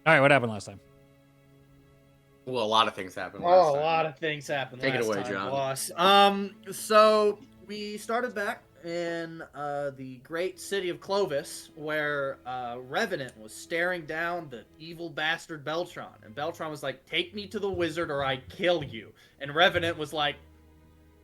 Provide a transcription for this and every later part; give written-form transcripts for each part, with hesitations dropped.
All right, what happened last time? Well, a lot of things happened last Oh, a time. lot of things happened Take it last away, time, John. boss. So we started back in the great city of Clovis, where Revenant was staring down the evil bastard Beltron, and Beltron was like, "Take me to the wizard, or I kill you." And Revenant was like,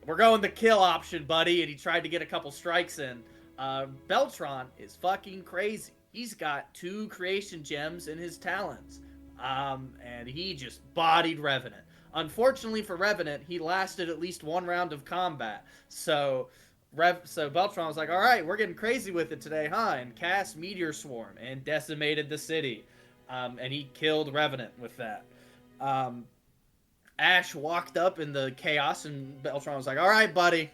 "We're going the kill option, buddy," and he tried to get a couple strikes in. Beltron is fucking crazy. He's got 2 creation gems in his talons, and he just bodied Revenant. Unfortunately for Revenant, he lasted at least 1 round of combat. So Beltron was like, "All right, we're getting crazy with it today, huh?" And cast Meteor Swarm and decimated the city, and he killed Revenant with that. Um, Ash walked up in the chaos, and Beltron was like, "All right, buddy,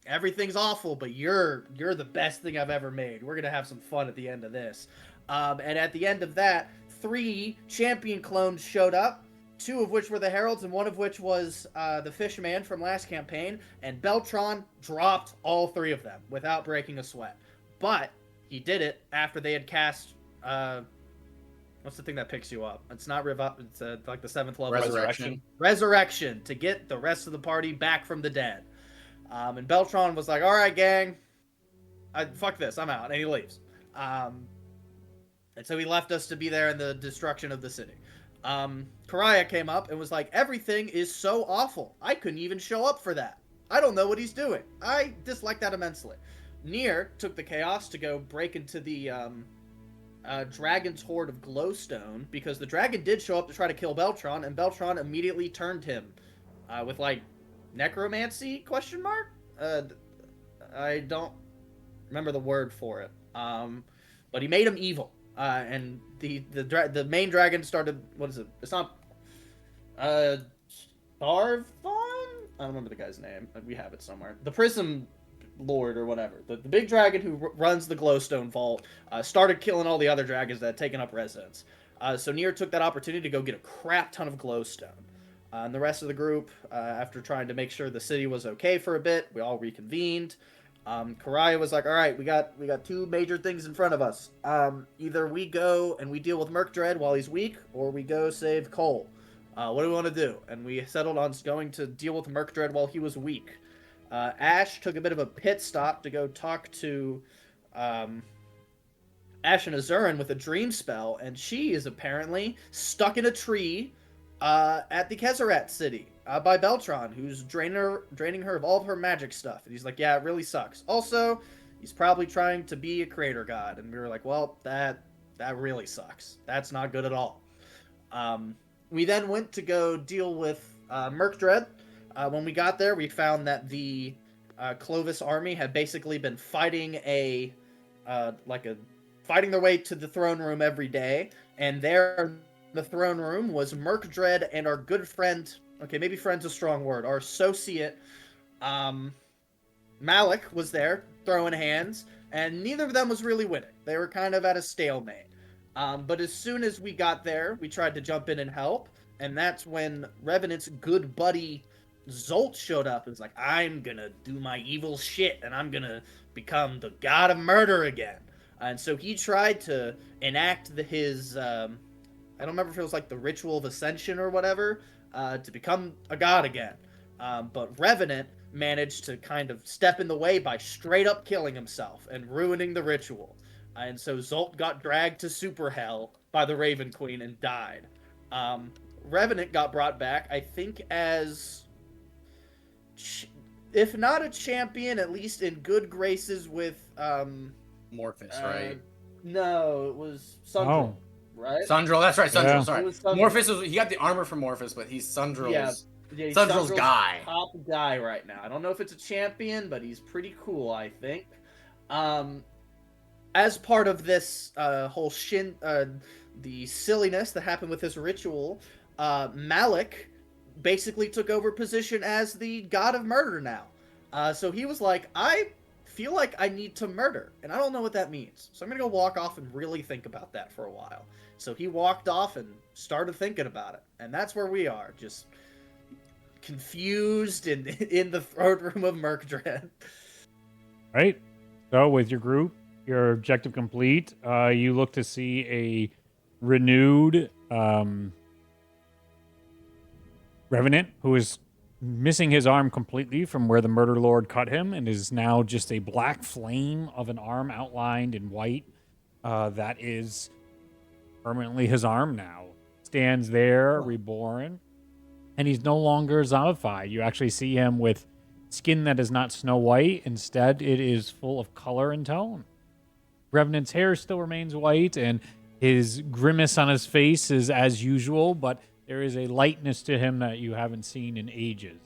everything's awful, but you're the best thing I've ever made. We're gonna have some fun at the end of this." And at the end of that, 3 champion clones showed up, 2 of which were the heralds, and 1 of which was the Fishman from last campaign. And Beltron dropped all 3 of them without breaking a sweat. But he did it after they had cast. What's the thing that picks you up? It's not Riv Up. It's like the 7th level. Resurrection. Resurrection to get the rest of the party back from the dead. And Beltron was like, "All right, gang, fuck this, I'm out," and he leaves. And so he left us to be there in the destruction of the city. Karaya came up and was like, "Everything is so awful. I couldn't even show up for that. I don't know what he's doing. I dislike that immensely." Nier took the chaos to go break into the dragon's horde of glowstone, because the dragon did show up to try to kill Beltron, and Beltron immediately turned him with like necromancy question mark. I don't remember the word for it. But he made him evil. And the main dragon started, what is it? It's not Starvon? I don't remember the guy's name. We have it somewhere. The Prism Lord or whatever. The big dragon who runs the glowstone vault started killing all the other dragons that had taken up residence. So Nier took that opportunity to go get a crap ton of glowstone. And the rest of the group, after trying to make sure the city was okay for a bit, we all reconvened. Karaya was like, "All right, we got 2 major things in front of us. Either we go and we deal with Murkdread while he's weak, or we go save Cole. What do we want to do?" And we settled on going to deal with Murkdread while he was weak. Ash took a bit of a pit stop to go talk to Ash and Azurin with a dream spell, and she is apparently stuck in a tree at the Kezerat city by Beltron, who's draining her of all of her magic stuff. And he's like, "Yeah, it really sucks. Also, he's probably trying to be a creator god." And we were like, "Well, that really sucks. That's not good at all." We then went to go deal with Murkdread. When we got there, we found that the Clovis army had basically been fighting fighting their way to the throne room every day, and there the throne room was Murkdread and our good friend, okay, maybe friend's a strong word, our associate, Malik was there throwing hands, and neither of them was really winning. They were kind of at a stalemate. But as soon as we got there, we tried to jump in and help, and that's when Revenant's good buddy Zolt showed up and was like, "I'm gonna do my evil shit, and I'm gonna become the god of murder again." And so he tried to enact his I don't remember if it was like the ritual of ascension or whatever, to become a god again. But Revenant managed to kind of step in the way by straight up killing himself and ruining the ritual. And so Zolt got dragged to Super Hell by the Raven Queen and died. Revenant got brought back, I think, as, if not a champion, at least in good graces with Morphus, right? No, it was Sundral. Oh. Right? Sundral, that's right, Sundral, Yeah. sorry. Morphus, he got the armor from Morphus, but he's Sundral's, Yeah, he's Sundral's guy. top guy right now. I don't know if it's a champion, but he's pretty cool, I think. As part of this whole the silliness that happened with this ritual, Malik basically took over position as the god of murder now. So he was like, "I feel like I need to murder, and I don't know what that means. So I'm gonna go walk off and really think about that for a while." So he walked off and started thinking about it, and that's where we are, just confused and in the throne room of Murkdread. Right. So with your group, your objective complete, you look to see a renewed Revenant, who is missing his arm completely from where the murder lord cut him and is now just a black flame of an arm outlined in white. That is permanently his arm now. Stands there, reborn, and he's no longer zombified. You actually see him with skin that is not snow white. Instead, it is full of color and tone. Revenant's hair still remains white, and his grimace on his face is as usual, but there is a lightness to him that you haven't seen in ages.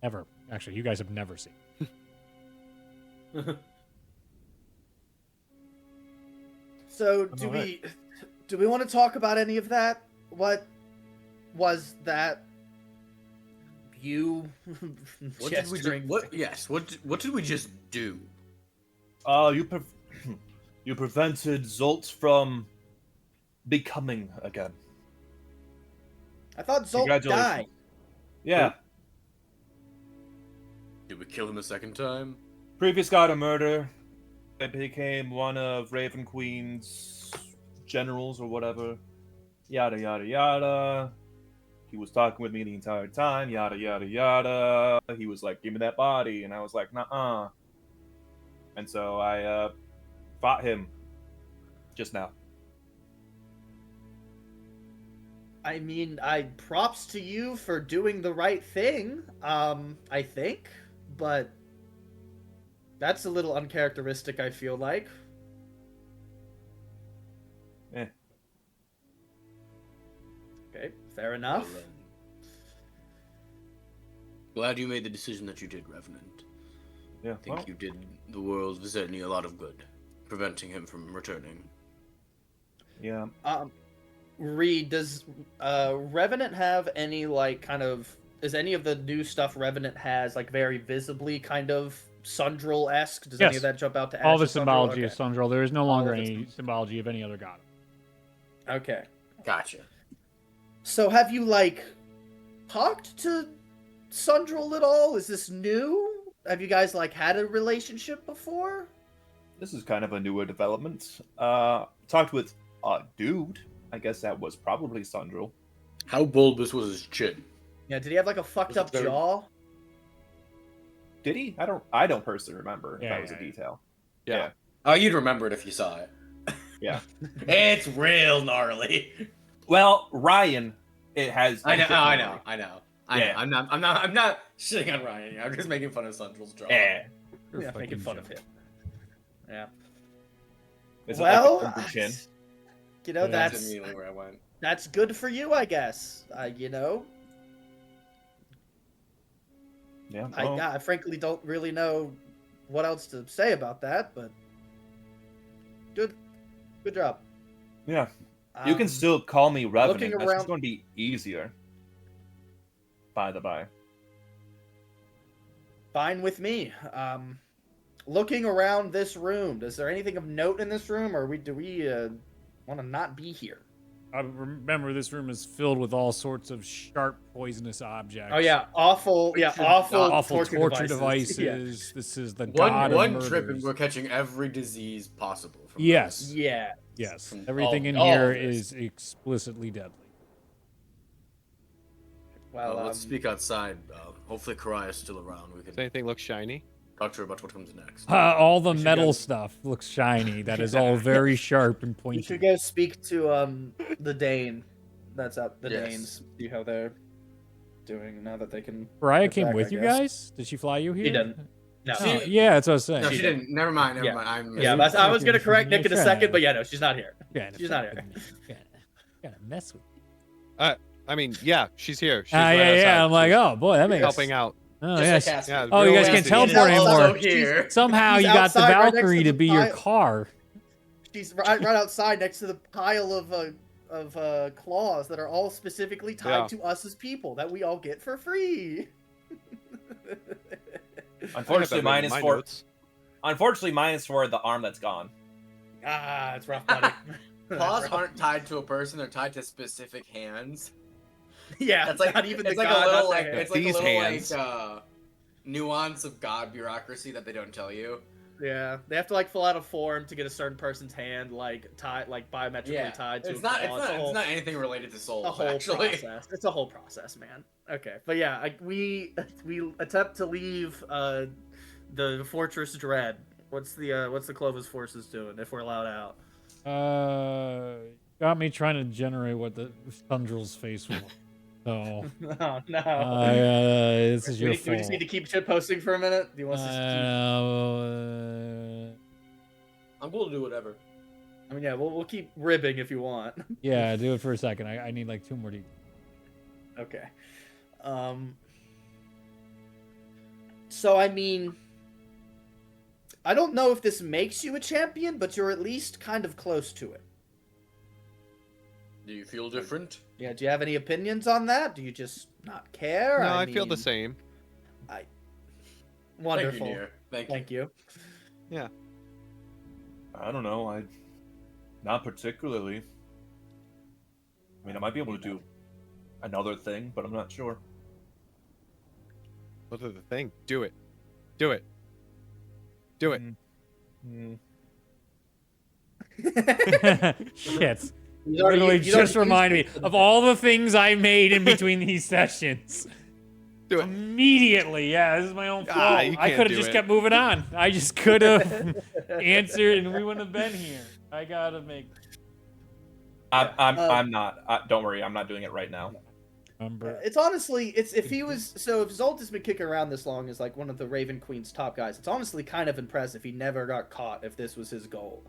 Ever. Actually, you guys have never seen. So do we want to talk about any of that? What was that? You What did we gesturing? what did we just do? You prevented Zolt from becoming again. I thought Zolt Congratulations. died. Yeah. Did we kill him a second time? Previous god of murder. It became one of Raven Queen's generals or whatever. Yada yada yada. He was talking with me the entire time. Yada yada yada. He was like, "Give me that body," and I was like, "Nuh-uh." And so I fought him just now. I mean, props to you for doing the right thing. I think, but that's a little uncharacteristic, I feel like. Eh. Okay, fair enough. Well, glad you made the decision that you did, Revenant. Yeah. I think you did the world of Zenya a lot of good, preventing him from returning. Yeah. Reed, does Revenant have any, like, kind of... Is any of the new stuff Revenant has, like, very visibly kind of Sundral-esque? Does any of that jump out to Ash? All the as Sundral? symbology Okay. is Sundral. There is no longer of it's any symbology of any other god. Okay. Gotcha. So have you, like, talked to Sundral at all? Is this new? Have you guys, like, had a relationship before? This is kind of a newer development. Talked with a dude. I guess that was probably Sundral. How bulbous was his chin? Yeah, did he have, like, a fucked up very- jaw? Did he? I don't personally remember if Yeah, that was yeah, a detail. Yeah. Yeah. Oh, you'd remember it if you saw it. Yeah. It's real gnarly. Well, Ryan, it has. I know. Yeah. I'm not shitting on Ryan. I'm just making fun of Sundral's jaw. Yeah. You're Yeah, fucking making fun of joking. him. Yeah. It's Well, an epic chin. you know, Yeah. That's that's immediately where I went. that's good for you, I guess. You know, Yeah. Well, I frankly don't really know what else to say about that, but good job. yeah. You can Um, still call me Revenant. looking That's around- just going to be easier. By the by. fine with me. Looking around this room, is there anything of note in this room, or do we want to not be here? I remember this room is filled with all sorts of sharp, poisonous objects. Oh yeah, awful awful torture devices. Yeah. devices. This is the god One of trip and murders. we're catching every disease possible. From Yes. this. Yeah. Yes, From everything all- in all here of this. is explicitly deadly. Well, Let's speak outside. Hopefully, Karaya's still around. We Does can anything look shiny? talk to her about what comes next. All the should metal go- stuff looks shiny. That is all very sharp and you pointy. should go speak to the Dane. That's up. The Yes. Danes. See how they're doing now that they can. Mariah get came back, with I you guess. guys? Did she fly you here? didn't. No. Oh, yeah, that's what I was saying. No, she didn't. Never mind. Never Yeah. mind. I'm Yeah, but I was gonna correct Nick in a Sure. second, but yeah, no, she's not here. Yeah, She's not here. Gotta mess with. I mean, yeah, she's here. She's Ah, right yeah, outside. I'm like, She's oh boy, that makes. helping out. Oh Just yes. like Casper. Yeah, Oh, you real guys can't easy. teleport He's anymore. also here. Somehow He's you got the outside right next to Valkyrie the to be your pile. car. She's right outside next to the pile of claws that are all specifically tied to us as people that we all get for free. Unfortunately, mine is my for. notes. Unfortunately, mine is for the arm that's gone. Ah, it's rough, buddy. Paws Rough. aren't tied to a person; they're tied to specific hands. Yeah, That's like not even it's the like god. a little not like the hand. it's like These a little hands. like nuance of god bureaucracy that they don't tell you. Yeah, they have to like fill out a form to get a certain person's hand like tied, like biometrically tied to. It's a not. claw. It's not anything related to a souls. whole Actually, process. It's a whole process, man. Okay, but yeah, we attempt to leave the Fortress Dread. What's the Clovis forces doing if we're allowed out? Got me trying to generate what the Thundrel's face was. So, Oh no. this is do your we fault. just need to keep shit posting for a minute? Do you want us I'm cool to do whatever. I mean, yeah, we'll keep ribbing if you want. yeah, do it for a second. I need like 2 more details. Okay. So I mean, I don't know if this makes you a champion, but you're at least kind of close to it. Do you feel different? Yeah, do you have any opinions on that? Do you just not care? No, I feel the mean, same. Wonderful. Thank you, Nier. Thank you. Yeah. I don't know. Not particularly. I mean, I might be able to do another thing, but I'm not sure. What's the thing? Do it. Do it. Do it. Shit. He's already- Literally he's already just remind me used it. of all the things I made in between these sessions. Do it. Immediately, yeah, this is my own fault. You I can't could have do just it. kept moving on. I just could have answered, and we wouldn't have been here. I gotta make. I'm not. Don't worry, I'm not doing it right now. Number. It's honestly, if Zolt has been kicking around this long as like one of the Raven Queen's top guys, it's honestly kind of impressive he never got caught if this was his goal.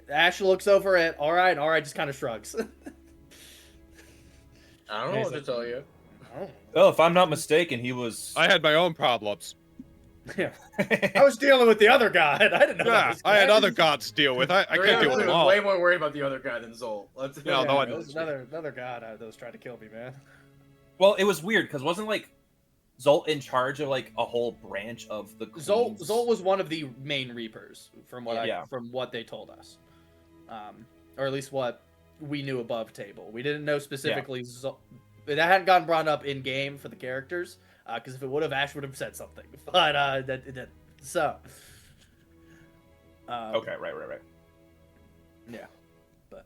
Ash looks over at all right, just kind of shrugs. I don't know what to tell you. Oh, if I'm not mistaken, he was. I had my own problems. Yeah. I was dealing with the other guy. I didn't know. about Yeah, this I had guy. other gods to deal with. I can't deal with them was all. way more worried about the other guy than Zol. Let's Yeah, no, I There's another god that was trying to kill me, man. Well, it was weird because wasn't like Zolt in charge of like a whole branch of the Queens? Zolt was one of the main Reapers, from what Yeah. from what they told us, or at least what we knew above table. We didn't know specifically. That hadn't gotten brought up in game for the characters, because if it would have, Ash would have said something. But so. Okay, right. Yeah, but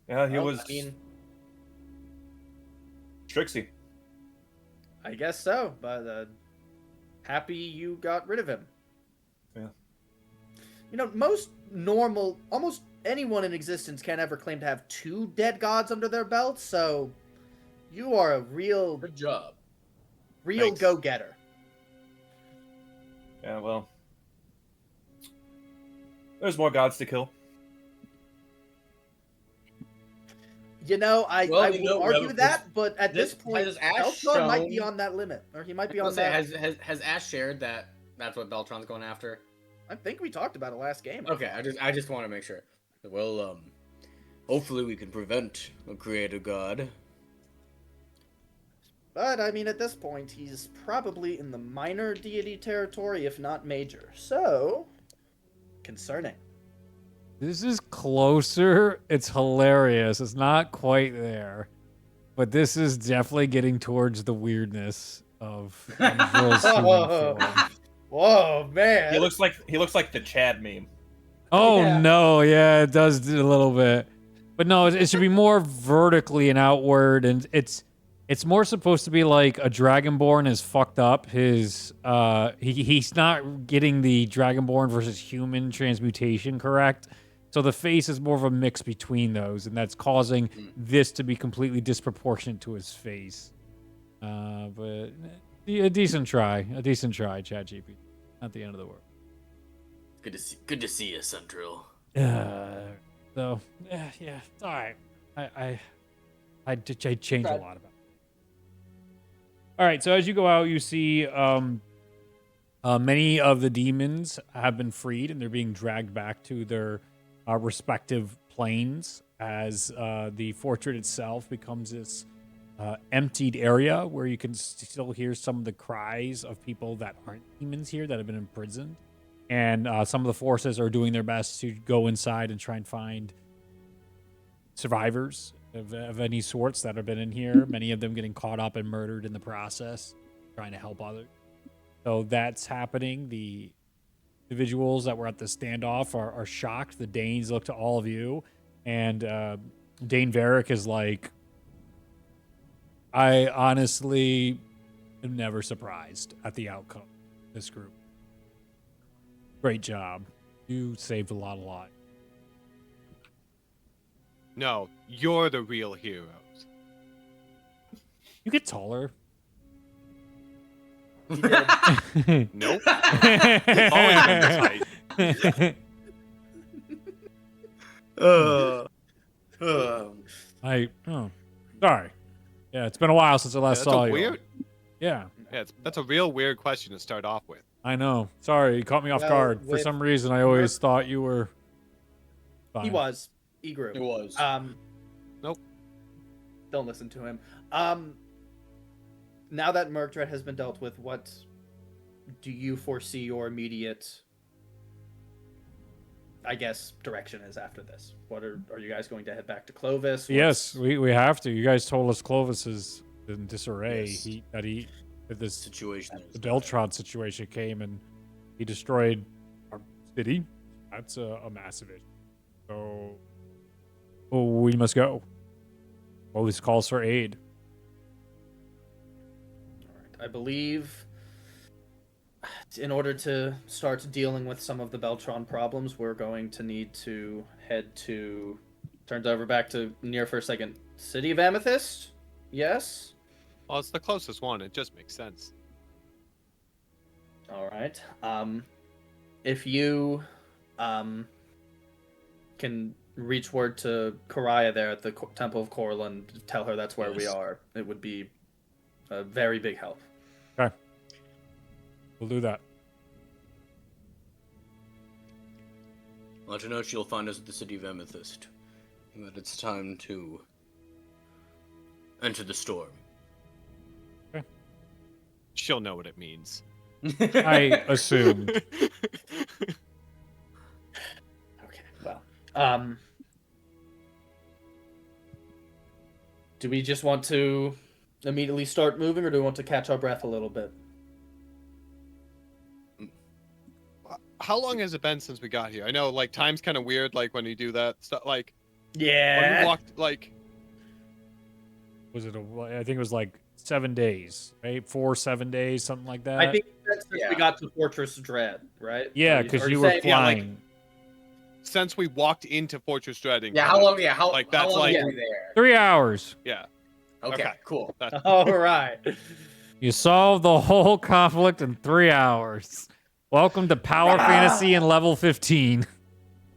Yeah, he well, was I mean, Trixie. I guess so. But happy you got rid of him. Yeah. You know, almost anyone in existence can't ever claim to have 2 dead gods under their belt, so you are a real Good job. Thanks. go-getter. Yeah, well, there's more gods to kill. You know, I Well, will argue that, but at this point, has Ash Beltron might be shown- on that limit, or he might be I on was gonna that. say, has Ash shared that that's what Beltron's going after? I think we talked about it last game. Okay, I just want to make sure. Well, hopefully we can prevent a creator god. But I mean, at this point, he's probably in the minor deity territory, if not major. So, concerning. This is closer. It's hilarious. It's not quite there, but this is definitely getting towards the weirdness of Angel's human form. Whoa, man! He looks like the Chad meme. Oh Yeah. no, yeah, it does a little bit, but no, it should be more vertically and outward, and it's more supposed to be like a Dragonborn is fucked up. He's not getting the Dragonborn versus human transmutation correct, so the face is more of a mix between those, and that's causing this to be completely disproportionate to his face. But a decent try, ChatGPT. Not the end of the world. Good to see you, Central. So yeah, it's all right. I changed a lot about it. All right, so as you go out, you see many of the demons have been freed, and they're being dragged back to their respective planes as the fortress itself becomes this emptied area where you can still hear some of the cries of people that aren't demons here that have been imprisoned. And some of the forces are doing their best to go inside and try and find survivors of any sorts that have been in here. Many of them getting caught up and murdered in the process, trying to help others. So that's happening. The individuals that were at the standoff are shocked. The Danes look to all of you, and Dane Varric is like, I honestly am never surprised at the outcome of this group. Great job. You saved a lot of lives. No, you're the real heroes. You get taller. He did. Nope. Always been this height. Sorry. Yeah, it's been a while since I last That's saw a you. weird. Yeah, Yeah, that's a real weird question to start off with. I know. Sorry, you caught me off Well, guard. For with- some reason, I always thought you were. Fine. He was. He grew. It was. Nope. Don't listen to him. Now that Murktred has been dealt with, what do you foresee your immediate, I guess, direction is after this? What are you guys going to head back to Clovis? Yes, we have to. You guys told us Clovis is in disarray. Yes. That this Situation. the Beltron situation came and he destroyed our city. That's a massive issue. So we must go. Clovis calls for aid. I believe in order to start dealing with some of the Beltron problems, we're going to need to head to, turns over back to near for a second, City of Amethyst? Yes? Well, it's the closest one. It just makes sense. All right. If you can reach word to Karaya there at the Temple of Corlin, tell her that's where we Yes. are. It would be a very big help. Okay. We'll do that. Let her know she'll find us at the City of Amethyst. And that it's time to enter the storm. She'll know what it means. I assumed. Okay. Well, do we just want to immediately start moving, or do we want to catch our breath a little bit? How long has it been since we got here? I know, like, time's kind of weird, like, when you do that stuff. Like, when Yeah. we walked, like, Was it I think it was like 7 days, right? 7 days, something like that. I think that's since Yeah. we got to Fortress Dread, right? Yeah, Are because are you were saying- flying. since we walked into Fortress Dreading. Yeah, how long? Yeah, how Like, how that's long like- were we there? 3 hours. Yeah. Okay, okay. cool. That's, All right. You solved the whole conflict in 3 hours. Welcome to Power Fantasy and level 15.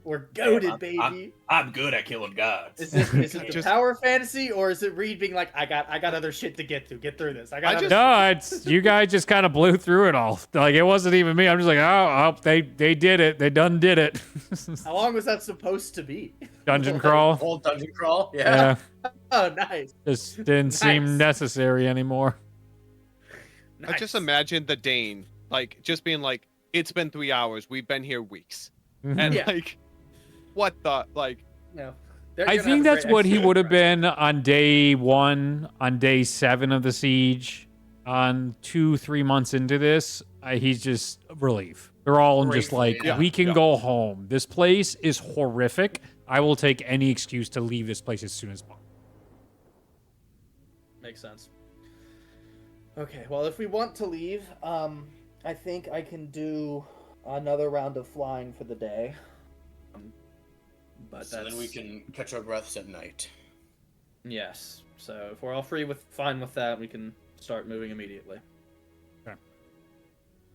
We're goaded, I'm- baby. I'm good at killing gods. Is it the Just- power fantasy, or is it Reed being like, I got other shit to get to. Get through this. I got. I other just- No, it's you guys just kind of blew through it all. Like it wasn't even me. I'm just like, oh, they did it. They done did it. How long was that supposed to be? Dungeon crawl. Whole dungeon crawl. Yeah. Yeah, Oh, nice. just didn't seem Nice. necessary anymore. I just Nice. imagine the Dane, like, just being like, it's been 3 hours. We've been here weeks. Mhm. And, Yeah. like, what the, like, No. They're I gonna think have a that's great what he experience. would have been on day 1, on day 7 of the siege. On 2-3 months into this, he's just relief. They're all just Grateful, like, yeah. we can Yeah. go home. This place is horrific. I will take any excuse to leave this place as soon as possible. Makes sense. Okay, well, if we want to leave, I think I can do another round of flying for the day. But So that's then we can catch our breaths at night. yes. So if we're all fine with that, we can start moving immediately.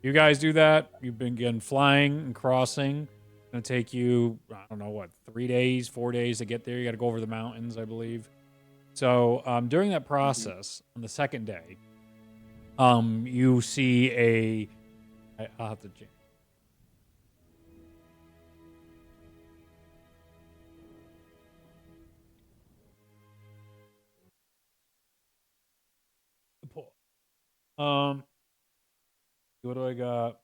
You guys do that. You begin flying and crossing. It's gonna take you, I don't know what, 3 days, 4 days to get there. You got to go over the mountains, I believe. So during that process, on the second day, you see I'll have to change. What do I got?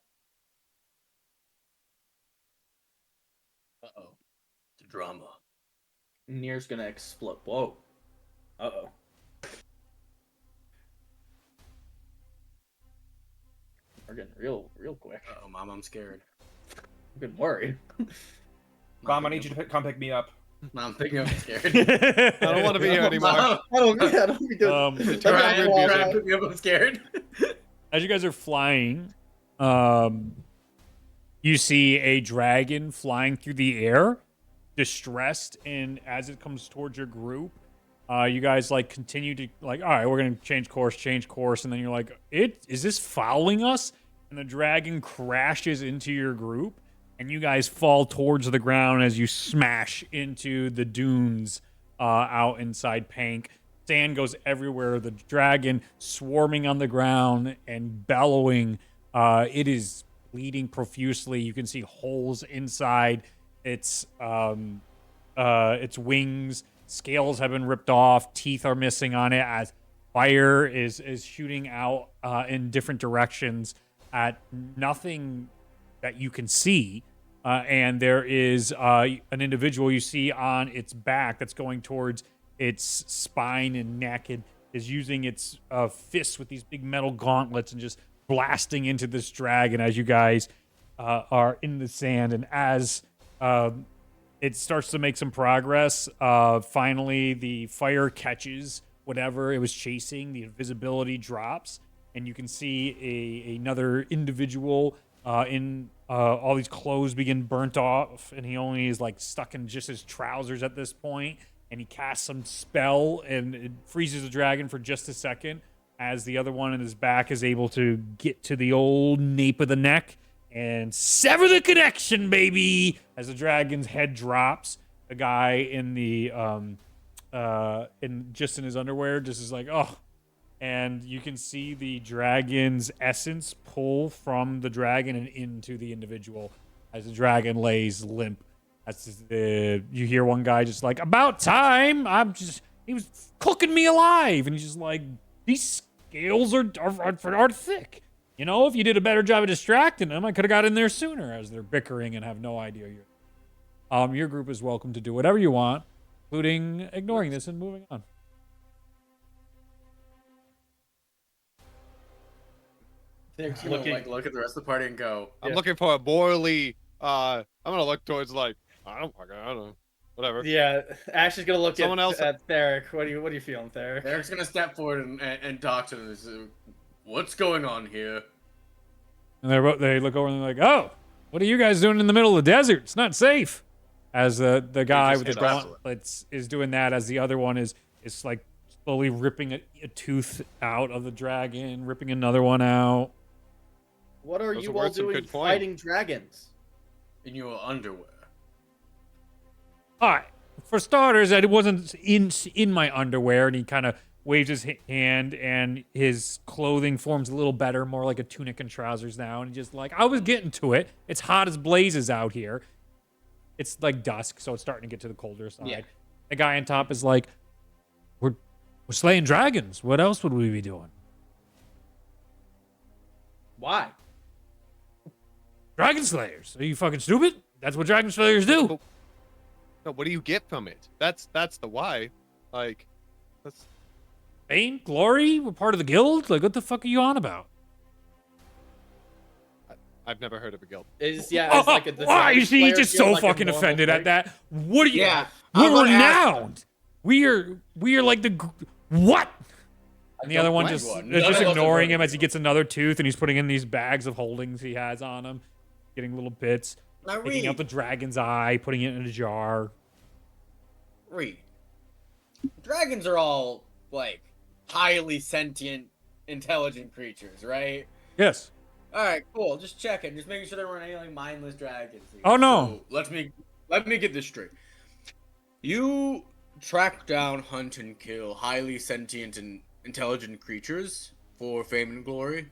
Uh-oh. The drama. Nier's gonna explode. Whoa. Uh-oh. We're getting real quick. Uh-oh, Mom, I'm scared. Good worried. Rom, I need you to come pick me up. I'm picking up scared. I don't want to be here anymore. I don't be doing. Um, Let Try me and walk try and out. pick me up. I'm scared. As you guys are flying, you see a dragon flying through the air, distressed, and as it comes towards your group, you guys like continue to like, all right, we're gonna change course, and then you're like, is this following us? And the dragon crashes into your group, and you guys fall towards the ground as you smash into the dunes out inside Pank. Sand goes everywhere. The dragon swarming on the ground and bellowing. It is bleeding profusely. You can see holes inside its wings. Scales have been ripped off. Teeth are missing on it as fire is shooting out in different directions at nothing that you can see. And there is an individual you see on its back that's going towards its spine and neck and is using its fists with these big metal gauntlets and just blasting into this dragon as you guys are in the sand. And as it starts to make some progress, finally the fire catches whatever it was chasing. The invisibility drops, and you can see another individual in all these clothes begin burnt off, and he only is like stuck in just his trousers at this point. And he casts some spell, and it freezes the dragon for just a second as the other one in his back is able to get to the old nape of the neck and sever the connection, baby. As the dragon's head drops, the guy in the in his underwear just is like, oh. And you can see the dragon's essence pull from the dragon and into the individual as the dragon lays limp. You hear one guy just like, about time. He was cooking me alive. And he's just like, these scales are thick. You know, if you did a better job of distracting them, I could have got in there sooner, as they're bickering and have no idea your group is welcome to do whatever you want, including ignoring this and moving on. They're gonna like look at the rest of the party and go. I'm looking for a Borley. I'm gonna look towards like I don't know, whatever. Yeah, Ash is gonna look Someone else- at Theric. What are you feeling, Theric? Eric's gonna step forward and talk to them. What's going on here? And they look over and they're like, oh, what are you guys doing in the middle of the desert? It's not safe. As the guy just with the hit us. gauntlets is doing that, as the other one is like slowly ripping a tooth out of the dragon, ripping another one out. What are Those you are all worth some doing good coin. fighting dragons? In your underwear. All right. For starters, it wasn't in my underwear, and he kind of waves his hand, and his clothing forms a little better, more like a tunic and trousers now. And just like, I was getting to it. It's hot as blazes out here. It's like dusk, so it's starting to get to the colder side. Yeah. The guy on top is like, we're slaying dragons. What else would we be doing? Why? Dragon slayers. Are you fucking stupid? That's what dragon slayers do. No, what do you get from it? That's the why. Like, that's Fame, glory. We're part of the guild. Like, what the fuck are you on about? I've never heard of a guild. Is it's like the Why? dragon You see, he's slayer just feel so like a fucking normal offended thing? at that. What are you? Yeah, We're I'm gonna ask- renowned. We are like what? And the other one like just one. is None just of us ignoring are him as he gets another tooth, and he's putting in these bags of holdings he has on him, getting little bits, Now taking out the dragon's eye, putting it in a jar. Reed. Dragons are all like highly sentient, intelligent creatures, right? Yes. All right, cool. Just checking, just making sure there weren't any like mindless dragons. here. Oh, no. So, let me get this straight. You track down, hunt, and kill highly sentient and intelligent creatures for fame and glory.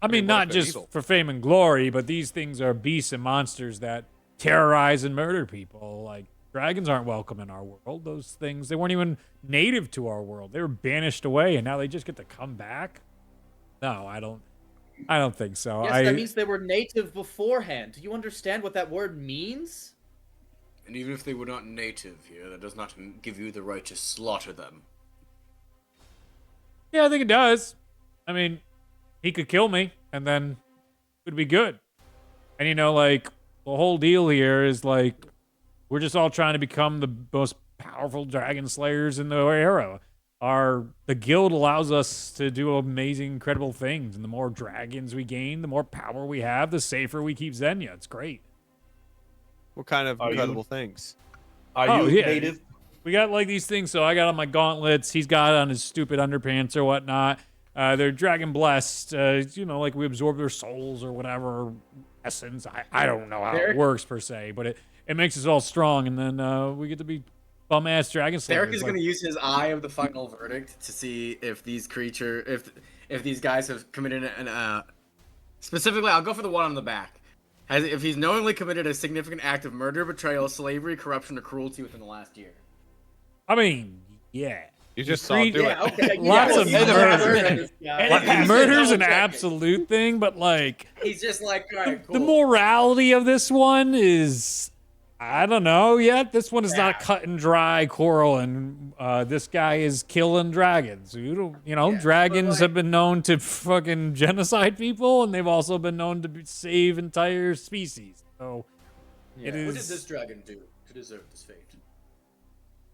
I mean, what not if they're just evil? for fame and glory, but these things are beasts and monsters that terrorize and murder people. Like, dragons aren't welcome in our world. Those things, they weren't even native to our world. They were banished away, and now they just get to come back? No, I don't think so. Yes, that means they were native beforehand. Do you understand what that word means? And even if they were not native here, that does not give you the right to slaughter them. Yeah, I think it does. I mean, he could kill me, and then it would be good. And like the whole deal here is like we're just all trying to become the most powerful dragon slayers in the era. The guild allows us to do amazing, incredible things, and the more dragons we gain, the more power we have, the safer we keep Zenya. It's great. What kind of Are you- incredible things? Are you yeah. native? We got like these things. So I got on my gauntlets. He's got on his stupid underpants or whatnot. They're dragon blessed. Like we absorb their souls or whatever essence. I don't know how it Derek- works per se, but it makes us all strong, and then we get to be bum ass dragon slayers. Derek is going to use his eye of the final verdict to see if these if these guys have committed specifically, I'll go for the one on the back. If he's knowingly committed a significant act of murder, betrayal, slavery, corruption, or cruelty within the last year. I mean, yeah. You just saw him do it. Okay. Lots of murder. Murder's an absolute thing, but like He's just like, all right, cool. the morality of this one is, I don't know yet. This one is not cut and dry, Coral, and this guy is killing dragons. Dragons have been known to fucking genocide people, and they've also been known to save entire species. So it is. What did this dragon do to deserve this fate?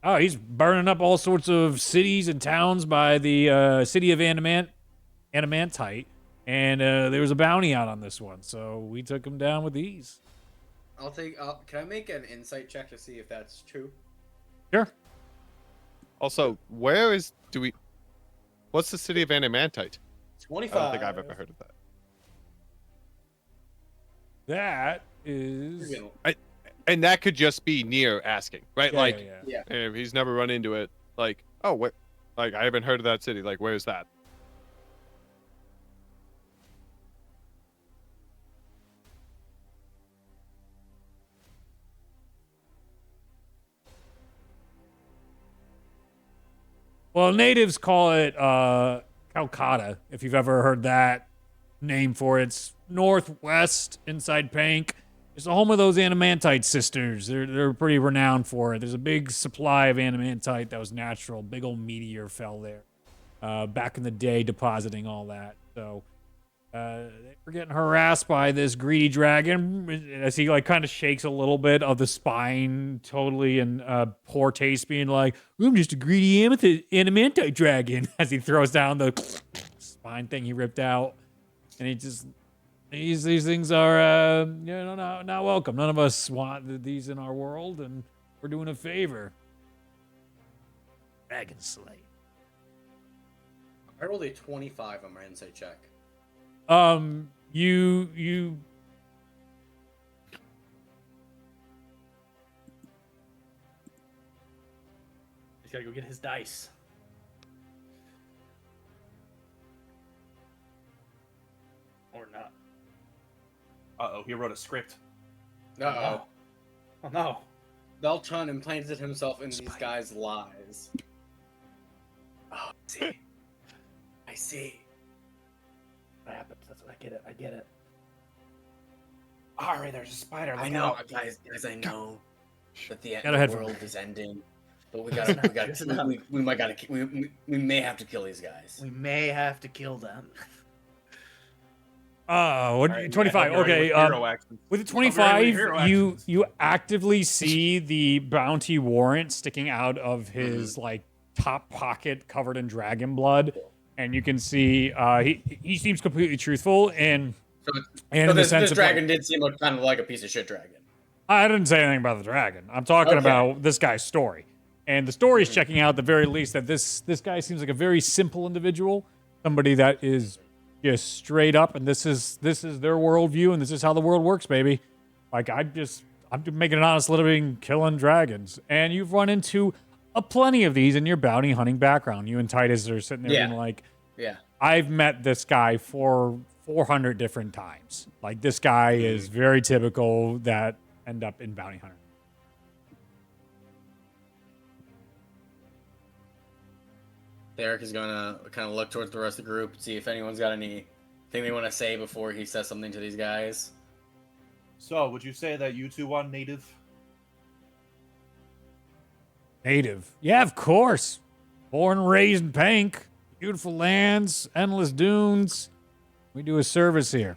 Oh, he's burning up all sorts of cities and towns by the city of Adamantite, and there was a bounty out on this one, so we took him down with ease. Can I make an insight check to see if that's true? Sure. Also, what's the city of Adamantite? 25. I don't think I've ever heard of that. That is. And that could just be near asking, right? Yeah, yeah. If he's never run into it, like, oh, what? Like, I haven't heard of that city. Like, where's that? Well, natives call it Calcutta, if you've ever heard that name for it. It's northwest inside Pank. It's the home of those Adamantite sisters. They're pretty renowned for it. There's a big supply of Adamantite that was natural. Big old meteor fell there back in the day, depositing all that. So they were getting harassed by this greedy dragon as he like kind of shakes a little bit of the spine, totally in poor taste, being like, "I'm just a greedy Adamantite dragon," as he throws down the spine thing he ripped out, and he just. These things are not welcome. None of us want these in our world, and we're doing a favor. Dragon slay. I rolled a 25 on my insight check. You He's gotta go get his dice. Or not. Uh-oh, he wrote a script. Uh-oh. Oh no. Beltran implanted himself in these guys' lies. Oh, I see. What happens? That's what I get it. I get it. All right, there's a spider. I Look know, out. guys. I know that the Gotta head for world it. is ending, but we may have to kill these guys. We may have to kill them. what? All right, 25. yeah, I'll be ready Okay. with hero accent. With the I'll be ready with 25, hero you actively see the bounty warrant sticking out of his like top pocket, covered in dragon blood, and you can see he seems completely truthful and So in the this sense of dragon like, did seem like kind of like a piece of shit dragon. I didn't say anything about the dragon. I'm talking Okay. about this guy's story, and the story is checking out at the very least that this guy seems like a very simple individual, somebody that is just straight up, and this is their worldview, and this is how the world works, baby. Like I'm making an honest living killing dragons, and you've run into a plenty of these in your bounty hunting background. You and Titus are sitting there Yeah. being like, Yeah. I've met this guy for 400 different times. Like this guy is very typical that end up in bounty hunter. Derek is gonna kind of look towards the rest of the group, see if anyone's got anything they want to say before he says something to these guys. So, would you say that you two are native? Native. Yeah, of course. Born and raised in Pank. Beautiful lands, endless dunes. We do a service here.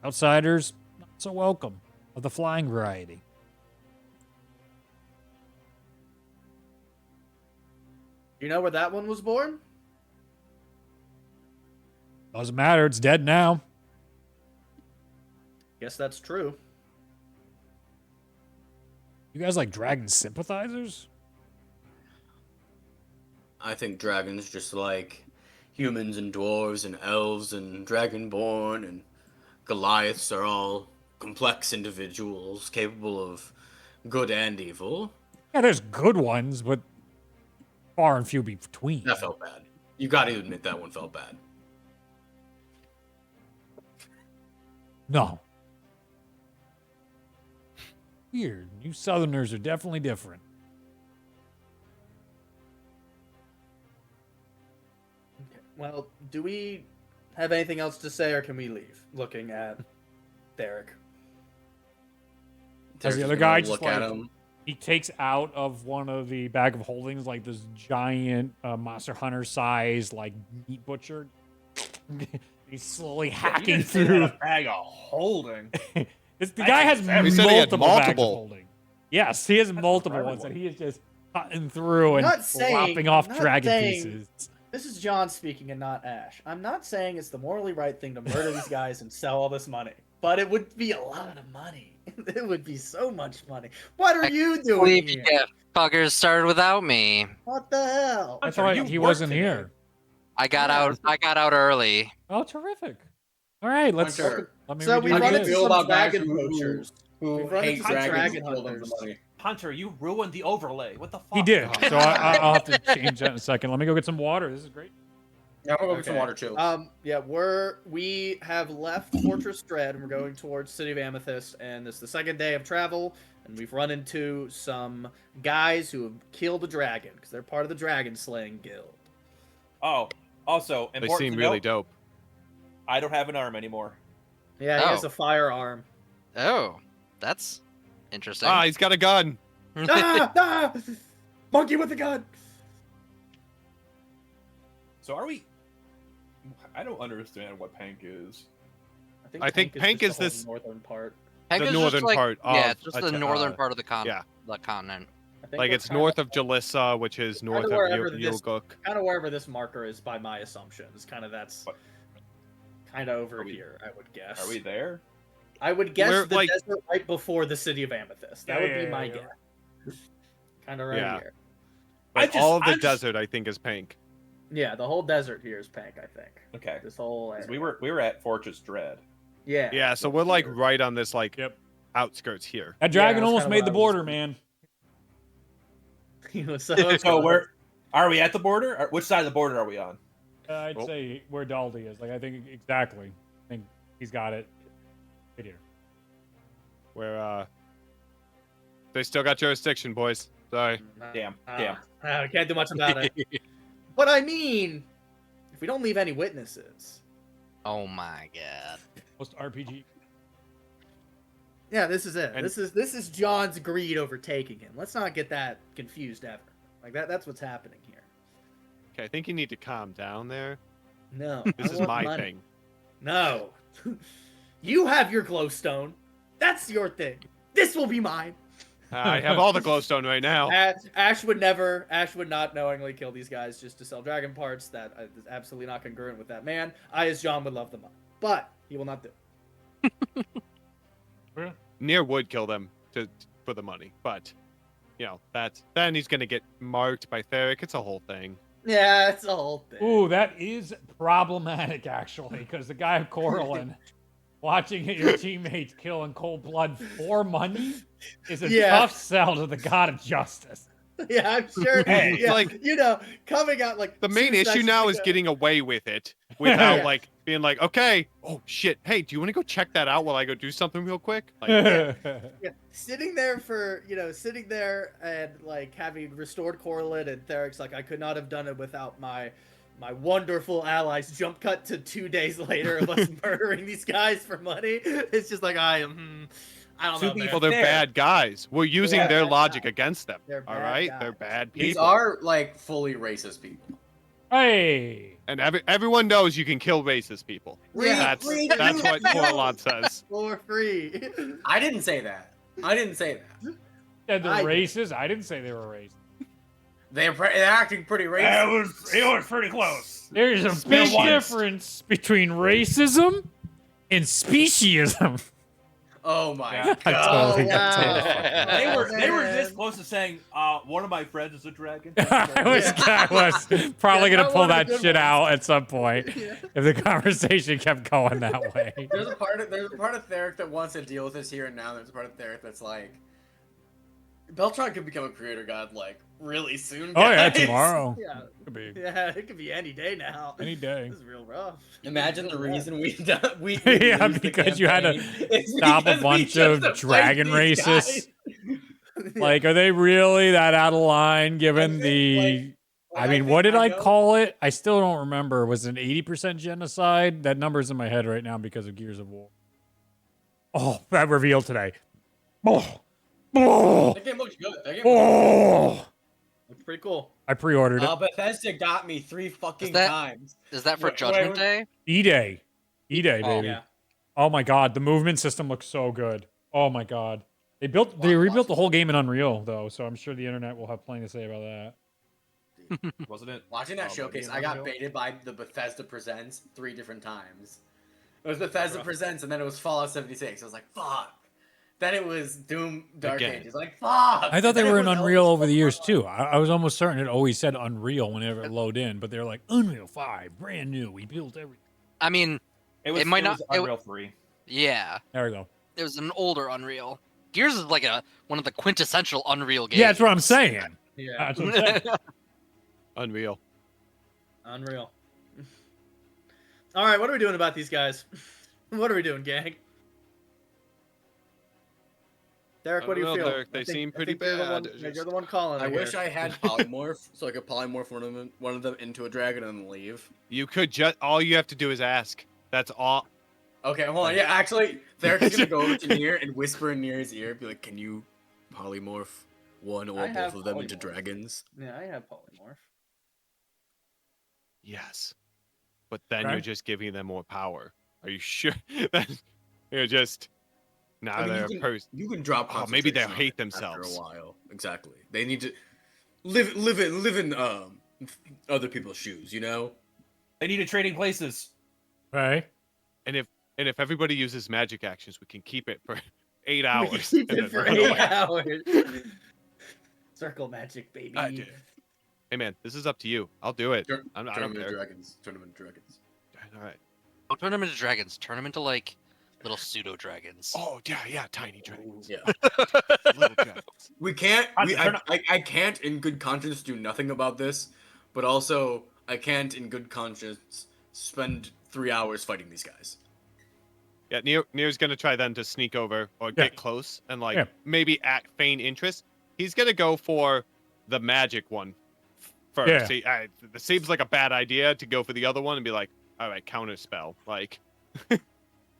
Outsiders, not so welcome, of the flying variety. You know where that one was born? Doesn't matter, it's dead now. Guess that's true. You guys like dragon sympathizers? I think dragons, just like humans and dwarves and elves and dragonborn and Goliaths, are all complex individuals capable of good and evil. Yeah, there's good ones, but far and few between. That felt bad. You gotta admit that one felt bad. No. Weird. You Southerners are definitely different. Well, do we have anything else to say, or can we leave? Looking at Derek. As the They're other just guy gonna just look at like- him. He takes out of one of the bag of holdings like this giant Monster Hunter size like meat butcher. He's slowly hacking through. A bag of holding. The That's guy has insane. He said he had multiple bags of multiple. holding. Yes, he has multiple for ones, and everyone. he is just cutting through and Not saying- lopping off not dragon saying- pieces. This is John speaking and not Ash. I'm not saying it's the morally right thing to murder these guys and sell all this money, but it would be a lot of money. It would be so much money. What are you doing Believe here? you fuckers started without me. What the hell? I Hunter, thought you he worked wasn't today. here. I got Yeah. out. I got out early. Oh, terrific. All right, let's. Hunter, Let me So read we you How run do you into this. feel some about guys dragon who poachers. who We've run hate into some dragons dragon and kill them hunters. for money? Hunter, you ruined the overlay. What the fuck? He did. So I'll have to change that in a second. Let me go get some water. This is great. Yeah, I'm gonna go get some Okay. water too. Yeah, we have left Fortress Dread and we're going towards City of Amethyst, and this is the second day of travel, and we've run into some guys who have killed a dragon because they're part of the dragon slaying guild. Oh, also, They important seem to really note, dope. I don't have an arm anymore. Yeah, he has Oh. a firearm. Oh, that's interesting. Ah, he's got a gun. ah! Monkey with a gun. So are we? I don't understand what Pank is. I think Pank just is the whole this- northern part. Hank the is just northern like- part Yeah, of it's just a the t- northern part of the yeah. the continent. I think Like we're it's north of kinda- Jalissa, which is north of wherever this- Yoguk. kind of wherever this marker is by my assumptions. Kind of that's What? kind of over Are we- here, I would guess. Are we there? I would guess We're, the like- desert right before the city of Amethyst. That would be Yeah, my yeah. guess. Kind of right Yeah. here. Like just- all of the I'm just- desert, I think, is pink. Yeah, the whole desert here is pink, I think. Okay. This whole 'Cause area. we were at Fortress Dread. Yeah. Yeah, so we're like here. right on this like Yep. outskirts here. That dragon that's almost kinda made what the I was border, thinking. man. So where are we at the border? Or which side of the border are we on? I'd Oh. say where Daldy is. Like I think exactly. I think he's got it. Right here. Where they still got jurisdiction, boys. Sorry. Damn. I can't do much about it. But I mean, if we don't leave any witnesses. Oh my god. Most RPG. Yeah, this is it. And- This is John's greed overtaking him. Let's not get that confused ever. Like that's what's happening here. Okay, I think you need to calm down there. No. This I is want my money. thing. No. You have your glowstone. That's your thing. This will be mine. I have all the glowstone right now. Ash would not knowingly kill these guys just to sell dragon parts. That is absolutely not congruent with that man. I, as John, would love the money, but he will not do it. Near would kill them for the money, but you know then he's gonna get marked by Theric. It's a whole thing. Yeah, it's a whole thing. Ooh, that is problematic actually, because the guy of Coralin watching your teammates kill in cold blood for money is a Yeah. tough sell to the god of justice. Yeah, I'm sure. Hey, yeah, like- coming out like The main 2 issue seconds now is ago- getting away with it without Yeah. like being like, okay, oh shit, hey, do you want to go check that out while I go do something real quick? Like, Yeah, sitting there and like having restored Corlin, and Theric's like, I could not have done it without my wonderful allies. Jump cut to 2 days later of us murdering these guys for money. It's just like I don't To know. be man. well, they're fair. bad guys. We're using Yeah, their bad logic guys. against them. They're All bad right, guys. they're bad These people. are like fully racist people. Hey. And everyone knows you can kill racist people. Yeah, That's what Corlon says. For free. I didn't say that. I didn't say that. Said they're I did. racist. I didn't say they were racist. They're acting pretty racist. It was pretty close. There's a been big once. difference between racism and speciesism. Oh my Yeah. I god. totally got wow. They were Man. this close to saying, one of my friends is a dragon. I was probably Yeah, gonna not pull one of the that good shit ones. out at some point Yeah. if the conversation kept going that way. There's a part of Theric that wants to deal with this here and now. There's a part of Theric that's like, Beltron could become a creator god like really soon. Oh yeah, guys. tomorrow. Yeah. Could be Yeah, it could be any day now. any day. This is real rough. Imagine the reason we Yeah, lose the because you had to campaign is stop a because we bunch chose of to fight dragon these racists. guys. Like, are they really that out of line given think, the? like, I mean, think what did I know- call it? I still don't remember. Was it an 80% genocide? That number's in my head right now because of Gears of War. Oh, that reveal today. Oh, oh, That game looks good. That game looks oh. It's pretty cool. I pre-ordered good. it. Bethesda got me 3 fucking that- times. Is that for Wait, Judgment wait. Day? E-Day. E-Day, Oh, baby. Yeah. Oh my god, the movement system looks so good. Oh my god. They rebuilt Watch the whole game in Unreal though, so I'm sure the internet will have plenty to say about that. Wasn't it? Watching that Oh, showcase, but I got Unreal? baited by the Bethesda Presents 3 different times. It was Bethesda Rough. Presents, and then it was Fallout 76. I was like, fuck. Then it was Doom Dark Again. Ages. Like, fuck. I thought they Then it were in was Unreal Elder over the years Scrolls too. I was almost certain it always said Unreal whenever it load in, but they're like Unreal 5, brand new. We built everything. I mean, It might it not- was it- Unreal 3. yeah, There we go. it was an older Unreal. Gears is like one of the quintessential Unreal games. Yeah, that's what I'm saying. Yeah. That's what I'm saying. Unreal. Unreal. All right, what are we doing about these guys? What are we doing, gang? Derek, what do you I don't feel? know, Derek, I they think- seem I pretty think you're the bad. one- It's You're just- the one calling. I it wish here. I had polymorph, so I could polymorph one of them into a dragon and then leave. You could just all you have to do is ask. That's all. Okay, hold on. Yeah, actually, Theric gonna go over to Nier and whisper in Nier's ear, be like, "Can you polymorph one or I both have of them into polymorph. dragons?" Yeah, I have polymorph. Yes, but then Okay. you're just giving them more power. Are you sure? You're just now I mean, they're you a can- person. You can drop. Oh, maybe they'll concentration on hate it themselves. after a while. Exactly. They need to live in other people's shoes. You know. They needed trading places. Right? And if everybody uses magic actions, we can keep it for 8 We can hours. keep and it then for run 8 away. hours. Circle magic, baby. I do. Hey man, this is up to you. I'll do it. Turn, I turn don't them into care. dragons. Turn them into dragons. All right. Don't turn them into dragons. Turn them into like little pseudo dragons. Oh yeah, tiny dragons. Yeah. Little dragons. We can't. Turn up. I can't, in good conscience, do nothing about this. But also, I can't, in good conscience, spend 3 hours fighting these guys. Yeah, Nier's gonna try then to sneak over or Yeah. get close and like Yeah. maybe feign interest. He's gonna go for the magic one first. Yeah. See, it seems like a bad idea to go for the other one and be like, all right, counter spell, like,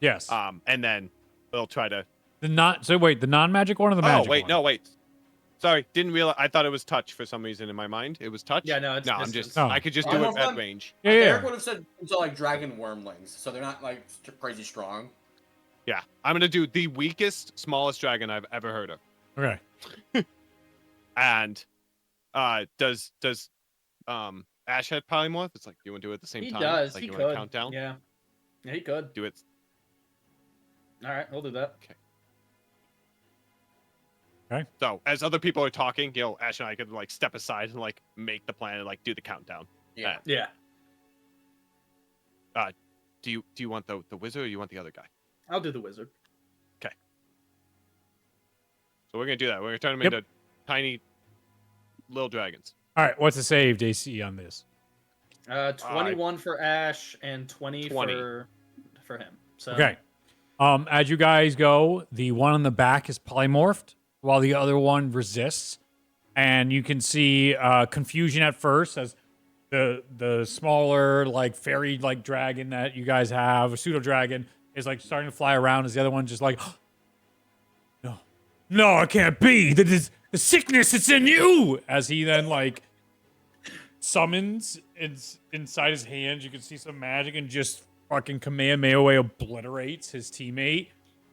Yes. and then they'll try to. the non-magic one or the magic Oh wait, one? no wait. Sorry, didn't realize. I thought it was touch for some reason in my mind. It was touch. Yeah, no, it's no. I'm distance. just. Oh. I could just Oh, do no, it at fun. range. Yeah, Eric yeah. would have said it's all like dragon wormlings, so they're not like crazy strong. Yeah, I'm gonna do the weakest, smallest dragon I've ever heard of. Okay. And does Ash have polymorph? It's like you want to do it at the same He time. does. Like He you could. want to count down. Yeah. Yeah, he could. Do it. All right, we'll do that. So as other people are talking, Ash and I could like step aside and like make the plan and like do the countdown. Yeah. Yeah. Do you want the wizard or you want the other guy? I'll do the wizard. So we're gonna do that. We're gonna turn them Yep. into tiny little dragons. All right. What's the saved AC on this? 21 for Ash and 20, 20. for him. So Okay. As you guys go, the one on the back is polymorphed, while the other one resists, and you can see confusion at first as the smaller like fairy like dragon that you guys have, a pseudo dragon, is like starting to fly around as the other one just like, no, it can't be. The sickness, it's in you. As he then like summons inside his hands. You can see some magic and just fucking Kamehameha obliterates his teammate.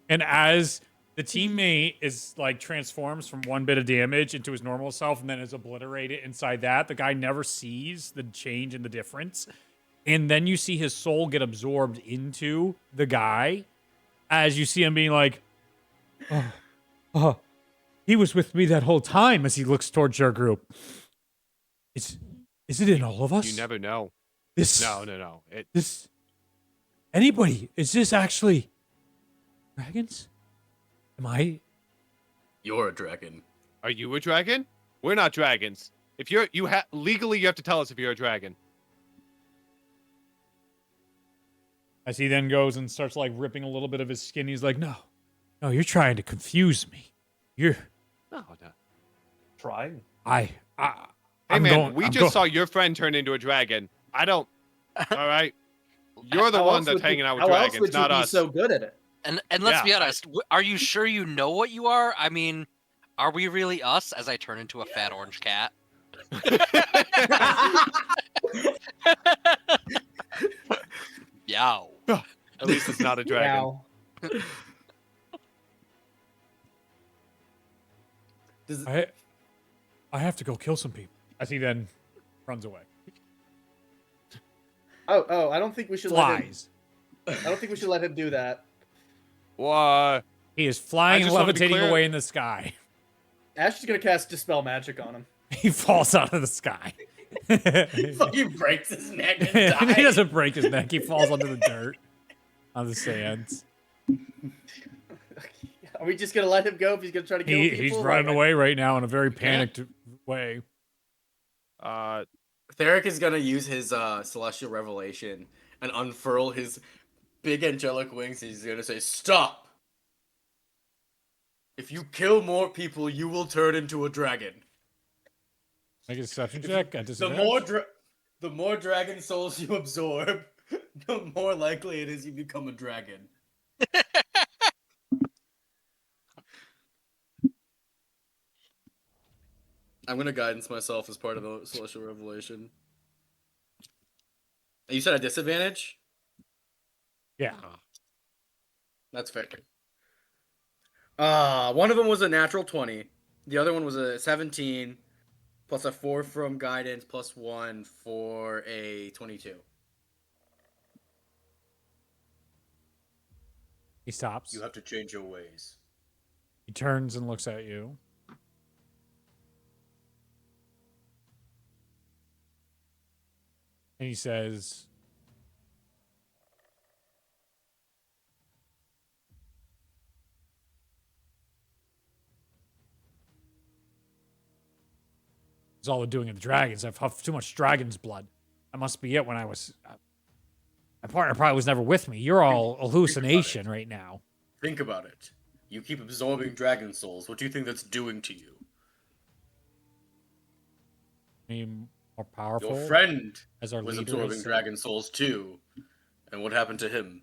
And as the teammate is like transforms from one bit of damage into his normal self and then is obliterated inside that, the guy never sees the change in the difference. And then you see his soul get absorbed into the guy as you see him being like, oh, he was with me that whole time, as he looks towards your group. Is it in all of us? You never know. This No. Anybody? Is this actually dragons? Am I? You're a dragon. Are you a dragon? We're not dragons. If you're legally, you have to tell us if you're a dragon. As he then goes and starts like ripping a little bit of his skin, he's like, no, you're trying to confuse me. No. Trying. Hey man, we just saw your friend turn into a dragon. I don't. All right. You're the How one else that's would hanging you- out with how else dragons, would you not be us. so good at it? And let's Yeah. be honest. Are you sure you know what you are? I mean, are we really us? As I turn into a fat orange cat. Yow. At least it's not a dragon. Wow. I have to go kill some people. As he then runs away. Oh, I don't think we should let him. Flies. I don't think we should let him do that. What? He is flying and just wanna be levitating clear. away in the sky. Ash is gonna cast Dispel Magic on him. He falls out of the sky. He fucking breaks his neck and dies. He doesn't break his neck. He falls onto the dirt, on the sands. Are we just gonna let him go if he's gonna try to kill people? He's running away right now in a very panicked way. Theric is gonna use his celestial revelation and unfurl his big angelic wings. He's gonna say, "Stop! If you kill more people, you will turn into a dragon. Make a deception check. At The disadvantage. more dragon souls you absorb, the more likely it is you become a dragon." I'm gonna guidance myself as part of the celestial revelation. You said a disadvantage? Yeah. That's fair. One of them was a natural 20. The other one was a 17, plus a 4 from guidance, plus 1 for a 22. He stops. You have to change your ways. He turns and looks at you. And he says, "It's all the doing of the dragons. I've huffed too much dragon's blood. That must be it when I was... my partner probably was never with me. You're all hallucination right now." Think about it. You keep absorbing dragon souls. What do you think that's doing to you? I mean, more powerful. Your friend as our was leader absorbing is- dragon souls too. And what happened to him?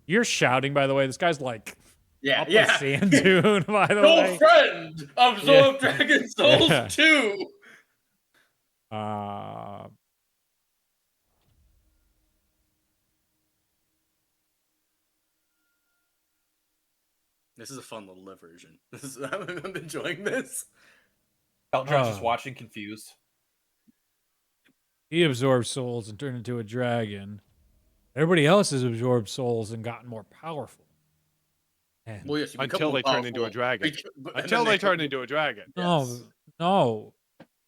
You're shouting, by the way. This guy's like Yeah, up yeah. a sand dune, by the Your way. friend absorbed Yeah. dragon souls Yeah. too. This is a fun little diversion. I'm enjoying this. Eltron's just watching, confused. He absorbed souls and turned into a dragon. Everybody else has absorbed souls and gotten more powerful. And Well, yes, you become Until more they turn into a powerful, dragon. and then Until they turn into a dragon. Yes. no.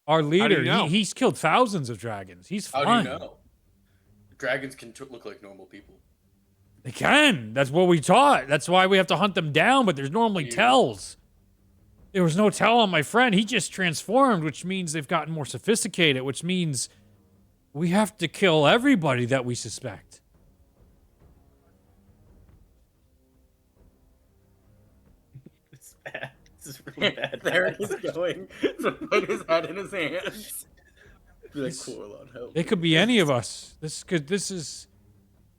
Our do leader, you know? he's killed thousands of dragons. He's How fine. do you know? Dragons can look like normal people. They can. That's what we taught. That's why we have to hunt them down, but there's normally tells. There was no tell on my friend. He just transformed, which means they've gotten more sophisticated, which means we have to kill everybody that we suspect. It's bad. This is really bad. There he's going to put his head in his hands. Be like, Corlon, help. They could be any of us.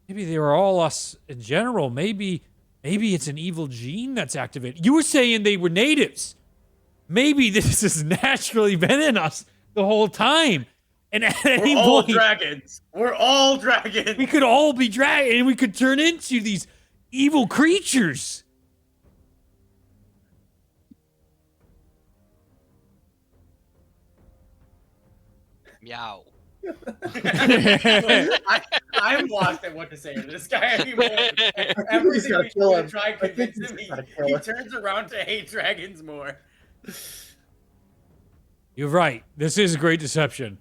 Maybe they were all us in general. Maybe it's an evil gene that's activated. You were saying they were natives. maybe this has naturally been in us the whole time. And at any We're all point, dragons. We're all dragons. we could all be dragon, and we could turn into these evil creatures. Meow. I'm lost at what to say to this guy anymore. Everything gotta we kill do him. to try and I think convince him, he's gotta he kill him. turns around to hate dragons more. You're right. This is a great deception.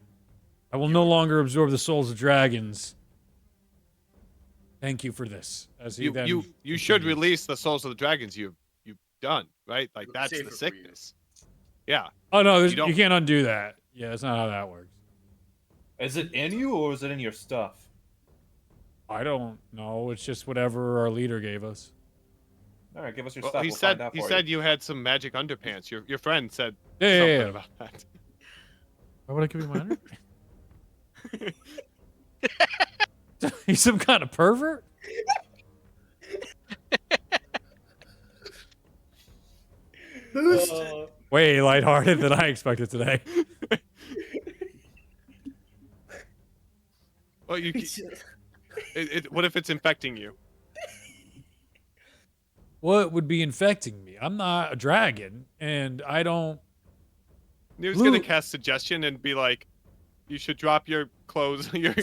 I will no longer absorb the souls of dragons. Thank you for this. As he then You should continues. release the souls of the dragons you've done, right? Like that's Safer the for you. sickness. Yeah. Oh no, You you don't- can't undo that. Yeah, that's not how that works. Is it in you or is it in your stuff? I don't know. It's just whatever our leader gave us. All right, give us your Well, stuff. he We'll said find out he for said you had some magic underpants. Your friend said Yeah, something yeah. about that. Why would I give you mine? He's some kind of pervert? Who's Way lighthearted than I expected today. Well, what if it's infecting you? What would be infecting me? I'm not a dragon, and I don't. He was gonna Blue- cast suggestion and be like, "You should drop your clothes, your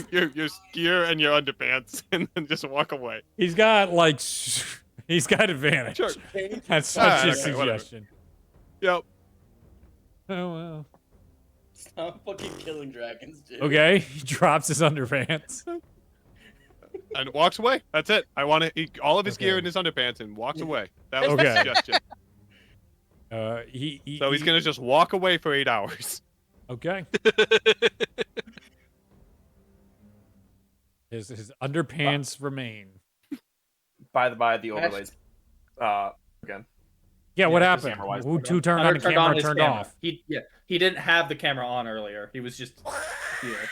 gear, and your underpants, and then just walk away." He's got like. He's got advantage. Sure. That's such Alright, a okay, whatever. suggestion. Yep. Oh well. Stop fucking killing dragons, dude. Okay, he drops his underpants. And walks away. That's it. I want to eat all of his gear Okay. in his underpants and walks away. That was Okay. the suggestion. So he's gonna just walk away for 8 hours. Okay. His underpants remain. By the overlays. Again. Yeah, what Yeah, happened? camera-wise. Who turned on the camera? his Turned camera. off. He didn't have the camera on earlier. He was just here.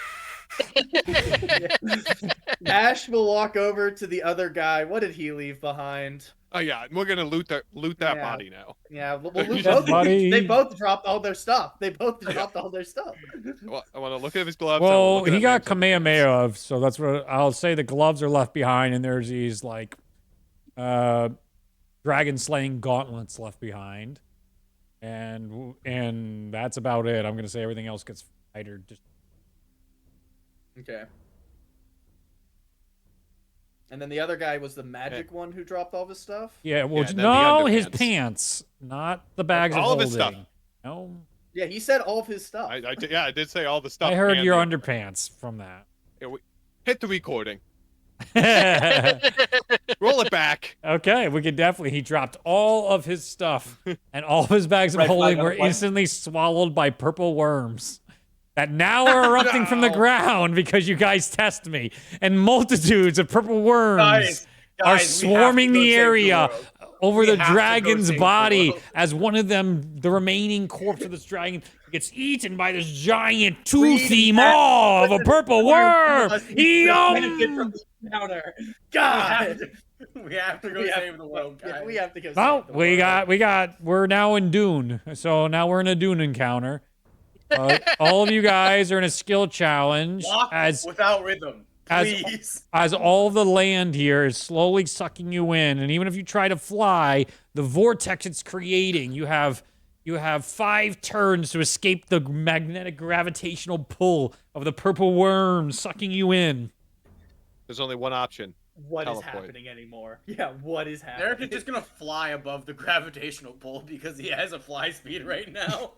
Ash will walk over to the other guy. What did he leave behind? Oh yeah, we're gonna loot that Yeah. body now. Yeah, well, He's both, buddy. they both dropped all their stuff. They both dropped all their stuff. Well, I want to look at his gloves. I wanna Well, look at he that got man's Kamehameha of, so that's what I'll say. The gloves are left behind, and there's these like dragon slaying gauntlets left behind, and that's about it. I'm gonna say everything else gets fighter. Just Okay. And then the other guy was the magic one who dropped all of his stuff? yeah, well, Yeah, then the no, his underpants. pants, not the bags All of of his holding. stuff. No, Yeah, he said all of his stuff. I did say all the stuff. I heard and your the- underpants from that. Hit the recording. Okay, Roll it back. we could definitely. He dropped all of his stuff, and all of his bags of Right flag holding on were the flag. instantly swallowed by purple worms that now are erupting from the No. ground because you guys test me, and multitudes of purple worms Guys, are we have to swarming go the save area world. over We the have to go dragon's save the body world. as one of them, the remaining corpse of this dragon, gets eaten by this giant toothy maw of a purple worm. Yum! Counter. We God. have to, we have to go save the world, guys. Yeah, we have to go. Well, save the world. we're now in Dune. So now we're in a Dune encounter. All of you guys are in a skill challenge Walk as without rhythm, as- please. all the land here is slowly sucking you in, and even if you try to fly, the vortex it's creating, you have 5 turns to escape the magnetic gravitational pull of the purple worm sucking you in. There's only one option. What is teleport. happening anymore? Yeah, what is happening? Derek is just gonna fly above the gravitational pull because he has a fly speed right now.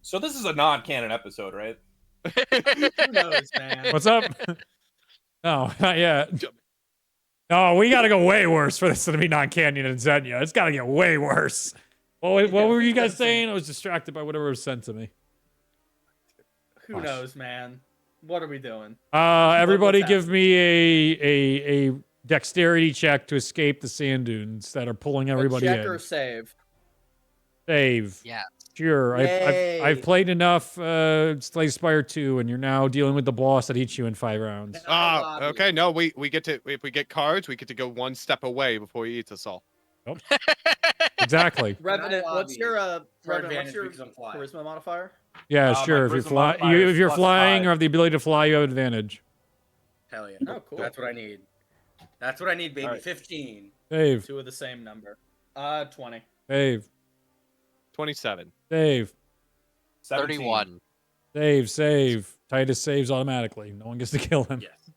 So this is a non-canon episode, right? Who knows, man? What's up? No, not yet. No, we gotta go way worse for this to be non-canyon and Zenya. It's gotta get way worse. What were you guys saying? I was distracted by whatever was sent to me. Who knows, man? What are we doing? Everybody What's give me a dexterity check to escape the sand dunes that are pulling everybody check in. or save? Save. Yeah. Sure. Yay. I've played enough Slay Spire 2, and you're now dealing with the boss that eats you in 5 rounds. Okay. No, we get to if we get cards, we get to go one step away before he eats us all. Exactly. Revenant, what's your For Revenant, what's advantage your because I'm flying. charisma modifier? Yeah, my sure. If you charisma fly, modifier is if you're plus flying 5. or have the ability to fly, you have advantage. Hell yeah. Oh, cool. That's what I need. That's what I need, baby. Alright. 15. Dave, Two of the same number. 20. Dave, 27. Dave, 17. 31. Dave, save. Titus saves automatically. No one gets to kill him. Yes.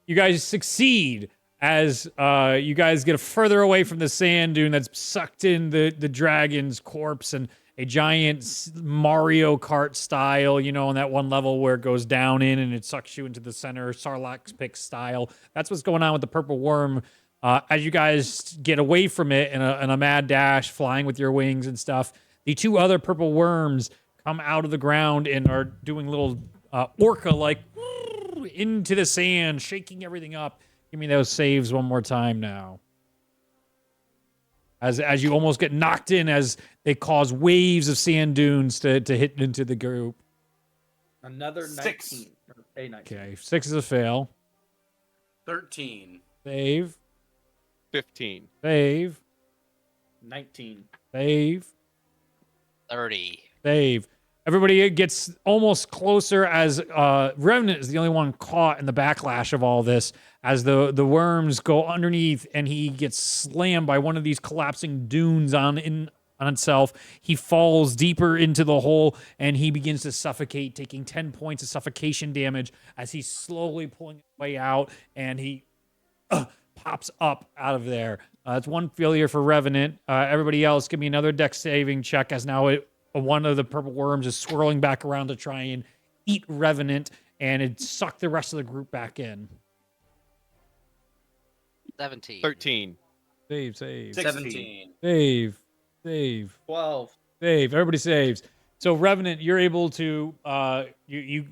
You guys succeed as you guys get further away from the sand dune that's sucked in the dragon's corpse and a giant Mario Kart style, you know, on that one level where it goes down in and it sucks you into the center, Sarlacc's pick style. That's what's going on with the purple worm. As you guys get away from it in a mad dash, flying with your wings and stuff, the two other purple worms come out of the ground and are doing little orca-like into the sand, shaking everything up. Give me those saves one more time now. As you almost get knocked in as they cause waves of sand dunes to hit into the group. Another 6. 19. Or a 19. Okay, 6 is a fail. 13. Save, 15. save, 19. save, 30. save. Everybody gets almost closer as Revenant is the only one caught in the backlash of all this as the worms go underneath and he gets slammed by one of these collapsing dunes on itself. He falls deeper into the hole and he begins to suffocate, taking 10 points of suffocation damage as he's slowly pulling his way out and he pops up out of there. It's one failure for Revenant. Everybody else, give me another dex saving check as now one of the purple worms is swirling back around to try and eat Revenant, and it sucked the rest of the group back in. 17. 13. Save. 17. Save. 12. Save. Everybody saves. So Revenant, you're able to you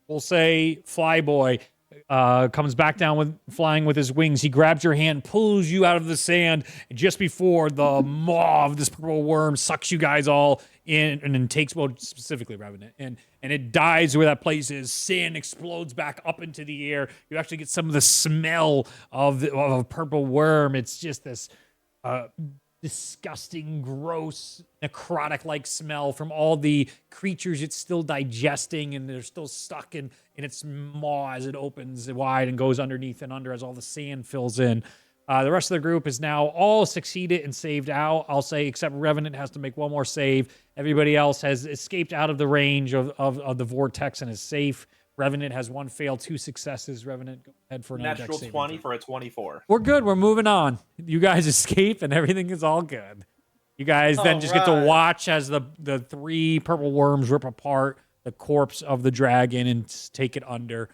will say Flyboy comes back down with flying with his wings. He grabs your hand, pulls you out of the sand, and just before the maw of this purple worm sucks you guys all in and then takes, well, specifically Revenant, and it dies where that place is. Sand explodes back up into the air. You actually get some of the smell of a purple worm. It's just this disgusting, gross, necrotic-like smell from all the creatures it's still digesting, and they're still stuck in its maw as it opens wide and goes underneath and under as all the sand fills in. The rest of the group is now all succeeded and saved out, I'll say, except Revenant has to make one more save. Everybody else has escaped out of the range of the vortex and is safe. Revenant has 1 fail, 2 successes. Revenant, go ahead for another Natural dex saving 20 throw. for a 24. We're good. We're moving on. You guys escape and everything is all good. You guys then just get to Alright. watch as the 3 purple worms rip apart the corpse of the dragon and take it under.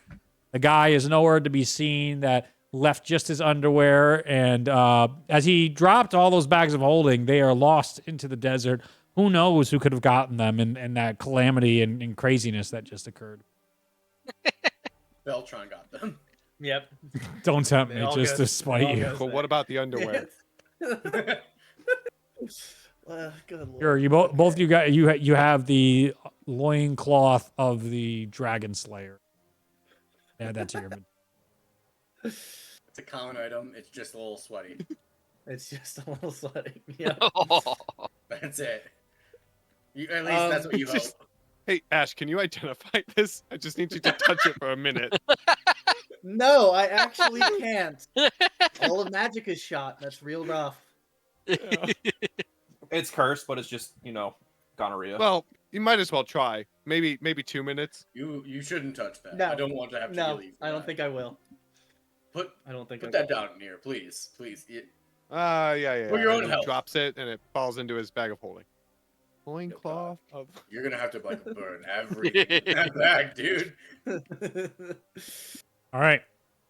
The guy is nowhere to be seen. That left just his underwear. And as he dropped all those bags of holding, they are lost into the desert. Who knows who could have gotten them in that calamity and craziness that just occurred. Beltron got them. Yep. Don't tempt They me all just go- to spite all you. go- But what about the underwear? Good lord. Sure, you both you got you have the loincloth of the Dragon Slayer. Yeah, that's your inventory. It's a common item. It's just a little sweaty. It's just a little sweaty. Yeah. That's it. At least that's what you hope. Hey, Ash, can you identify this? I just need you to touch it for a minute. No, I actually can't. All of magic is shot. That's real rough. It's cursed, but it's just, gonorrhea. Well, you might as well try. Maybe 2 minutes. You shouldn't touch that. No. I don't want to have to No, heal you. for I don't that. think I will. I don't think I put that will. down here, please. Yeah. For your own And he health. drops it, and it falls into his bag of holding. Loincloth of... You're gonna have to burn everything in that bag, dude. All right.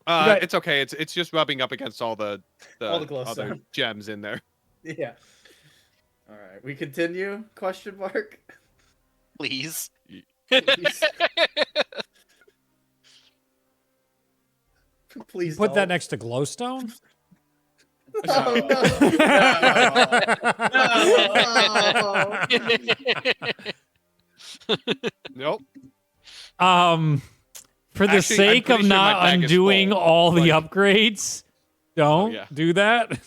got- It's okay. It's just rubbing up against all the All the other glowstone. gems in there. Yeah. All right, we continue? Question mark. Please. Please, please Put that don't. next to glowstone. Oh, no. Nope. For the Actually, I'm sake of pretty sure my not bag is undoing full, all the like- upgrades, Don't yeah. do that.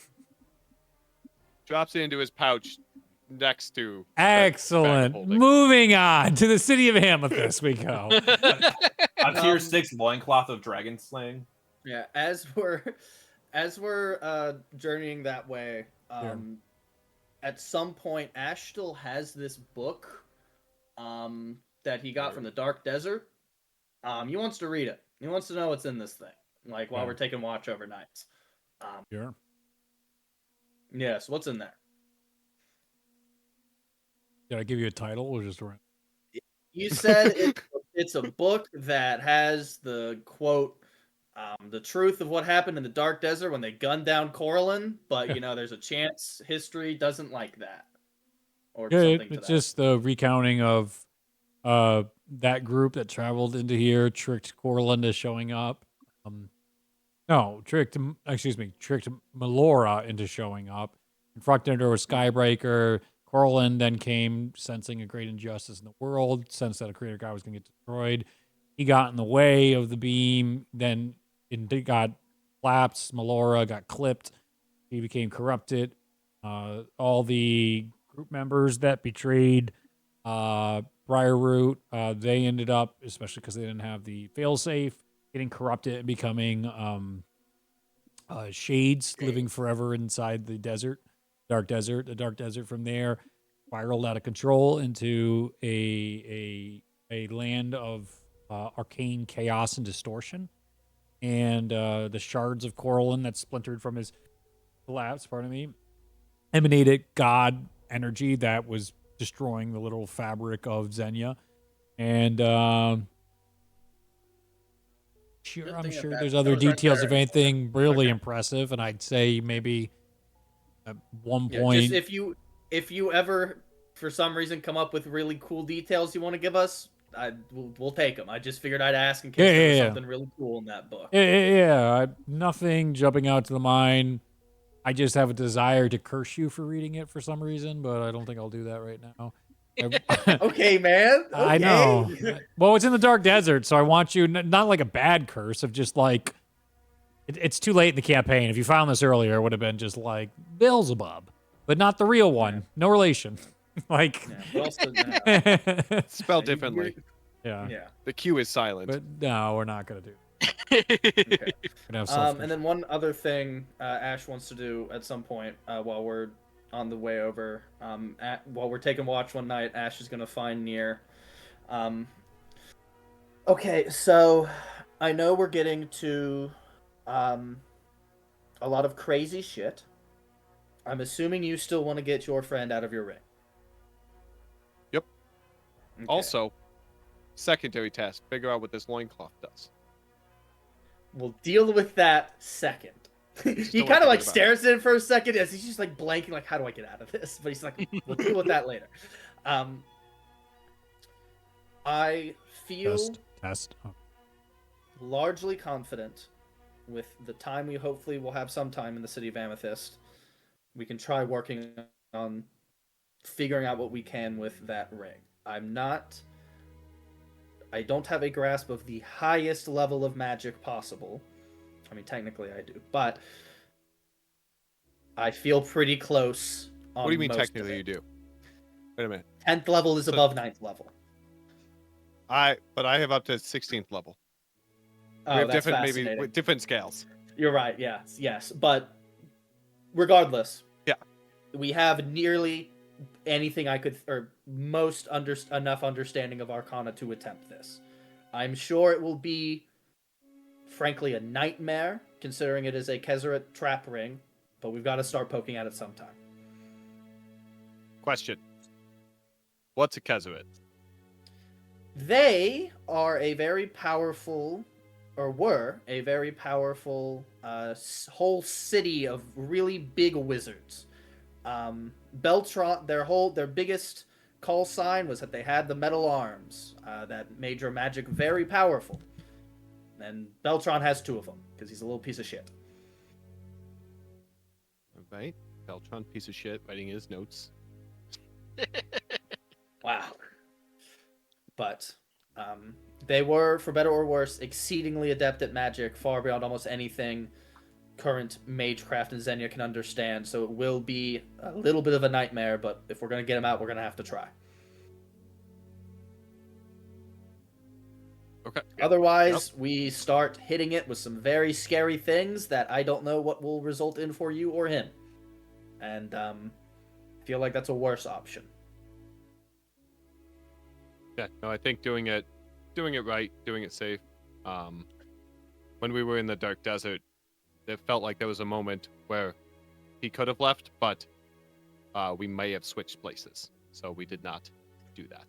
Drops it into his pouch next to the bag of Excellent. holding. Moving on to the city of Amethyst we go. A tier Um, 6 loincloth of dragon slaying. Yeah, as we're journeying that way, at some point Ash still has this book that he got from the Dark Desert. He wants to read it. He wants to know what's in this thing. Like while Yeah. we're taking watch overnight. Sure. Yes, what's in there? Did I give you a title or just a You said it's a book that has the quote, the truth of what happened in the Dark Desert when they gunned down Corlin, but there's a chance history doesn't like that. Or Yeah, something to it's that. just the recounting of that group that traveled into here, tricked Corlin into showing up. No, tricked Melora into showing up, confronted her with Skybreaker. Corlin then came, sensing a great injustice in the world, sensed that a creator god was going to get destroyed. He got in the way of the beam, then it got collapsed. Melora got clipped. He became corrupted. All the group members that betrayed Briarroot, they ended up, especially because they didn't have the failsafe, getting corrupted and becoming shades living forever inside the desert, dark desert. The dark desert from there spiraled out of control into a land of arcane chaos and distortion. And the shards of Coralline that splintered from his collapse, pardon me, emanated god energy that was destroying the little fabric of Zenya. And I'm sure there's other details of anything really impressive, and I'd say maybe at one point. Just if you ever for some reason come up with really cool details you want to give us, we'll take them. I just figured I'd ask in case there was something really cool in that book. Yeah, nothing jumping out to the mind. I just have a desire to curse you for reading it for some reason, but I don't think I'll do that right now. Okay, man. Okay. I know. Well, it's in the dark desert, so I want you not like a bad curse of just like it's too late in the campaign. If you found this earlier, it would have been just like Beelzebub, but not the real one. Yeah. No relation. Like spelled differently. Yeah. The Q is silent. But no, we're not gonna do. Okay. And then one other thing Ash wants to do at some point while we're on the way over, while we're taking watch one night, Ash is gonna find Nier. Okay, so I know we're getting to a lot of crazy shit. I'm assuming you still want to get your friend out of your ring. Yep. Okay. Also, secondary task: figure out what this loincloth does. We'll deal with that second. He kind of like stares at it for a second as he's just like blanking, like, how do I get out of this? But he's like, we'll deal with that later. I feel largely confident with the time we hopefully will have some time in the city of Amethyst. We can try working on figuring out what we can with that ring. I don't have a grasp of the highest level of magic possible. I mean, technically I do, but I feel pretty close on What do you mean most technically you do? Wait a minute. 10th level is above 9th level. But I have up to 16th level. Oh, we have that's different, maybe with different scales. You're right, yes. But regardless, yeah, we have nearly anything I could, or most enough understanding of Arcana to attempt this. I'm sure it will be, frankly, a nightmare, considering it is a Kezeret trap ring, but we've got to start poking at it sometime. Question. What's a Kezeret? They are a very powerful, or were a very powerful whole city of really big wizards. Beltron, their biggest call sign was that they had the metal arms that made your magic very powerful. And Beltron has 2 of them because he's a little piece of shit. All right, Beltron, piece of shit, writing his notes. Wow. But they were, for better or worse, exceedingly adept at magic, far beyond almost anything current magecraft and Zenya can understand. So it will be a little bit of a nightmare, but if we're gonna get him out, we're gonna have to try. Okay. Otherwise, we start hitting it with some very scary things that I don't know what will result in for you or him, and feel like that's a worse option. Yeah, no, I think doing it right, doing it safe. When we were in the dark desert, it felt like there was a moment where he could have left, but we may have switched places, so we did not do that.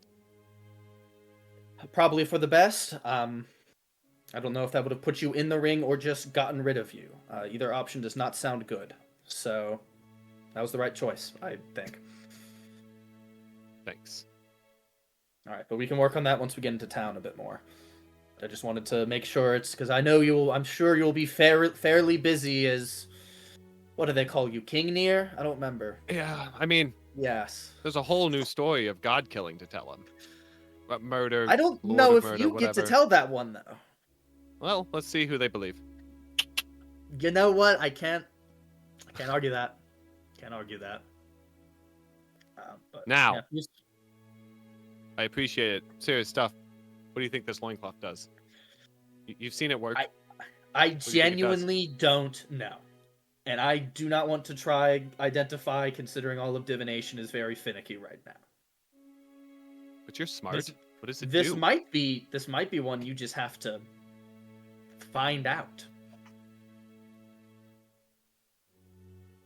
Probably for the best. I don't know if that would have put you in the ring or just gotten rid of you. Either option does not sound good. So that was the right choice, I think. Thanks. All right, but we can work on that once we get into town a bit more. I just wanted to make sure it's because I know I'm sure you'll be fairly busy as. What do they call you, King Near? I don't remember. Yeah, I mean, Yes. there's a whole new story of God killing to tell him. About murder. I don't Lord know of if murder, you get to whatever. tell that one though. Well, let's see who they believe. You know what? I can't argue that. Can't argue that. But, Now. yeah, just- I appreciate it. Serious stuff. What do you think this loincloth does? You've seen it work. I do you think it does? genuinely don't know. And I do not want to try identify, considering all of divination is very finicky right now. But you're smart. What does it This do? might be one you just have to find out.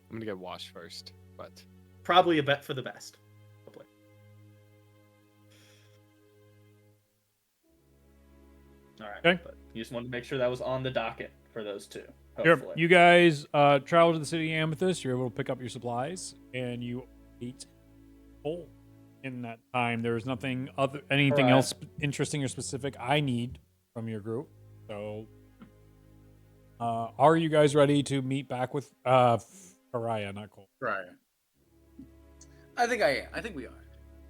I'm gonna get washed first, but Probably a bet for the best. Probably. All right. Okay. But you just wanted to make sure that was on the docket for those two. Here, Hopefully. you guys travel to the city of Amethyst. You're able to pick up your supplies, and you ate whole. In that time, there was anything Right. else interesting or specific I need from your group. So, are you guys ready to meet back with Pariah, not Cole? Right. I think we are.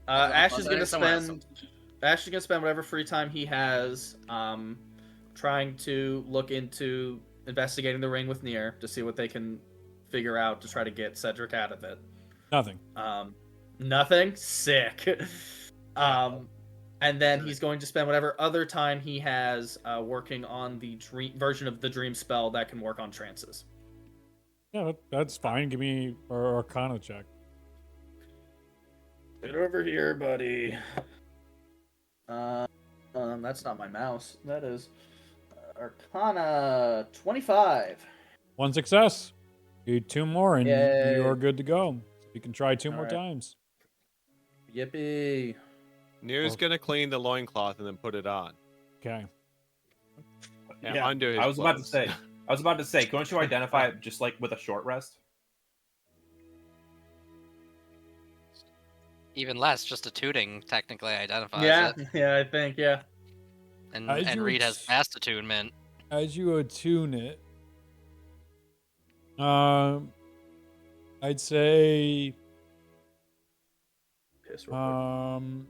Ash is I gonna think someone has spend. Ash is gonna spend whatever free time he has, trying to look into investigating the ring with Nier to see what they can figure out to try to get Cedric out of it. Nothing. Nothing. Sick. And then he's going to spend whatever other time he has working on the dream version of the dream spell that can work on trances. Yeah, that's fine. Give me an Arcana check. Get over here, buddy. That's not my mouse. That is Arcana 25. One success. Do two more, and Yay. you're good to go. You can try two more Alright. times. Yippee. Nier's gonna clean the loincloth and then put it on. Okay. Yeah, under his I was about to clothes. say. Couldn't you identify it just like with a short rest? Even less, just a tooting technically identifies Yeah, it. yeah, I think, yeah. And As you Reed would has s- fast attunement. As you attune it, I'd say Piss real quick.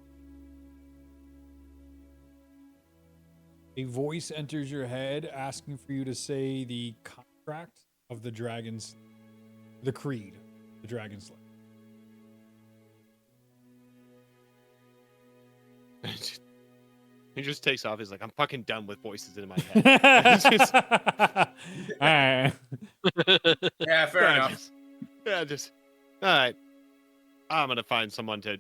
a voice enters your head asking for you to say the contract of the dragons, the creed, the dragon slayer. He just takes off. He's like, I'm fucking done with voices in my head. Alright. Yeah, fair enough. Just all right. I'm gonna find someone to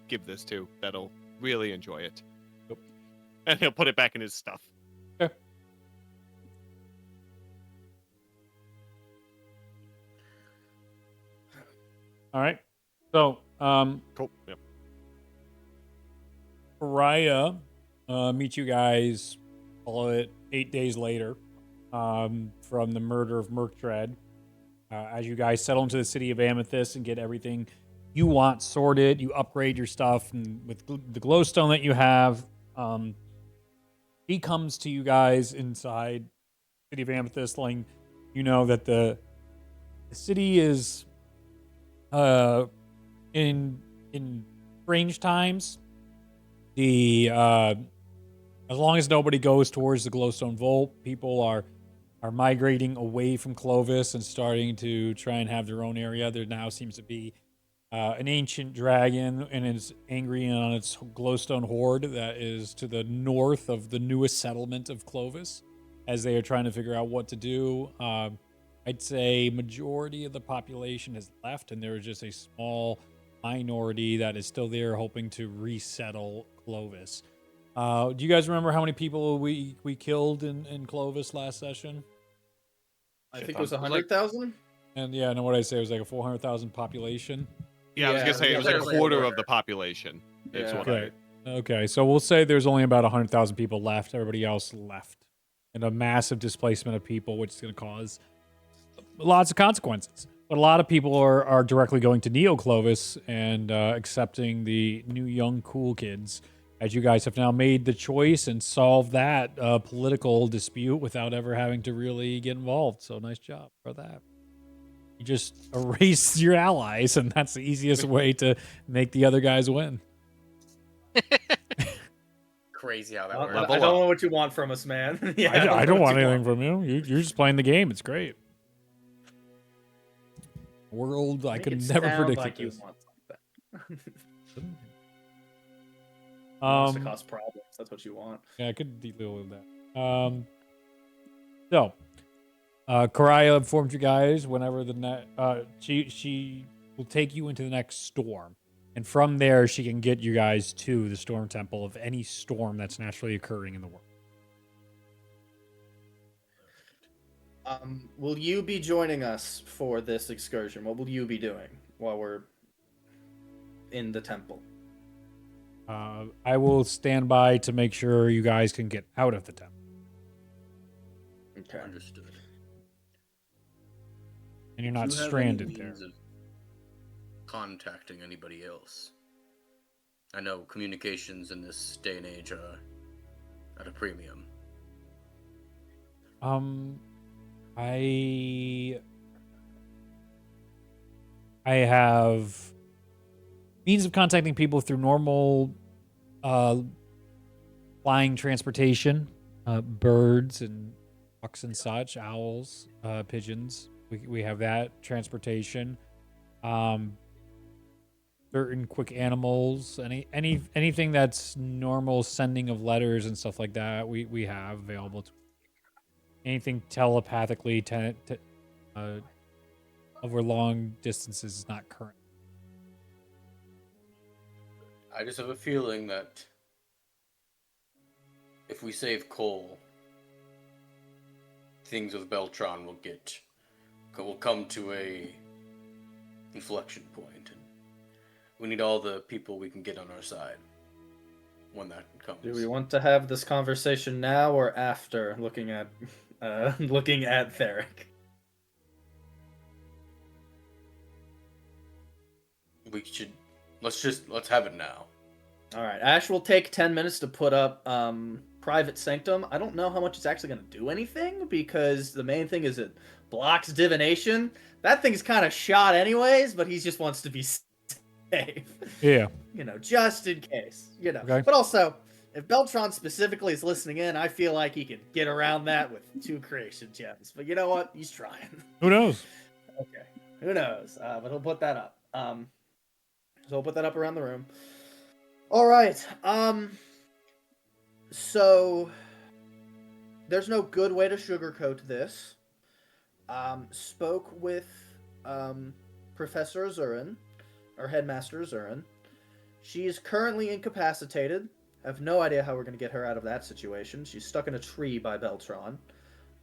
give this to that'll really enjoy it. Yep. And he'll put it back in his stuff. All right. So, Cool. Yep. Pariah meet you guys, call it 8 days later, from the murder of Murktred. As you guys settle into the city of Amethyst and get everything you want sorted, you upgrade your stuff, and with the glowstone that you have, he comes to you guys inside the city of Amethyst, letting you know that the city is in strange times. The as long as nobody goes towards the glowstone vault, people are are migrating away from Clovis and starting to try and have their own area. There now seems to be an ancient dragon and is angry on its glowstone horde that is to the north of the newest settlement of Clovis as they are trying to figure out what to do. I'd say majority of the population has left, and there is just a small minority that is still there hoping to resettle Clovis. Do you guys remember how many people we killed in Clovis last session? I Shit think it was tons. 100,000. And yeah, I know what I say. It was like a 400,000 population. Yeah, I was gonna say it was like a there's like quarter over. of the population. Is Yeah. what Okay. Okay, so we'll say there's only about 100,000 people left. Everybody else left. And a massive displacement of people, which is going to cause lots of consequences. But a lot of people are directly going to Neo Clovis and accepting the new young cool kids, as you guys have now made the choice and solved that political dispute without ever having to really get involved. So nice job for that. You just erase your allies, and that's the easiest way to make the other guys win. Crazy how that I works. Level don't up. know what you want from us, man. I don't want anything from you. You're just playing the game. It's great. World, I could never predict like you this. want something. Wants to cause problems. That's what you want. Yeah, I could deal with that. So, Karaya informed you guys whenever she will take you into the next storm, and from there she can get you guys to the Storm Temple of any storm that's naturally occurring in the world. Will you be joining us for this excursion? What will you be doing while we're in the temple? I will stand by to make sure you guys can get out of the temple. Okay. Understood. And you're Do not you have any stranded there. means of contacting anybody else? I know communications in this day and age are at a premium. I have means of contacting people through normal flying transportation, birds and ducks and such, owls, pigeons. We have that transportation. Certain quick animals, anything that's normal sending of letters and stuff like that, we have available to anything telepathically over long distances is not current. I just have a feeling that if we save Cole, things with Beltron will come to a inflection point, and we need all the people we can get on our side when that comes. Do we want to have this conversation now or after looking at Theric? Let's have it now. All right. Ash will take 10 minutes to put up Private Sanctum. I don't know how much it's actually going to do anything because the main thing is it blocks divination. That thing's kind of shot anyways, but he just wants to be safe. Yeah. Just in case. Okay. But also, if Beltron specifically is listening in, I feel like he could get around that with 2 creation gems. But you know what? He's trying. Who knows? Okay. Who knows? But he'll put that up. So we'll put that up around the room. All right. So there's no good way to sugarcoat this. Spoke with Professor Azurin, or Headmaster Azurin. She is currently incapacitated. I have no idea how we're going to get her out of that situation. She's stuck in a tree by Beltron.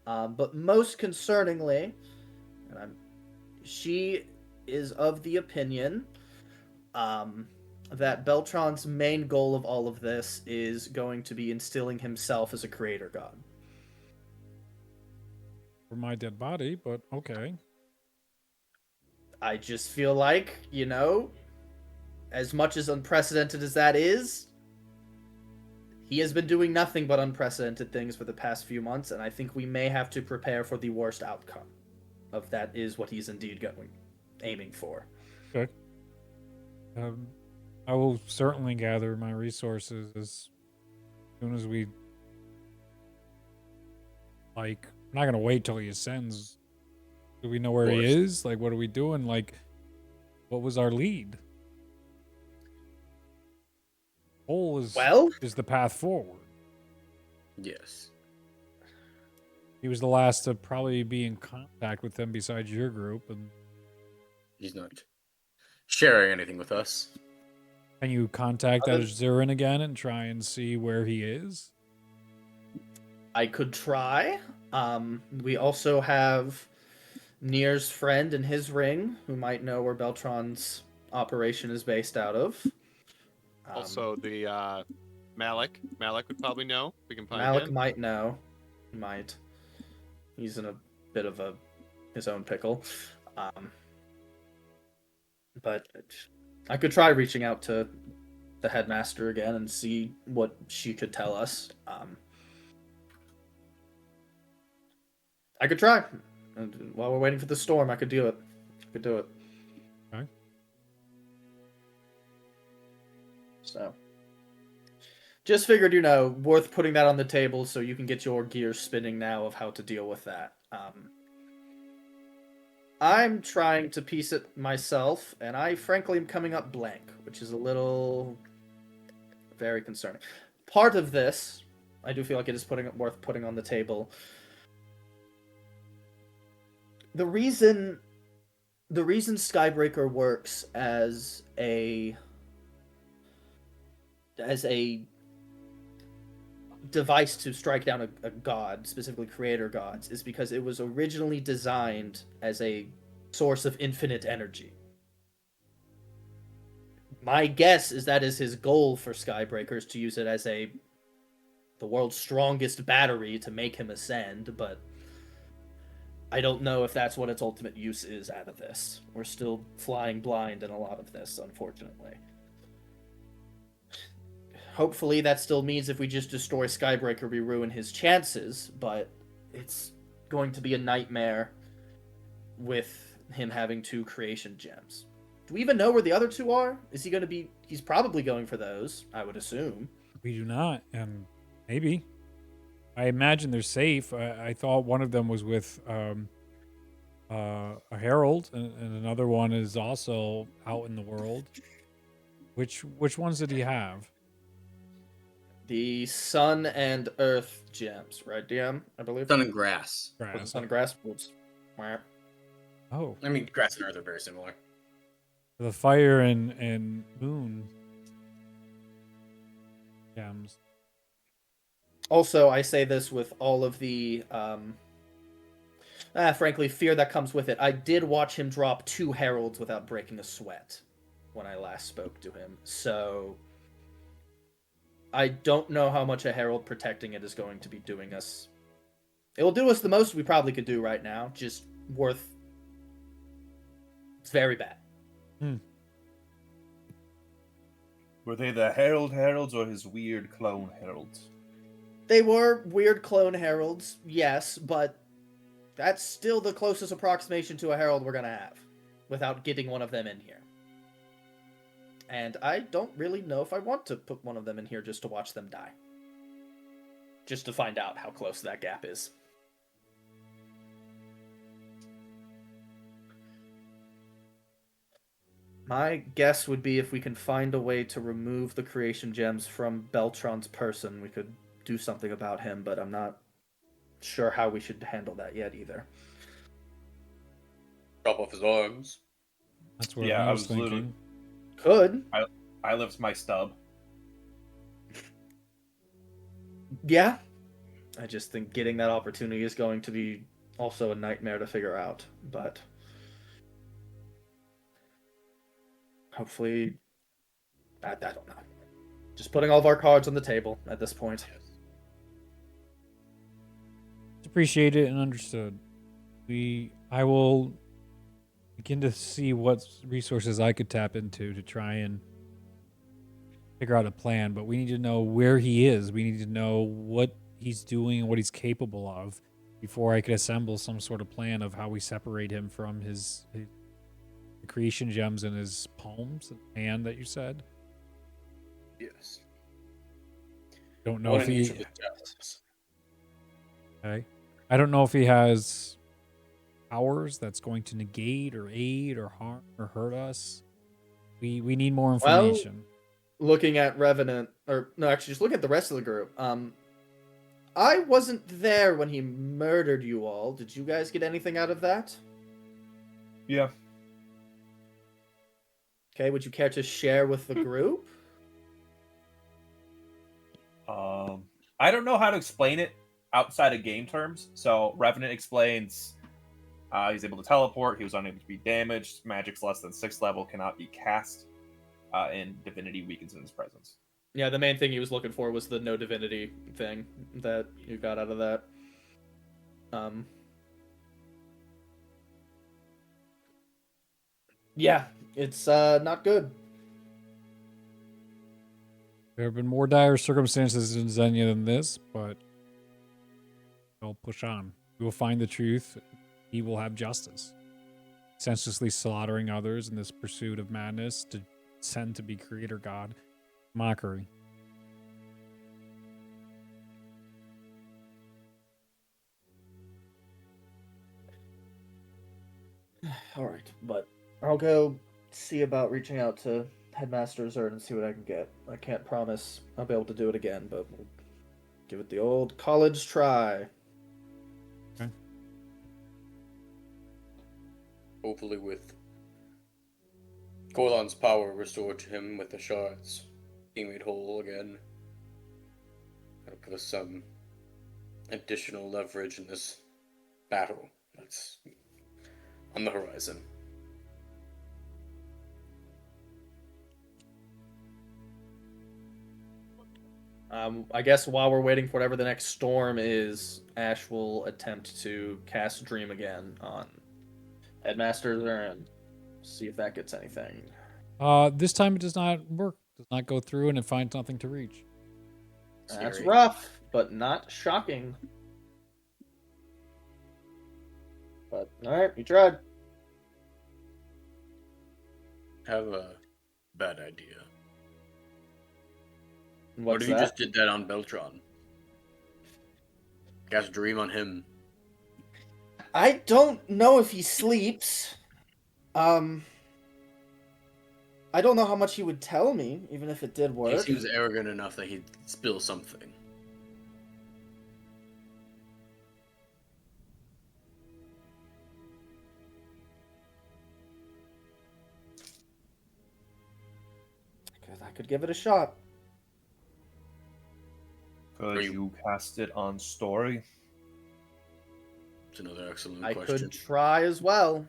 But most concerningly, she is of the opinion that Beltron's main goal of all of this is going to be instilling himself as a creator god. For my dead body, but okay. I just feel like, as much as unprecedented as that is, he has been doing nothing but unprecedented things for the past few months, and I think we may have to prepare for the worst outcome of that is what he's indeed aiming for. Okay. I will certainly gather my resources as soon as we I'm not gonna wait till he ascends. Do we know where he course. is? Like, what are we doing? Like, what was our lead? Hole Well, is the path forward. Yes. He was the last to probably be in contact with them besides your group. And He's not sharing anything with us. can you contact Other- Azurin again and try and see where he is? I could try. We also have Nier's friend and his ring, who might know where Beltron's operation is based out of. Also, the Malik. Malik would probably know. We can find Malik him. might know. He might. He's in a bit of his own pickle. But I could try reaching out to the headmaster again and see what she could tell us. I could try. And while we're waiting for the storm, I could do it. I could do it. Okay. So, just figured, worth putting that on the table so you can get your gears spinning now of how to deal with that. I'm trying to piece it myself, and I frankly am coming up blank, which is a little very concerning. Part of this, I do feel like it is worth putting on the table. The reason Skybreaker works as a device to strike down a god, specifically creator gods, is because it was originally designed as a source of infinite energy. My guess is that is his goal for Skybreakers, to use it as the world's strongest battery to make him ascend, but I don't know if that's what its ultimate use is out of this. We're still flying blind in a lot of this, unfortunately. Hopefully that still means if we just destroy Skybreaker, we ruin his chances, but it's going to be a nightmare with him having 2 creation gems. Do we even know where the other 2 are? Is he going to be... He's probably going for those, I would assume. We do not, and maybe. I imagine they're safe. I thought one of them was with a herald, and another one is also out in the world. Which ones did he have? The Sun and Earth gems, right, DM? I believe. Sun and grass. Or the Grass. Sun and Grass. Oops. Wah. Oh, I mean, grass and earth are very similar. the fire and moon gems. Also, I say this with all of the, frankly, fear that comes with it. I did watch him drop 2 heralds without breaking a sweat when I last spoke to him, so I don't know how much a herald protecting it is going to be doing us. It will do us the most we probably could do right now, just worth... It's very bad. Were they the heralds or his weird clone heralds? They were weird clone heralds, yes, but that's still the closest approximation to a herald we're gonna have, without getting one of them in here. And I don't really know if I want to put one of them in here just to watch them die. Just to find out how close that gap is. My guess would be if we can find a way to remove the creation gems from Beltron's person, we could do something about him, but I'm not sure how we should handle that yet either. Chop off his arms. That's what Yeah, I I was was literally- thinking. Could. I lift my stub. Yeah. I just think getting that opportunity is going to be also a nightmare to figure out, but hopefully, I don't know. Just putting all of our cards on the table at this point. It's appreciated and understood. I will begin to see what resources I could tap into to try and figure out a plan, but we need to know where he is. We need to know what he's doing and what he's capable of before I could assemble some sort of plan of how we separate him from his creation gems and his palms hand that you said. Yes. Don't know One if in he... each of his chests. Okay. I don't know if he has powers that's going to negate or aid or harm or hurt us. We need more Well, information. looking at Revenant, or no, actually, just look at the rest of the group. I wasn't there when he murdered you all. Did you guys get anything out of that? Yeah. Okay, would you care to share with the group? I don't know how to explain it outside of game terms. So Revenant explains he's able to teleport. He was unable to be damaged. Magic's less than 6th level, cannot be cast, and divinity weakens in his presence. Yeah, the main thing he was looking for was the no divinity thing that you got out of that. Yeah, it's not good. There have been more dire circumstances in Zenya than this, but we'll push on. We will find the truth. He will have justice. Senselessly slaughtering others in this pursuit of madness to send to be creator god. Mockery. All right, but I'll go see about reaching out to Headmaster Zerd and see what I can get. I can't promise I'll be able to do it again, but we'll give it the old college try. Hopefully with Korlan's power restored to him with the shards being made whole again. That'll give us some additional leverage in this battle that's on the horizon. I guess while we're waiting for whatever the next storm is, Ash will attempt to cast Dream again on Headmaster Zerd and see if that gets anything. This time it does not work. Does not go through, and it finds nothing to reach. That's Scary. rough, but not shocking. But alright, you tried. I have a bad idea. And What what's if you that? just did that on Beltron? Cast Dream on him. I don't know if he sleeps. I don't know how much he would tell me, even if it did He work. seems arrogant enough that he'd spill something. Because I could give it a shot. Could you cast it on story? It's another excellent I question. could try as well.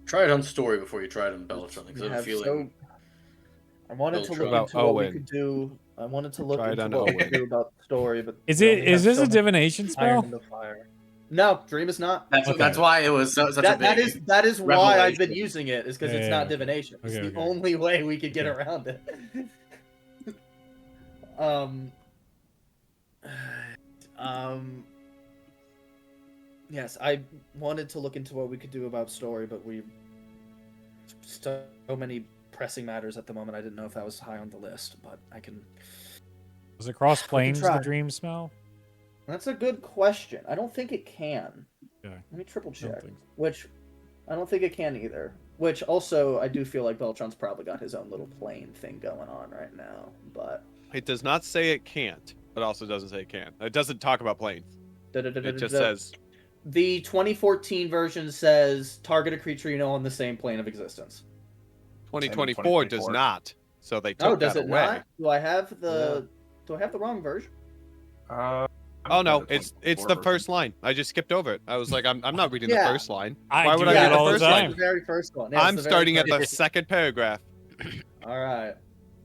Try it on story before you try it on Beltron, because I have a feeling. I wanted to look Beltron. into what we Owen. could do. I wanted to look Try it into on what we could Owen. do about the story, but Is we it? only Is have this so a much divination iron spell? in the fire. No, Dream is not. That's Okay. that's why it was such a That big. that is why I've been revelation. using it. Is because Yeah, it's yeah, not okay. divination. It's Okay, the okay. only way we could get Okay. around it. Yes, I wanted to look into what we could do about story, but we so many pressing matters at the moment. I didn't know if that was high on the list, but I can. Does it cross planes, the try. dream spell? That's a good question. I don't think it can. Okay. Let me triple I don't check. think so. Which I don't think it can either. Which also I do feel like Beltron's probably got his own little plane thing going on right now. But It does not say it can't, but also doesn't say it can. It doesn't talk about planes. It just says the 2014 version says target a creature you know on the same plane of existence. 2024 does 2024. not. So they Oh, took does that it away. not? Do I have the wrong version? Oh no, it's the first line. I just skipped over it. I was like, I'm not reading Yeah. the first line. I Why do would I that read the all the first time. line? It's the very first one. Yeah, it's I'm the very starting at the first second paragraph. one. All right.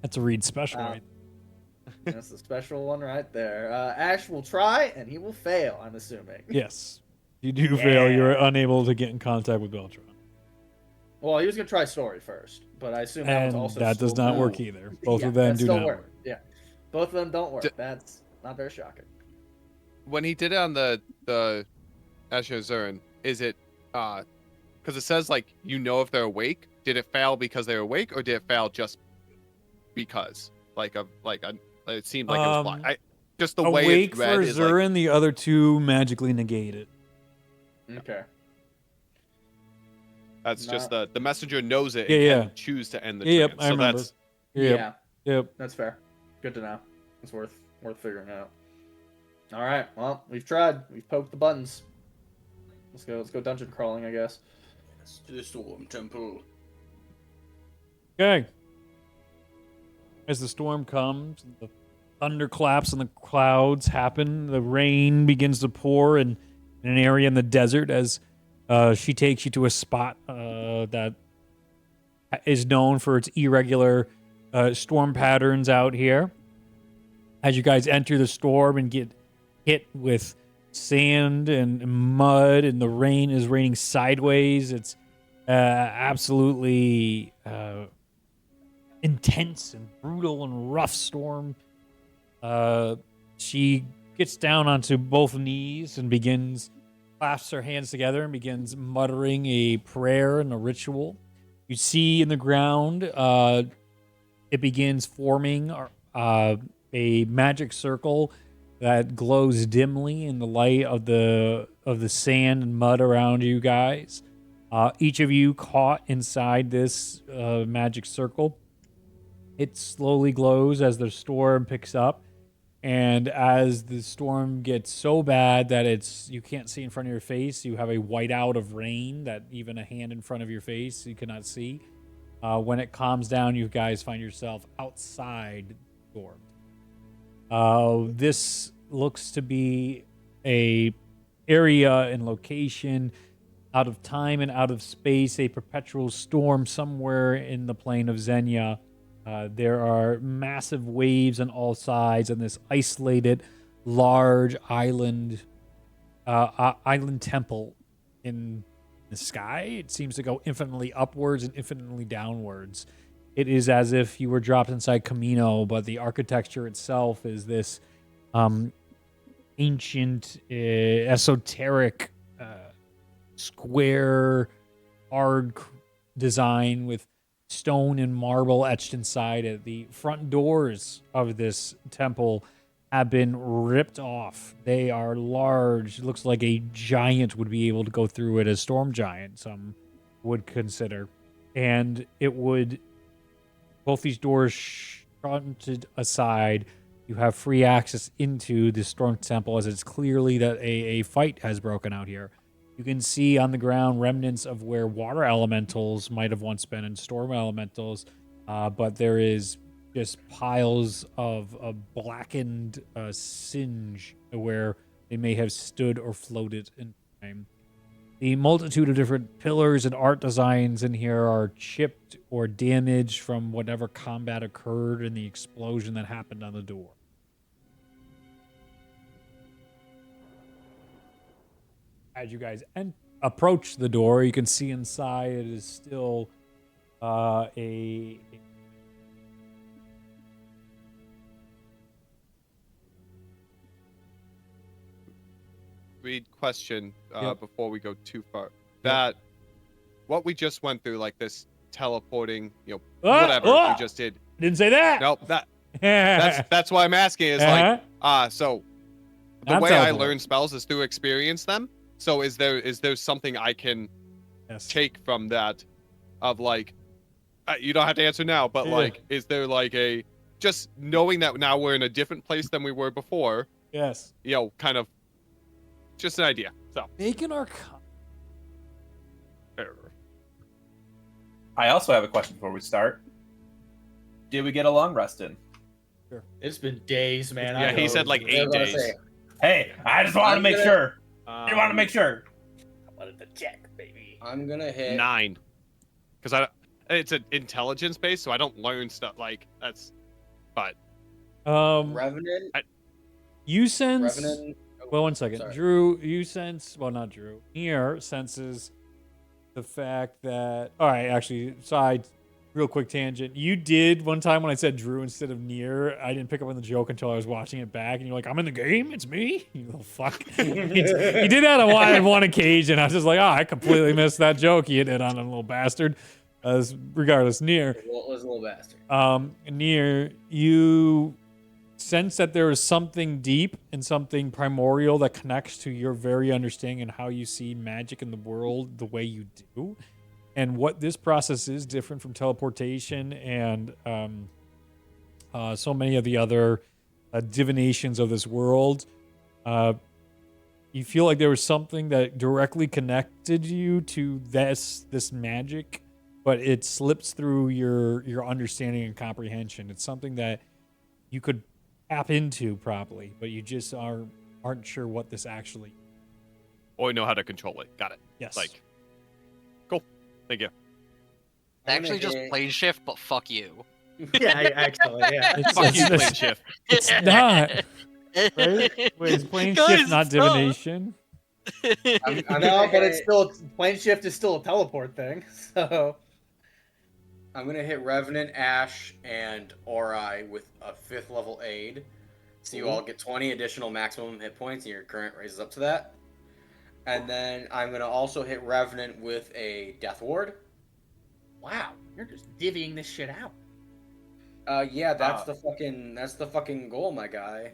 That's a read special. Wow. Right? That's the special one right there. Ash will try and he will fail, I'm assuming. Yes. You do fail. You're unable to get in contact with Beltron. Well, he was going to try story first, but I assume that was And also that does still not no. work either. Both Yeah, of them that do still not work. work. Yeah. Both of them don't work. D- That's not very shocking. When he did it on the Asher Zern, is it because it says like you know if they're awake? Did it fail because they're awake, or did it fail just because? It seemed like it was blind. just the way Awake it's read for is like Zurin, the other two magically negate it. Okay. that's just the messenger knows it Yeah, and yeah. can choose to end the Yep, trance. I So remember. that's Yep. Yeah, Yep. that's fair. Good to know. It's worth figuring out. All right. Well, we've tried. We've poked the buttons. Let's go dungeon crawling, I guess. To the Storm Temple. Okay. As the storm comes, the thunderclaps and the clouds happen. The rain begins to pour in an area in the desert as she takes you to a spot that is known for its irregular storm patterns out here. As you guys enter the storm and get hit with sand and mud, and the rain is raining sideways, it's absolutely intense and brutal and rough storm. She gets down onto both knees and clasps her hands together and begins muttering a prayer and a ritual. You see in the ground, it begins forming a magic circle that glows dimly in the light of the sand and mud around you guys. Each of you caught inside this magic circle. It slowly glows as the storm picks up, and as the storm gets so bad that you can't see in front of your face, you have a whiteout of rain that even a hand in front of your face you cannot see. When it calms down, you guys find yourself outside the storm. This looks to be a area and location out of time and out of space, a perpetual storm somewhere in the plane of Zenya. There are massive waves on all sides on this isolated, large island temple in the sky. It seems to go infinitely upwards and infinitely downwards. It is as if you were dropped inside Camino, but the architecture itself is this ancient, esoteric, square, hard design with stone and marble etched inside it. The front doors of this temple have been ripped off. They are large. It looks like a giant would be able to go through it, a storm giant, some would consider. And it would, both these doors shunted aside, you have free access into the storm temple, as it's clearly that a fight has broken out here. You can see on the ground remnants of where water elementals might have once been and storm elementals, but there is just piles of blackened singe where they may have stood or floated in time. The multitude of different pillars and art designs in here are chipped or damaged from whatever combat occurred in the explosion that happened on the door. As you guys approach the door, you can see inside it is still a read question Yep. before we go too far. That what we just went through, like this teleporting, whatever we just did. Didn't say that. Nope, that's why I'm asking is like so the Not way I teleport. learn spells is through experience them. So is there something I can Yes. take from that of like you don't have to answer now, but Yeah. like is there like a just knowing that now we're in a different place than we were before, Yes. kind of just an idea. So Make an arcana. I also have a question before we start. Did we get a long rest in? It's been days, man. Yeah, I he know. said like I 8 was gonna days. say, Hey, I just wanted to make sure. I want to make sure. I wanted to check, baby. I'm gonna hit 9, because it's an intelligence base, so I don't learn stuff like that's. But Revenant. You sense. Revenant. Well, one second. Sorry. Drew, you sense. Well, not Drew. Nier senses the fact that. All right, actually, side. Real quick tangent. You did one time when I said Drew instead of Nier. I didn't pick up on the joke until I was watching it back, and you're like, "I'm in the game. It's me." You little fuck. You did that on one occasion. I was just like, "Oh, I completely missed that joke. You hit it on a little bastard." Regardless, Nier. It was a little bastard. Nier, you sense that there is something deep and something primordial that connects to your very understanding and how you see magic in the world the way you do. And what this process is different from teleportation and so many of the other divinations of this world. You feel like there was something that directly connected you to this magic, but it slips through your understanding and comprehension. It's something that you could tap into properly, but you just aren't sure what this actually. Or know how to control it. Got it. Yes. Like, cool. Thank you. Actually, just plane shift, but fuck you. Yeah, actually, yeah. Fuck you, it's- plane shift. It's not. Right? Wait, is plane Guys, shift not stop. divination? I'm No, gonna but it's hit- still plane shift is still a teleport thing. So I'm gonna hit Revenant, Ash, and Ori with a 5th level aid. So you all get 20 additional maximum hit points, and your current raises up to that. And then I'm gonna also hit Revenant with a Death Ward. wow, you're just divvying this shit out. Yeah, that's the fucking goal, my guy.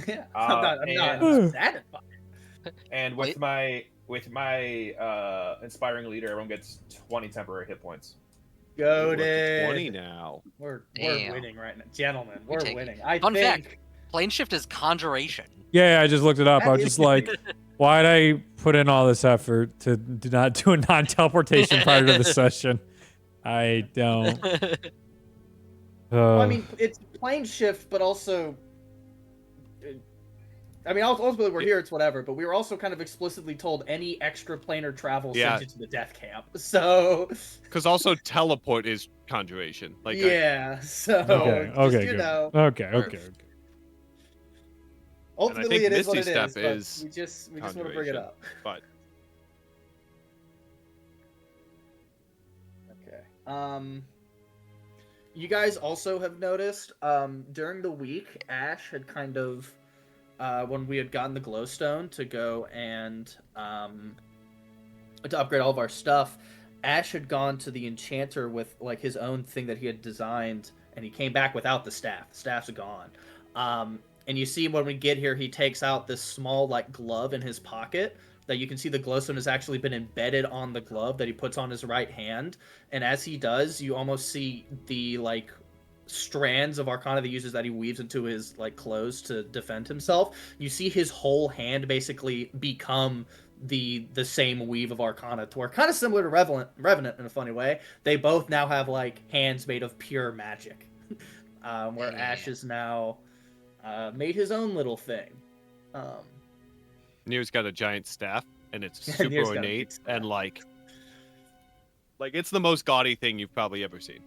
Yeah, and- I'm not satisfied. And with my inspiring leader, everyone gets 20 temporary hit points. Go We're up to 20 to now. We're Damn. winning right now, gentlemen. We We're take it. winning. I Fun think. fact: plane shift is conjuration. Yeah, I just looked it up. I was That just is- like, why'd I put in all this effort to do not do a non-teleportation prior to the session? I don't. Well, I mean, it's plane shift, but also. I mean, ultimately we're here. It's whatever. But we were also kind of explicitly told any extra planar travel Yeah. sends you to the death camp. So. Because also teleport is conjuration. Like, Yeah. So. okay, just, okay, you good. know, Okay. ultimately think it is what it Misty is. Step But is we just want to bring it conjuration. up. but Okay. You guys also have noticed during the week, Ash had kind of when we had gotten the glowstone to go and to upgrade all of our stuff, Ash had gone to the enchanter with like his own thing that he had designed, and he came back without the staff. The staff's gone. And you see when we get here, he takes out this small like glove in his pocket that you can see the glowstone has actually been embedded on the glove that he puts on his right hand. And as he does, you almost see the like strands of arcana that he uses that he weaves into his like clothes to defend himself. You see his whole hand basically become the same weave of arcana, to where kind of similar to Revenant in a funny way. They both now have like hands made of pure magic. Where Ash is now made his own little thing. Near's got a giant staff, and it's Yeah, super Near's got a big ornate, staff. and like it's the most gaudy thing you've probably ever seen.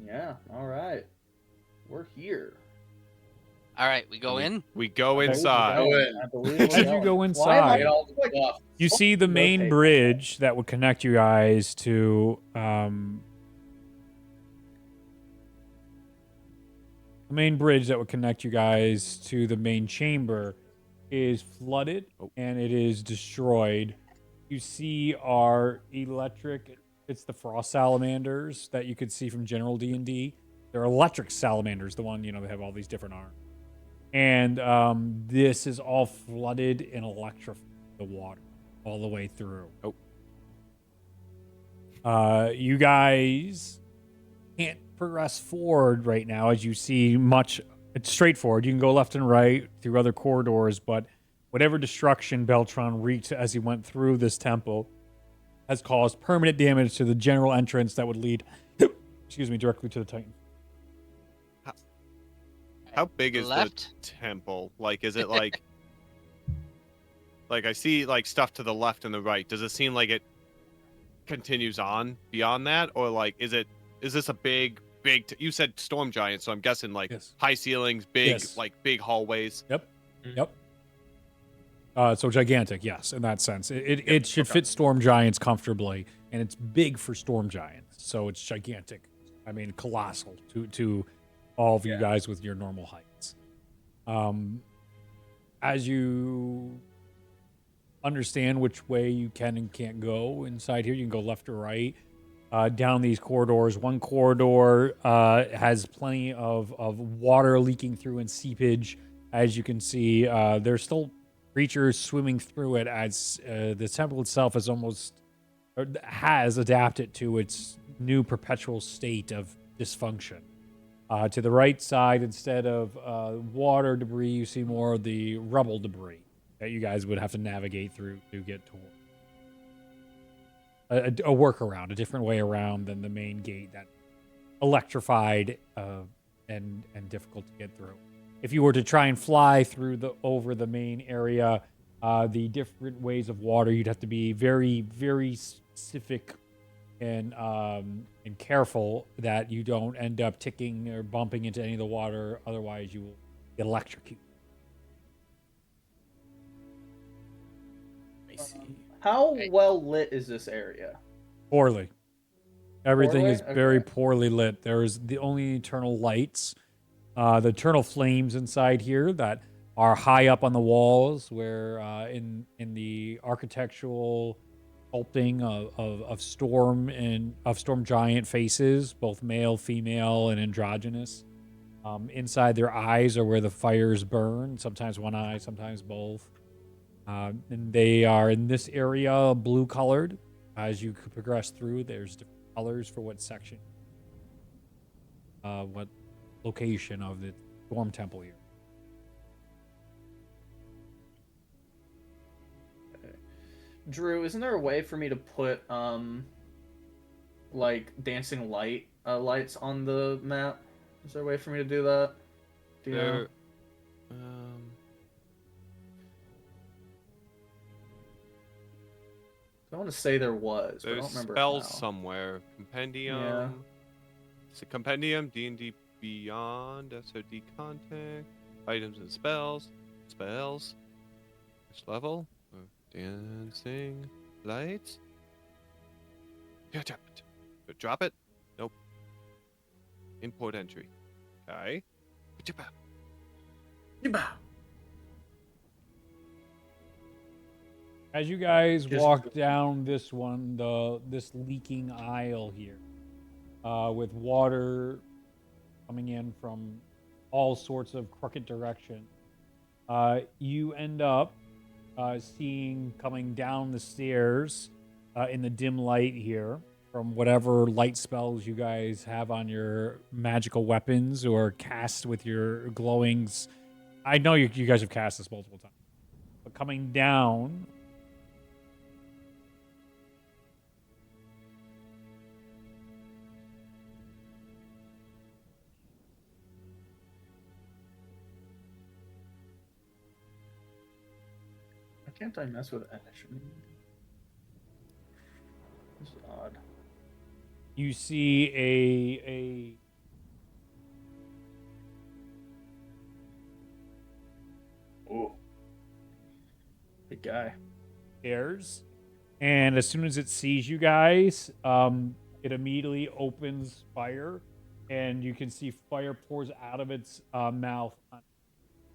Yeah, all right. We're here. All right, we go in. We go I believe we're inside. going. Go in. I believe we're As you going. go Why am inside- I Get all the like- buff. You see the main Rotate. bridge that would connect you guys to the main bridge that would connect you guys to the main chamber is flooded and it is destroyed. You see our electric, it's the frost salamanders that you could see from general D&D. They're electric salamanders, the one, they have all these different arms. And this is all flooded and electrified the water all the way through. You guys can't progress forward right now as you see much. It's straightforward. You can go left and right through other corridors, but whatever destruction Beltron wreaked as he went through this temple has caused permanent damage to the general entrance that would lead, directly to the Titan. How big is Left. the temple? Like, is it like I see like stuff to the left and the right. Does it seem like it continues on beyond that, or like is this a big? You said storm giant, so I'm guessing like Yes. high ceilings, big Yes. like big hallways. Yep. So gigantic, yes, in that sense. It should fit storm giants comfortably, and it's big for storm giants, so it's gigantic. I mean, colossal to all of you guys with your normal heights. As you understand which way you can and can't go inside here. You can go left or right. Down these corridors. One corridor has plenty of water leaking through and seepage. As you can see, there's still creatures swimming through it as the temple itself has adapted to its new perpetual state of dysfunction. To the right side, instead of water debris, you see more of the rubble debris that you guys would have to navigate through to get toward. A workaround, a different way around than the main gate that electrified and difficult to get through. If you were to try and fly through over the main area, the different ways of water, you'd have to be very, very specific and careful that you don't end up ticking or bumping into any of the water. Otherwise, you will get electrocuted. I see. How well lit is this area? Poorly. Everything Poorly? is very Okay. poorly lit. There is the only eternal lights, the eternal flames inside here that are high up on the walls, where in the architectural sculpting of storm giant faces, both male, female, and androgynous. Inside their eyes are where the fires burn. Sometimes one eye, sometimes both. And they are in this area blue colored. As you progress through, there's different colors for what section, what location of the Storm Temple here. Drew, isn't there a way for me to put like dancing lights on the map? Is there a way for me to do that? Do you know? There, I want to say there was, but I there's don't remember. spells now. somewhere. Compendium. Yeah. It's a compendium. D&D Beyond. SOD contact. Items and spells. Spells. Which level? Dancing lights. Yeah, drop it. Drop it. Nope. Import entry. Okay. As you guys Just- walk down this this leaking aisle here, with water coming in from all sorts of crooked directions, you end up seeing coming down the stairs in the dim light here from whatever light spells you guys have on your magical weapons or cast with your glowings. I know you guys have cast this multiple times, but coming down. Why can't I mess with Ash? This is odd. You see a Oh. Big guy. stairs, and as soon as it sees you guys, it immediately opens fire, and you can see fire pours out of its mouth on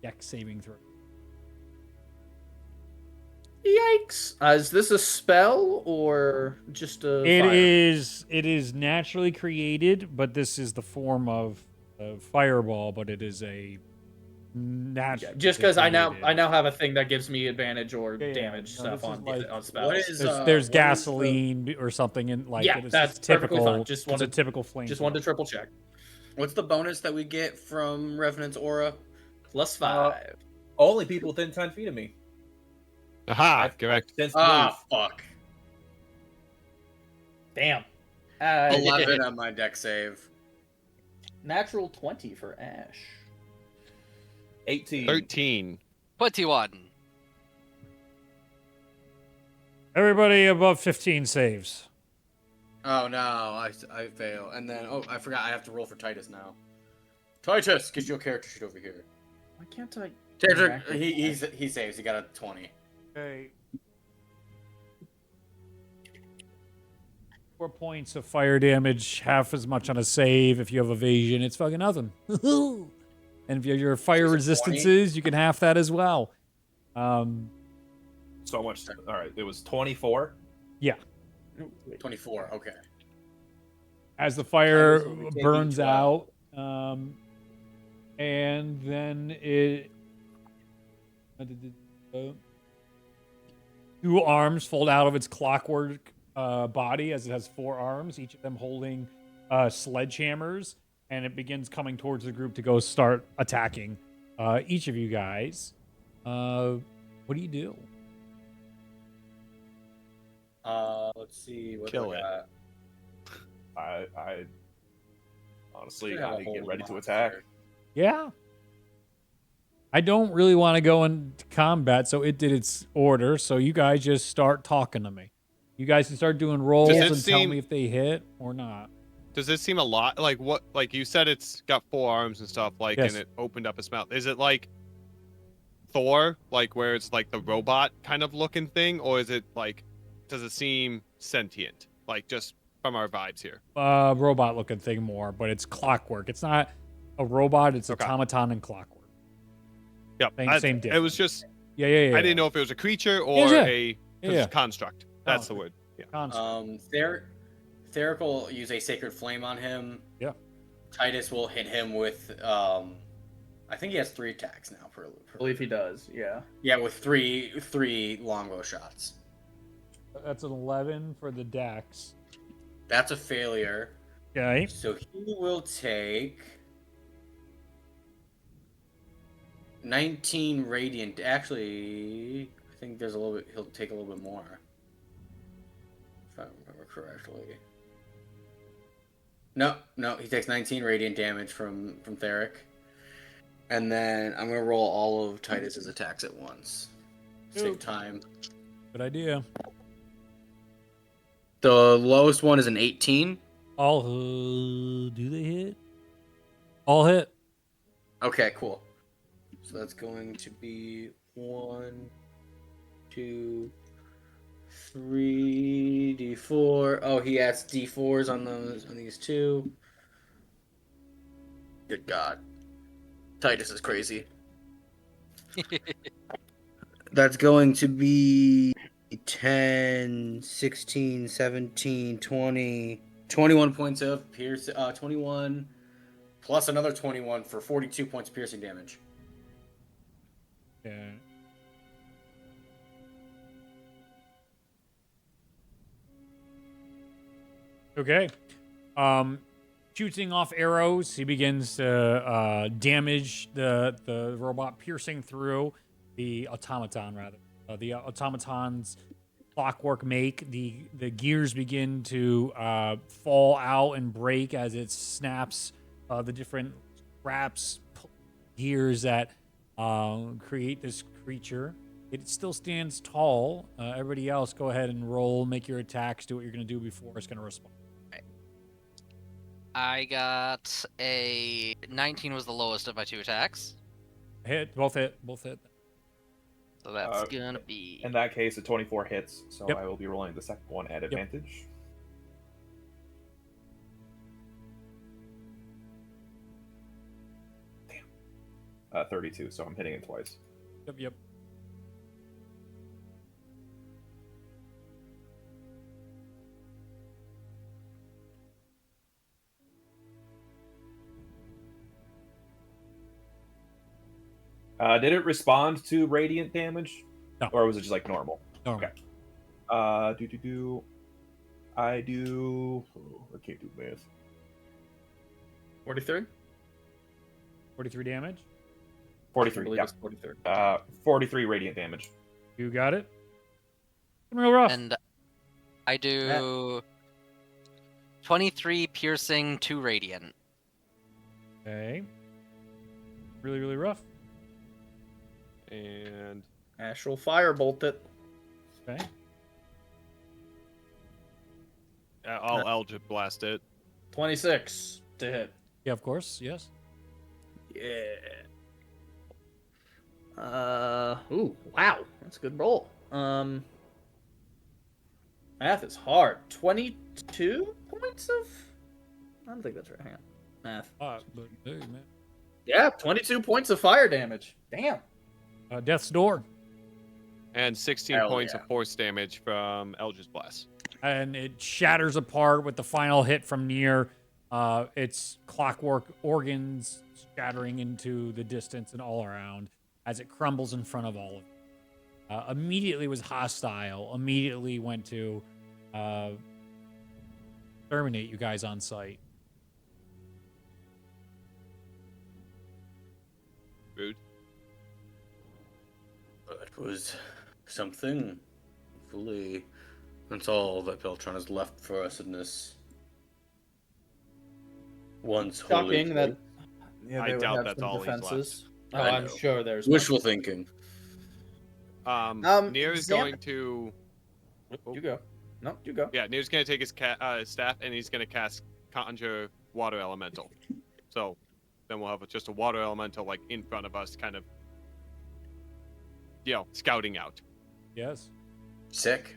dex saving throw. Yikes! Is this a spell or just a It fire? is naturally created, but this is the form of a fireball, but it is a natural. Just because I now have a thing that gives me advantage or Yeah, yeah, damage no, stuff this is on, like- on spells. What is There's what is the- gasoline or something in like Yeah, it. It's that's just perfectly typical. fine. Just it's a wanted- typical flame. Just wanted to triple check. What's the bonus that we get from Revenant's aura? +5. Only people within 10 feet of me. Aha! I've- Correct. Since Ah, fuck. Damn. 11 on my deck save. Natural 20 for Ash. 18. 13. 21. Everybody above 15 saves. Oh no, I fail. And then, oh, I forgot I have to roll for Titus now. Titus, get your character sheet over here. Why can't I? Character, interact with that? he saves. He got a 20. Okay. 4 points of fire damage, half as much on a save. If you have evasion, it's fucking nothing. And if you have your fire So is it 20? resistances, you can half that as well. So much. All right, it was 24. Yeah. 24. Okay. As the fire Titus will be taking burns 12. out, and then it. Two arms fold out of its clockwork body as it has 4 arms, each of them holding sledgehammers, and it begins coming towards the group to go start attacking each of you guys. What do you do? Let's see. What Kill do I it. got? I honestly, Should have a I get whole ready to monster. attack. Yeah. I don't really want to go into combat, so it did its order. So you guys just start talking to me. You guys can start doing rolls it and tell seem- me if they hit or not. Does this seem a lot like what? Like you said, it's got 4 arms and stuff. Like, Yes. and it opened up its mouth. Is it like Thor, like where it's like the robot kind of looking thing, or is it like? Does it seem sentient? Like just from our vibes here. Robot looking thing more, but it's clockwork. It's not a robot, it's Okay. automaton and clockwork. Yep. Same It difference. was just Yeah. I didn't know if it was a creature or yeah. a Yeah. construct. That's the word. Yeah. Theric will use a sacred flame on him. Yeah. Titus will hit him with I think he has 3 attacks now per I believe he does. Yeah. Yeah, with three longbow shots. That's an 11 for the dex. That's a failure. Okay. So he will take 19 radiant. Actually, I think there's a little bit. He'll take a little bit more, if I remember correctly. No, he takes 19 radiant damage from Theric, and then I'm gonna roll all of Titus's attacks at once. Save Oop. time. Good idea. The lowest one is an 18. All do they hit? All hit. Okay, cool. So that's going to be 1, 2, 3, D4. Oh, he adds D4s on these 2. Good God. Titus is crazy. That's going to be 10, 16, 17, 20, 21 points of pierce. 21 plus another 21 for 42 points of piercing damage. Yeah. Okay. Shooting off arrows, he begins to damage the robot, piercing through the automaton, rather. The automaton's clockwork make. The gears begin to fall out and break as it snaps the different straps, gears that create this creature. It still stands tall. Everybody else, go ahead and roll, make your attacks, do what you're going to do before it's going to respond. I got a 19 was the lowest of my 2 attacks. Both hit. So that's gonna be In that case, a 24 hits, so Yep. I will be rolling the second one at advantage. Damn. 32, so I'm hitting it twice. Yep. Did it respond to radiant damage? No. Or was it just like normal? Normal. Okay. I can't do math. 43? 43 damage. 43, yeah. It's 43. 43 radiant damage. You got it. Real rough. and I do 23 piercing, 2 radiant. Okay. Really rough. And Astral Firebolt it. Okay. I'll Eldritch Blast it. 26 to hit. Yeah, of course. Yes. Yeah. Ooh, wow. That's a good roll. Math is hard. 22 points of... I don't think that's right. Hang on. Math. But hey, man. Yeah, 22 points of fire damage. Damn. Death's door. And 16 Hell points yeah. of force damage from Eldritch Blast. And it shatters apart with the final hit from near. Its clockwork organs shattering into the distance and all around as it crumbles in front of all of you. Immediately was hostile. Immediately went to terminate you guys on sight. Rude. That was something. Hopefully, that's all that Beltron has left for us in this once holy Shocking that place. I they would doubt have that's some all he's left. defenses. Oh, I I'm know. sure there's Wishful thinking. Nier is Zam- going to. You go. No, you go. Yeah, Nier's going to take his staff and he's going to cast Conjure Water Elemental. So then we'll have just a Water Elemental like in front of us, kind of, scouting out. Yes. Sick.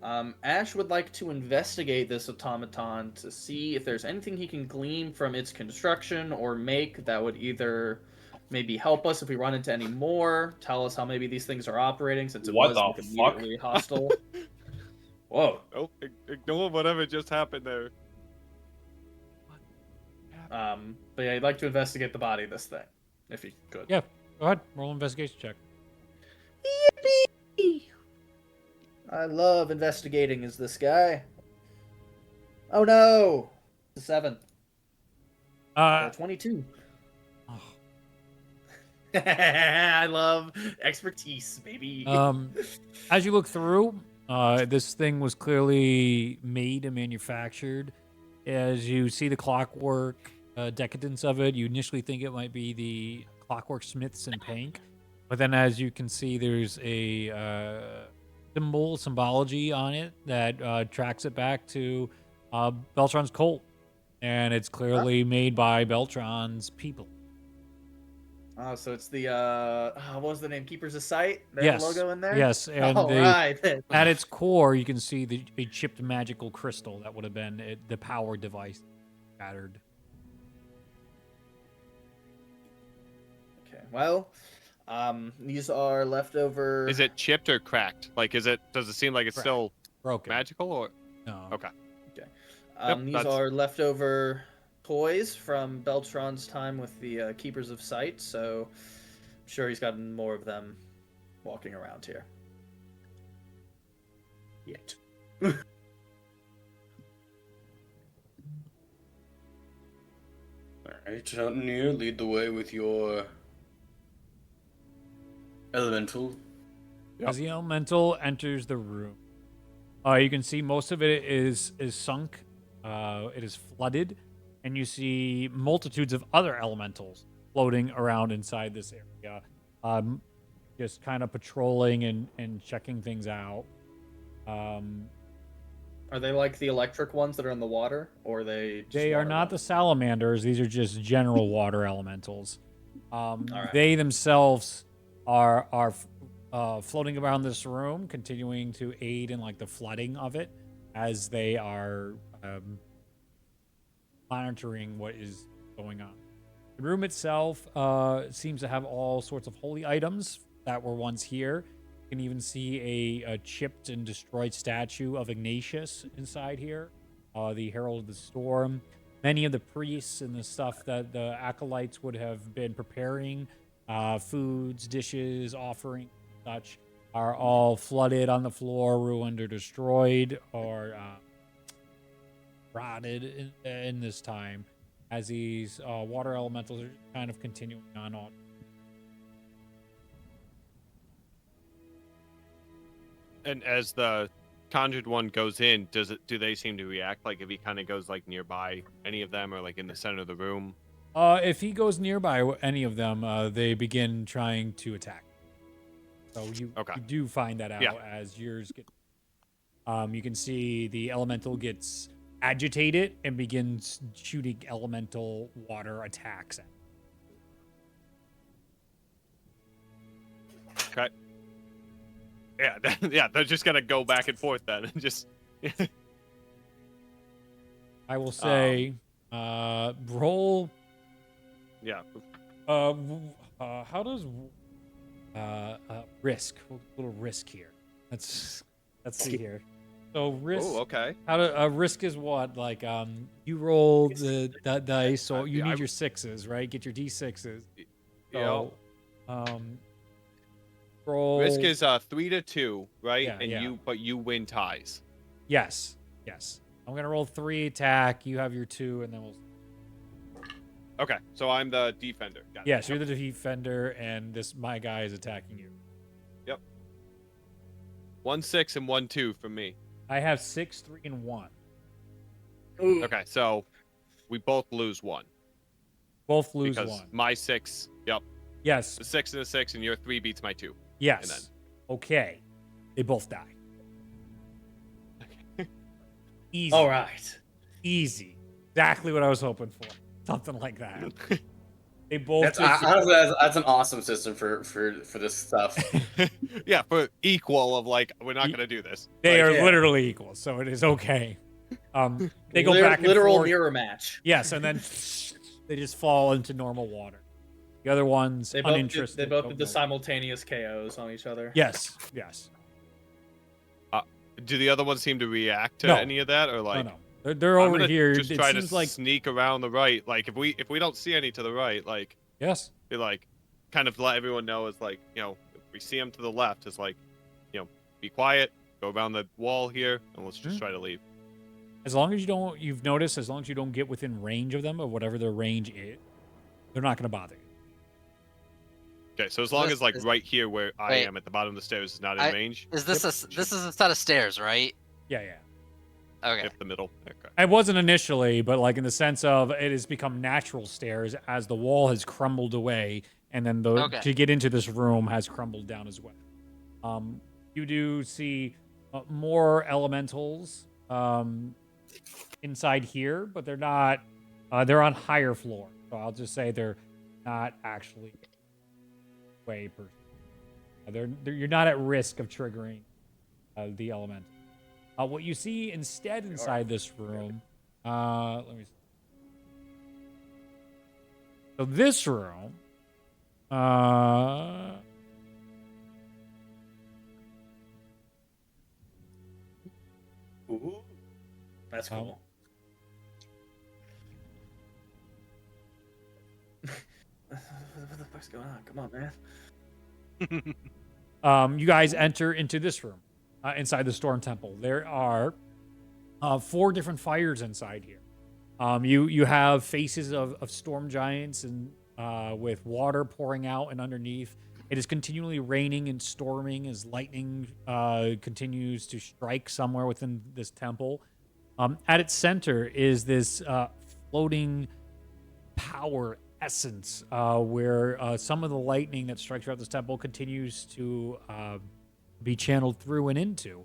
Ash would like to investigate this automaton to see if there's anything he can glean from its construction or make that would either maybe help us if we run into any more, tell us how maybe these things are operating since it What was the like, fuck? immediately hostile. Whoa. Oh, ignore whatever just happened there. But yeah, I'd like to investigate the body of this thing, if you could. Yeah. Go ahead. Roll investigation check. Yippee! I love investigating as this guy. Oh no! It's a 7. 22. oh. I love expertise, baby. As you look through, this thing was clearly made and manufactured. As you see the clockwork decadence of it, you initially think it might be the clockwork smiths in pink, but then as you can see, there's a symbology on it that tracks it back to Beltron's Colt, and it's clearly made by Beltron's people. Oh, so it's the what was the name? Keepers of Sight? They have Yes. a logo in there? Yes, and All right. at its core, you can see a chipped magical crystal that would have been the power device shattered. Okay. Well, these are leftover. Is it chipped or cracked? Like, does it seem like it's Cracked. still Broken. magical or? No. Okay. Yep, These that's- are leftover toys from Beltron's time with the Keepers of Sight, so I'm sure he's got more of them walking around here. Yet. Alright, Near, lead the way with your elemental. As the elemental enters the room, you can see most of it is sunk. It is flooded, and you see multitudes of other elementals floating around inside this area, just kind of patrolling and checking things out. Are they like the electric ones that are in the water, or are they? Just They are water not the ones? salamanders. These are just general water elementals. right. They themselves are floating around this room, continuing to aid in like the flooding of it as they are monitoring what is going on. The room itself seems to have all sorts of holy items that were once here. You can even see a chipped and destroyed statue of Ignatius inside here, the Herald of the Storm. Many of the priests and the stuff that the acolytes would have been preparing, foods, dishes, offerings, such, are all flooded on the floor, ruined or destroyed, or rotted in this time, as these water elementals are kind of continuing on. And as the conjured one goes in, do they seem to react? Like if he kind of goes like nearby any of them or like in the center of the room? If he goes nearby any of them, they begin trying to attack. So you do find that out as yours get. You can see the elemental gets agitated and begins shooting elemental water attacks at. Okay. Yeah, yeah, they're just gonna go back and forth then, and just. I will say, roll. Yeah. How does risk? A little risk here. Let's see here. So risk. Oh, okay. How to risk is what? Like you roll the dice, so you I- need your sixes, right? Get your d6s. You So, roll. risk is 3-2, right? Yeah, and yeah. you win ties. Yes. I'm gonna roll 3 attack. You have your 2, and then we'll. Okay, so I'm the defender. Got it. Yes, you're the defender, and my guy is attacking you. 1, 6 and 1, 2 from me. I have 6, 3, and 1. Ooh. Okay, so we both lose 1 Both lose because 1. my 6. Yep, Yes. the 6 and the 6, and your 3 beats my 2. Yes. And Okay. They both die. Easy. All right. Easy. Exactly what I was hoping for. Something like that. They both. Honestly, that's an awesome system for this stuff. Yeah, for equal of like we're not Ye- gonna do this. They Like, are yeah. literally equal, so it is okay. They go back and literal forth. mirror match. Yes, and then they just fall into normal water. The other ones They both uninterested. did the don't know. simultaneous KOs on each other. Yes. do the other ones seem to react to No. any of that, or like? No. They're I'm over gonna here. just It try to seems like sneak around the right. Like if we don't see any to the right, like yes. be like, kind of let everyone know is like, if we see them to the left, it's like, be quiet, go around the wall here, and let's just Mhm. try to leave. As long as you've noticed, as long as you don't get within range of them or whatever their range is, they're not going to bother you. Okay, so as long This as like is- right here where I Wait. am at the bottom of the stairs is not in I- range. Is this this is a set of stairs, right? Yeah. Okay. Yep, the middle. Okay. It wasn't initially, but like in the sense of it has become natural stairs as the wall has crumbled away, and then Okay. to get into this room has crumbled down as well. You do see more elementals inside here, but they're not. They're on higher floor, so I'll just say they're not actually way per. You're not at risk of triggering the elemental. What you see instead inside this room, let me see. So this room, Ooh. That's cool. What the fuck's going on? Come on, man. you guys enter into this room inside the Storm Temple. There are 4 different fires inside here. You have faces of storm giants and with water pouring out and underneath. It is continually raining and storming as lightning continues to strike somewhere within this temple. At its center is this floating power essence where some of the lightning that strikes throughout this temple continues to be channeled through and into.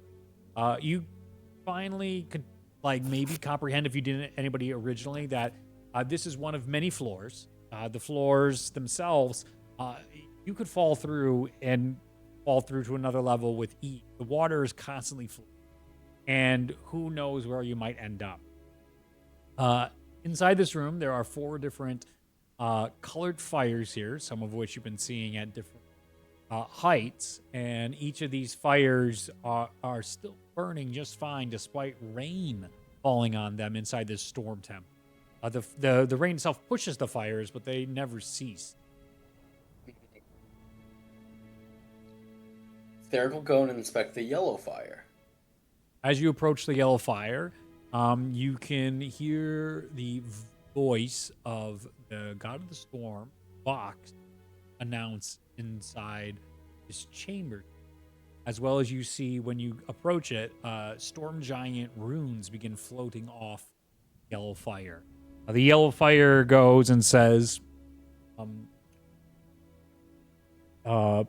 You finally could maybe comprehend, if you didn't anybody originally, that this is one of many floors. The floors themselves, you could fall through to another level with ease. The water is constantly flowing, and who knows where you might end up. Inside this room, there are 4 different colored fires here, some of which you've been seeing at different heights, and each of these fires are still burning just fine despite rain falling on them inside this storm temple. The rain itself pushes the fires, but they never cease. Theric will go and inspect the yellow fire. As you approach the yellow fire, you can hear the voice of the God of the Storm, Vox, announce inside this chamber. As well as you see when you approach it, storm giant runes begin floating off yellow fire. The yellow fire goes and says, a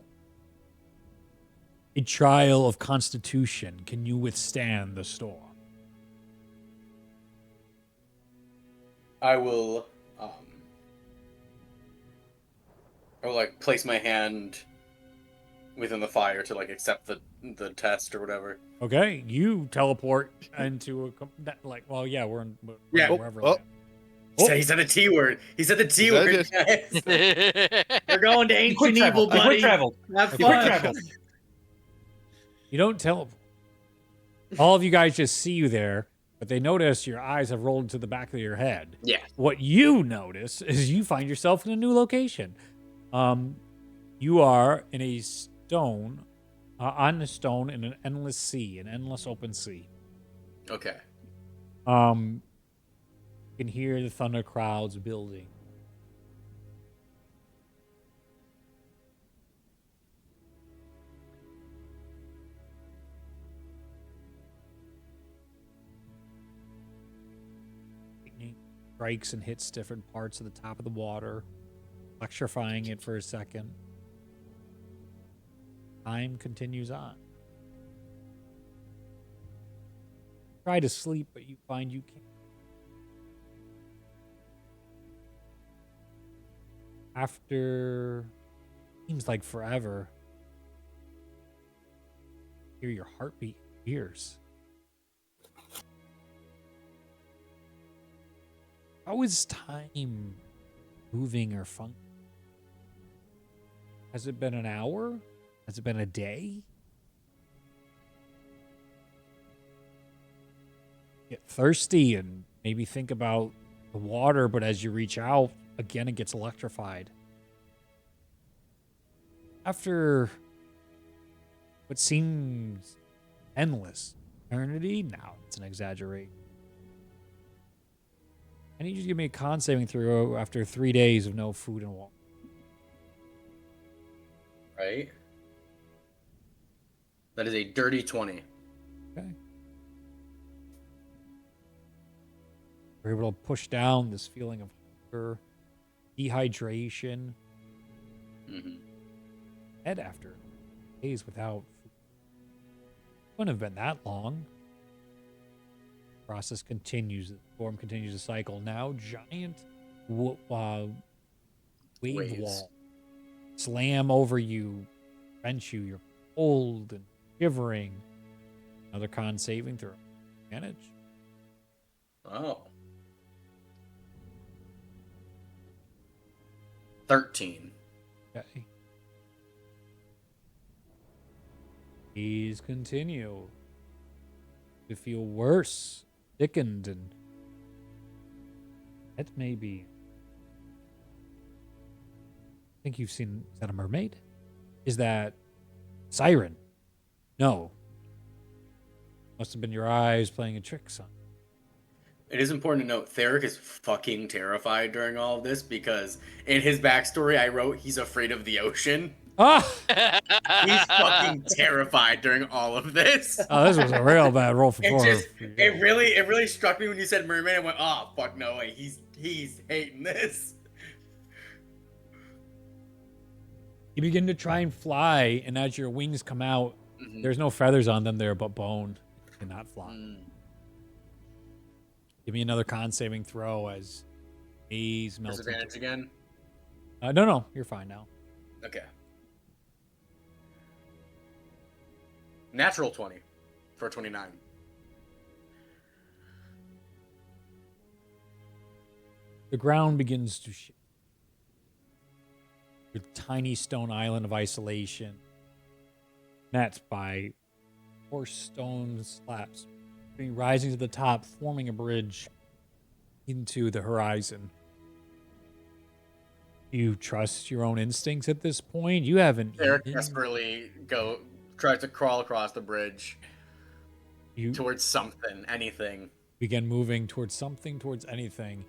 trial of constitution. Can you withstand the storm? I will place my hand within the fire to accept the test or whatever. Okay, you teleport into we're in Yeah. wherever. Oh. Oh. He said the T word. He said the T word, it? guys. We're going to He quick ancient evil, traveled. He quick buddy. traveled. Have He quick fun. traveled. You don't tell. All of you guys just see you there, but they notice your eyes have rolled to the back of your head. Yeah. What you notice is you find yourself in a new location. You are in a stone, on the stone in an endless sea, an endless open sea. Okay. You can hear the thunder clouds building. Lightning strikes and hits different parts of the top of the water, electrifying it for a second. Time continues on. Try to sleep, but you find you can't. After seems like forever, hear your heartbeat in your ears. How is time moving or functioning? Has it been an hour? Has it been a day? Get thirsty and maybe think about the water, but as you reach out, again, it gets electrified. After what seems endless eternity, now it's an exaggeration. I need you to give me a con saving throw after 3 days of no food and water. Right. That is a dirty 20. Okay. We're able to push down this feeling of hunger, dehydration, Mm-hmm. and after days without food. Wouldn't have been that long. Process continues. The storm continues to cycle. Now, giant wave Waves. wall slam over you, wrench you. You're cold and shivering. Another con saving throw. Manage. Oh. 13. Okay. These continue to feel worse, thickened, and it may be. I think you've seen. Is that a mermaid? Is that siren? No. Must have been your eyes playing a trick, son. It is important to note, Theric is fucking terrified during all of this because in his backstory I wrote he's afraid of the ocean. Ah! He's fucking terrified during all of this. Oh, this was a real bad roll for It four. just it really struck me when you said mermaid. I went, oh fuck no way, he's hating this. You begin to try and fly, and as your wings come out, Mhm. there's no feathers on them there, but bone. You cannot fly. Mm. Give me another con saving throw as haze melts. Disadvantage again. No, you're fine now. Okay. Natural 20 for 29. The ground begins to shift. Your tiny stone island of isolation, met by 4 stone slabs, rising to the top, forming a bridge into the horizon. You trust your own instincts at this point? You haven't. Eric eaten. desperately tries to crawl across the bridge You towards something, anything. begin moving towards something, towards anything,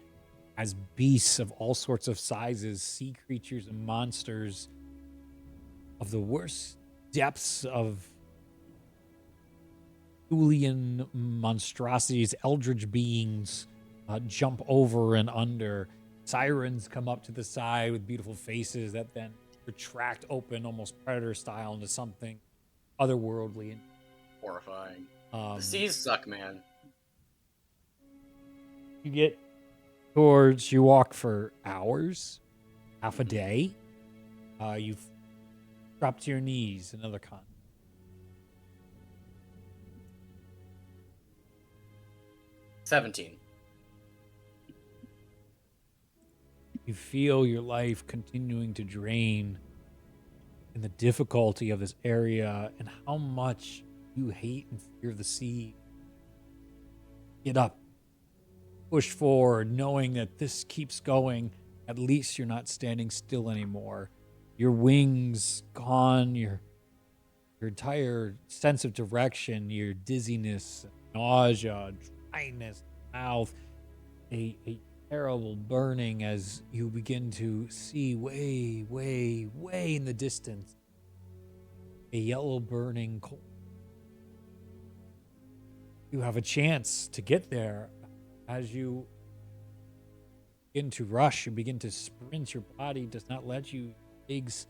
as beasts of all sorts of sizes, sea creatures and monsters of the worst depths of Thulian monstrosities, eldritch beings jump over and under. Sirens come up to the side with beautiful faces that then retract open, almost predator style, into something otherworldly. Horrifying. The seas suck, man. You get towards, you walk for hours, half a day. You've dropped to your knees, another con. You feel your life continuing to drain, and the difficulty of this area, and how much you hate and fear the sea. Get up, push forward, knowing that this keeps going. At least you're not standing still anymore. Your wings gone, your entire sense of direction, your dizziness, nausea, dryness, mouth, a terrible burning as you begin to see way, way, way in the distance a yellow burning coal. You have a chance to get there. As you begin to rush, you begin to sprint. Your body does not let you. Legs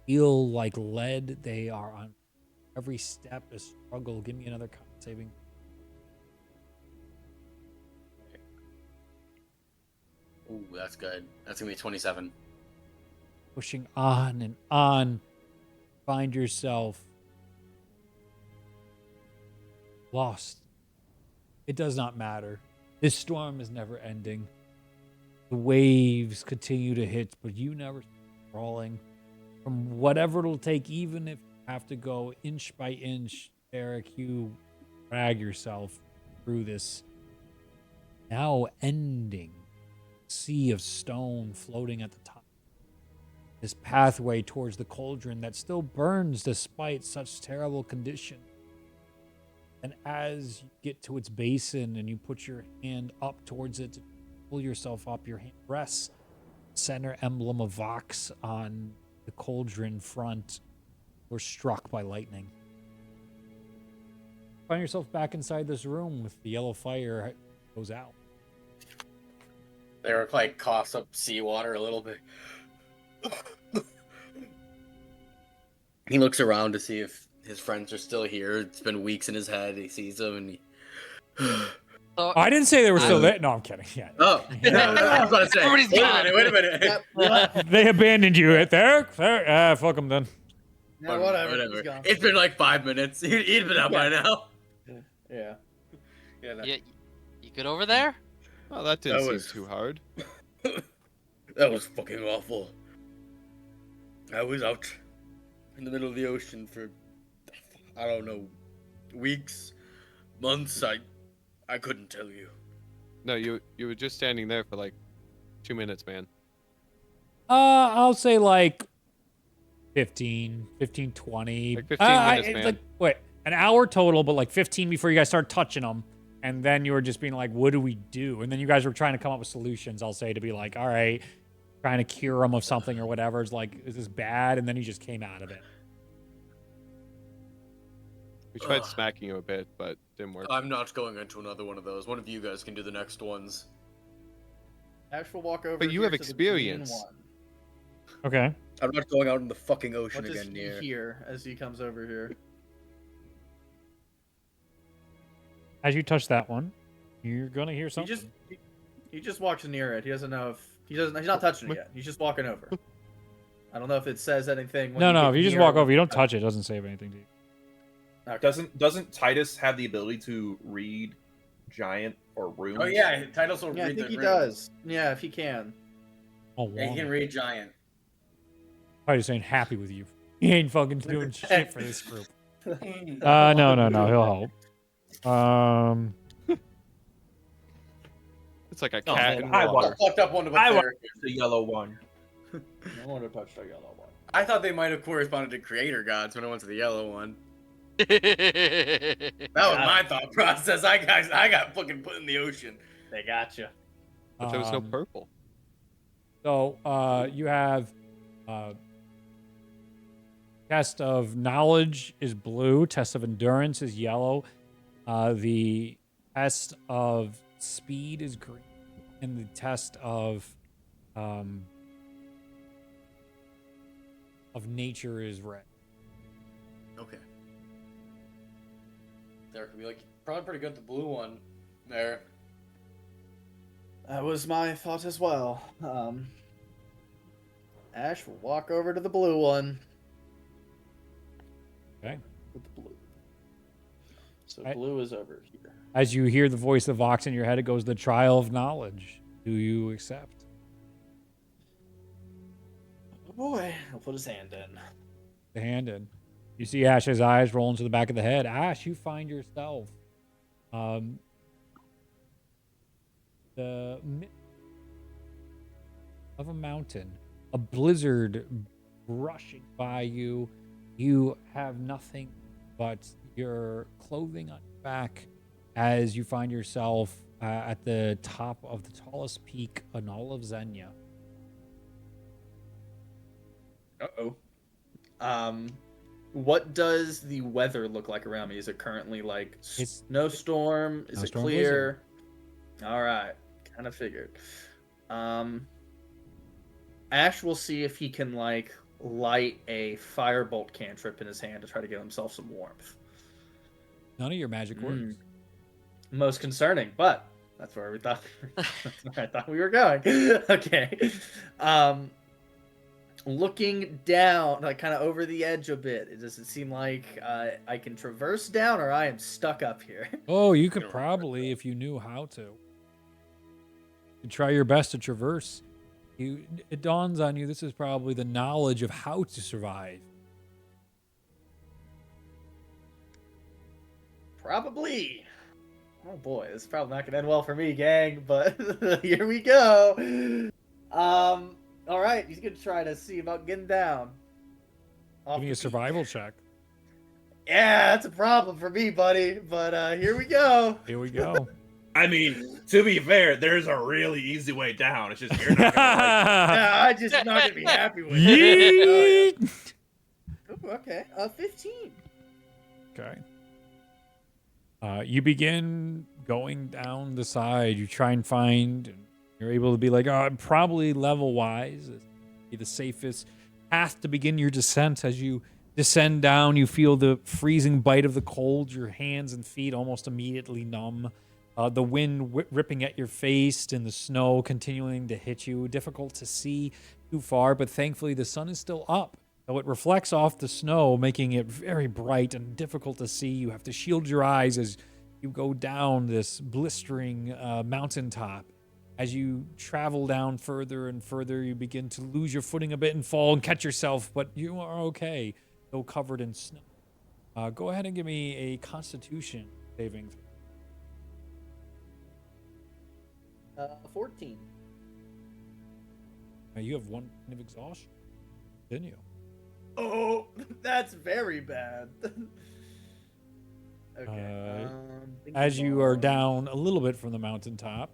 feel like lead. They are on every step a struggle. Give me another con saving. Ooh, that's good. That's gonna be 27. Pushing on and on. Find yourself lost. It does not matter. This storm is never ending. The waves continue to hit, but you never stop crawling. From whatever it'll take, even if you have to go inch by inch, Eric, you drag yourself through this now ending sea of stone floating at the top. This pathway towards the cauldron that still burns despite such terrible condition. And as you get to its basin and you put your hand up towards it to pull yourself up, your hand rests center emblem of Vox on the cauldron front. You're struck by lightning. Find yourself back inside this room with the yellow fire goes out. Eric like coughs up seawater a little bit. He looks around to see if his friends are still here. It's been weeks in his head. He sees them and he. So, I didn't say they were still there. No, I'm kidding. Yeah. Oh, no, I was about to say. Everybody's gone. Wait a minute. Yep. They abandoned you at there. Fuck them then. Yeah, whatever. He's gone. It's been like 5 minutes. He'd been out by now. Yeah. Yeah. you good over there? Well, that didn't That seem was- too hard. That was fucking awful. I was out in the middle of the ocean for, I don't know, weeks, months. I couldn't tell you. No, you were just standing there for like 2 minutes, man. I'll say like 15, 20. Like 15 minutes, it's man. like, wait, an hour total, but like 15 before you guys start touching them. And then you were just being like, what do we do? And then you guys were trying to come up with solutions, I'll say, to be like, all right, trying to cure them of something or whatever. It's like, is this bad? And then you just came out of it. We tried Ugh. smacking you a bit, but didn't work. I'm not going into another one of those. One of you guys can do the next ones. Ash will walk over. But you here have to the green experience. one. Okay. I'm not going out in the fucking ocean What does again, he near. hear as he comes over here? As you touch that one, you're going to hear He something. he just walks near it. He doesn't know if he's not touching it yet. He's just walking over. I don't know if it says anything. When No, get if you just near walk it. over, you don't touch it. It doesn't save anything to you. Okay. Doesn't Titus have the ability to read giant or runes? Oh yeah, titles will Yeah, I read think the he runes. does. Yeah, if he can. Oh, Yeah, he can read giant. Probably saying happy with you. He ain't fucking doing shit for this group. No. He'll help. It's like a Oh, cat man, in I water. I fucked up one of I the want characters. the yellow one. No one to touch the yellow one. I thought they might have corresponded to creator gods when I went to the yellow one. That was my thought process. I got fucking put in the ocean. They got you. But there was no Um, purple. So you have test of knowledge is blue, test of endurance is yellow, the test of speed is green, and the test of nature is red. Okay. There could be like probably pretty good the blue one there. That was my thought as well. Ash will walk over to the blue one. Okay. With the blue. So I- blue is over here. As you hear the voice of Vox in your head, it goes, the trial of knowledge. Do you accept? boy. He'll put his hand in. The hand in. You see Ash's eyes roll into the back of the head. Ash, you find yourself the mid of a mountain, a blizzard rushing by you. You have nothing but your clothing on your back as you find yourself at the top of the tallest peak in all of Zenya. Uh-oh. What does the weather look like around me? Is it currently like It's snowstorm? Is it snowstorm, clear? All right, kind of figured. Ash will see if he can like light a firebolt cantrip in his hand to try to give himself some warmth. None of your magic works. Most concerning, but that's where we thought that's where I thought we were going. Okay. Looking down, like kind of over the edge a bit, does it seem like I can traverse down, or I am stuck up here? Oh, you could probably, if you knew how to. You try your best to traverse. It dawns on you this is probably the knowledge of how to survive. Probably. Oh boy, this is probably not gonna end well for me, gang. But here we go. All right, he's gonna try to see about getting down. Give me a survival check. Yeah, that's a problem for me, buddy. But here we go. Here we go. I mean, to be fair, there's a really easy way down. It's just you're not gonna Yeah, I'm just not gonna be happy with it. Yeet! Ooh, okay, 15. Okay. You begin going down the side. You try and find, and you're able to be like, oh, probably level-wise, be the safest path to begin your descent. As you descend down, you feel the freezing bite of the cold. Your hands and feet almost immediately numb. The wind ripping at your face and the snow continuing to hit you. Difficult to see too far, but thankfully the sun is still up. Though it reflects off the snow, making it very bright and difficult to see. You have to shield your eyes as you go down this blistering mountaintop. As you travel down further and further, you begin to lose your footing a bit and fall and catch yourself, but you are okay, though covered in snow. Go ahead and give me a Constitution saving throw. 14. You have one point of exhaustion, didn't you? Oh, that's very bad. Okay. As you are down a little bit from the mountaintop,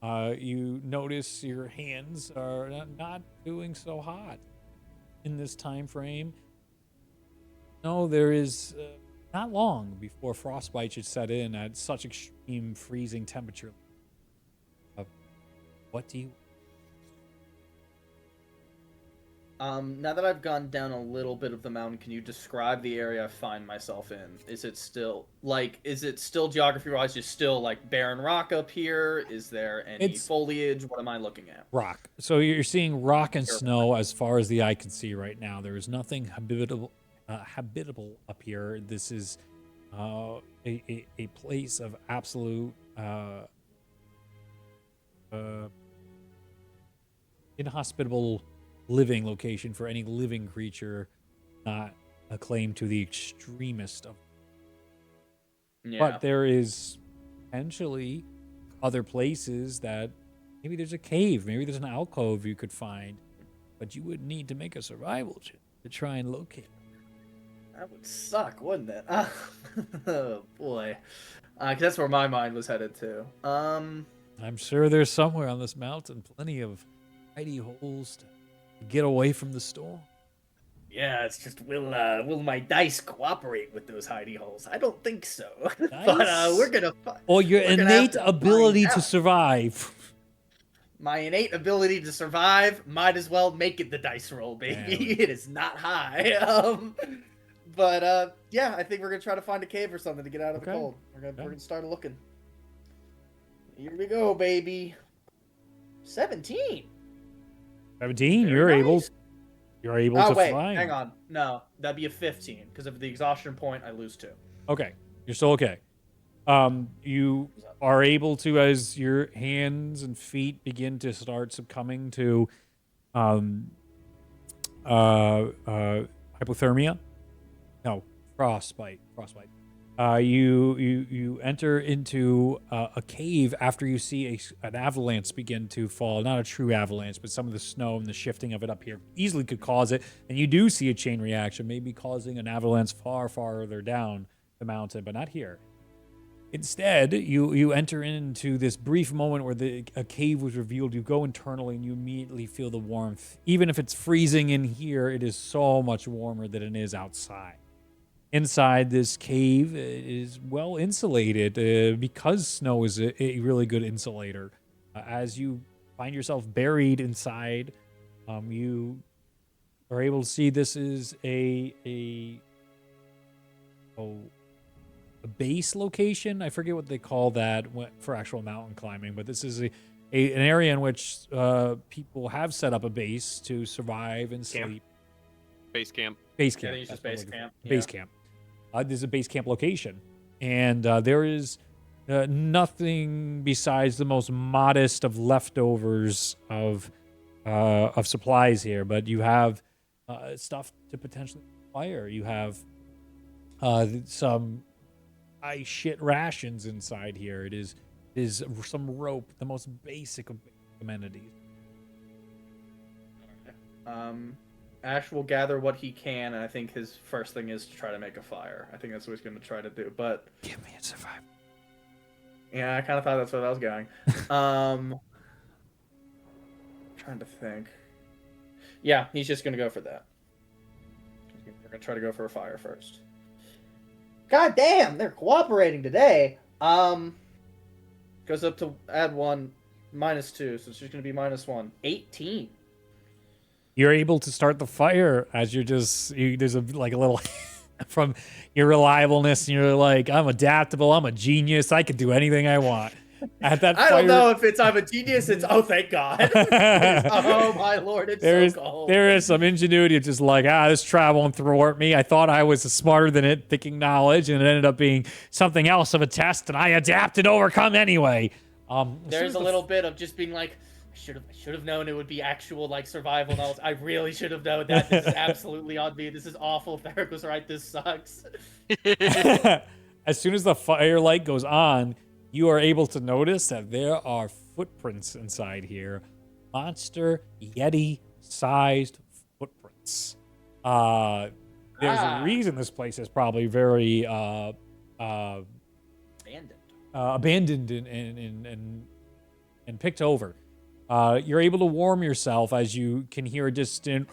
you notice your hands are not doing so hot in this time frame. No, there is not long before frostbite should set in at such extreme freezing temperature. What do you? Now that I've gone down a little bit of the mountain, can you describe the area I find myself in? Is it still geography-wise just still like barren rock up here? Is there any foliage? What am I looking at? Rock. So you're seeing rock and snow as far as the eye can see right now. There is nothing habitable up here. This is a place of absolute inhospitable living location for any living creature, not a claim to the extremist of. Yeah. But there is potentially other places that maybe there's a cave, maybe there's an alcove you could find, but you would need to make a survival check to try and locate it. That would suck, wouldn't it? Oh boy, 'cause that's where my mind was headed to. I'm sure there's somewhere on this mountain plenty of hidey holes to get away from the storm. Yeah, it's just will my dice cooperate with those hidey holes? I don't think so. But we're gonna. Or your innate ability to out. survive. My innate ability to survive might as well make it the dice roll, baby. Yeah. It is not high. But yeah, I think we're gonna try to find a cave or something to get out of the Okay. cold. We're gonna start looking. Here we go, baby. 17. 17, Very you're nice. able Oh to wait, find. hang on. No, that'd be a 15 because of the exhaustion point. I lose 2. Okay, you're still okay. You are able to, as your hands and feet begin to start succumbing to hypothermia. No, frostbite. You enter into a cave after you see an avalanche begin to fall. Not a true avalanche, but some of the snow and the shifting of it up here easily could cause it. And you do see a chain reaction, maybe causing an avalanche far farther down the mountain, but not here. Instead, you enter into this brief moment where a cave was revealed. You go internally and you immediately feel the warmth. Even if it's freezing in here, it is so much warmer than it is outside. Inside this cave is well insulated because snow is a really good insulator. As you find yourself buried inside, you are able to see this is a base location. I forget what they call that for actual mountain climbing, but this is an area in which people have set up a base to survive and sleep. Base camp. Base camp. Yeah, I think it's just base camp. Base camp. There's a base camp location, and there is nothing besides the most modest of leftovers of supplies here. But you have stuff to potentially fire. You have some shit rations inside here. It is some rope, the most basic of amenities. Ash will gather what he can, and I think his first thing is to try to make a fire. I think that's what he's going to try to do. But Give me a survival. yeah, I kind of thought that's where that was going. Trying to think. Yeah, he's just going to go for that. We're going to try to go for a fire first. God damn, they're cooperating today. Goes up to add 1, -2, so it's just going to be -1. 18. You're able to start the fire as there's a little from your reliableness, and you're like, I'm adaptable, I'm a genius, I can do anything I want. At that I fire, don't know if it's I'm a genius, it's oh thank God. Oh my lord, it's so cold. There is some ingenuity of just like, this travel and thwart me. I thought I was smarter than it, thinking knowledge, and it ended up being something else of a test, and I adapt and overcome anyway. There's a little bit of just being like, I should have known it would be actual like survival knowledge. I really should have known that. This is absolutely on me. This is awful. If Eric was right, this sucks. As soon as the firelight goes on, you are able to notice that there are footprints inside here. Monster Yeti-sized footprints. There's a reason this place is probably very abandoned and picked over. You're able to warm yourself as you can hear a distant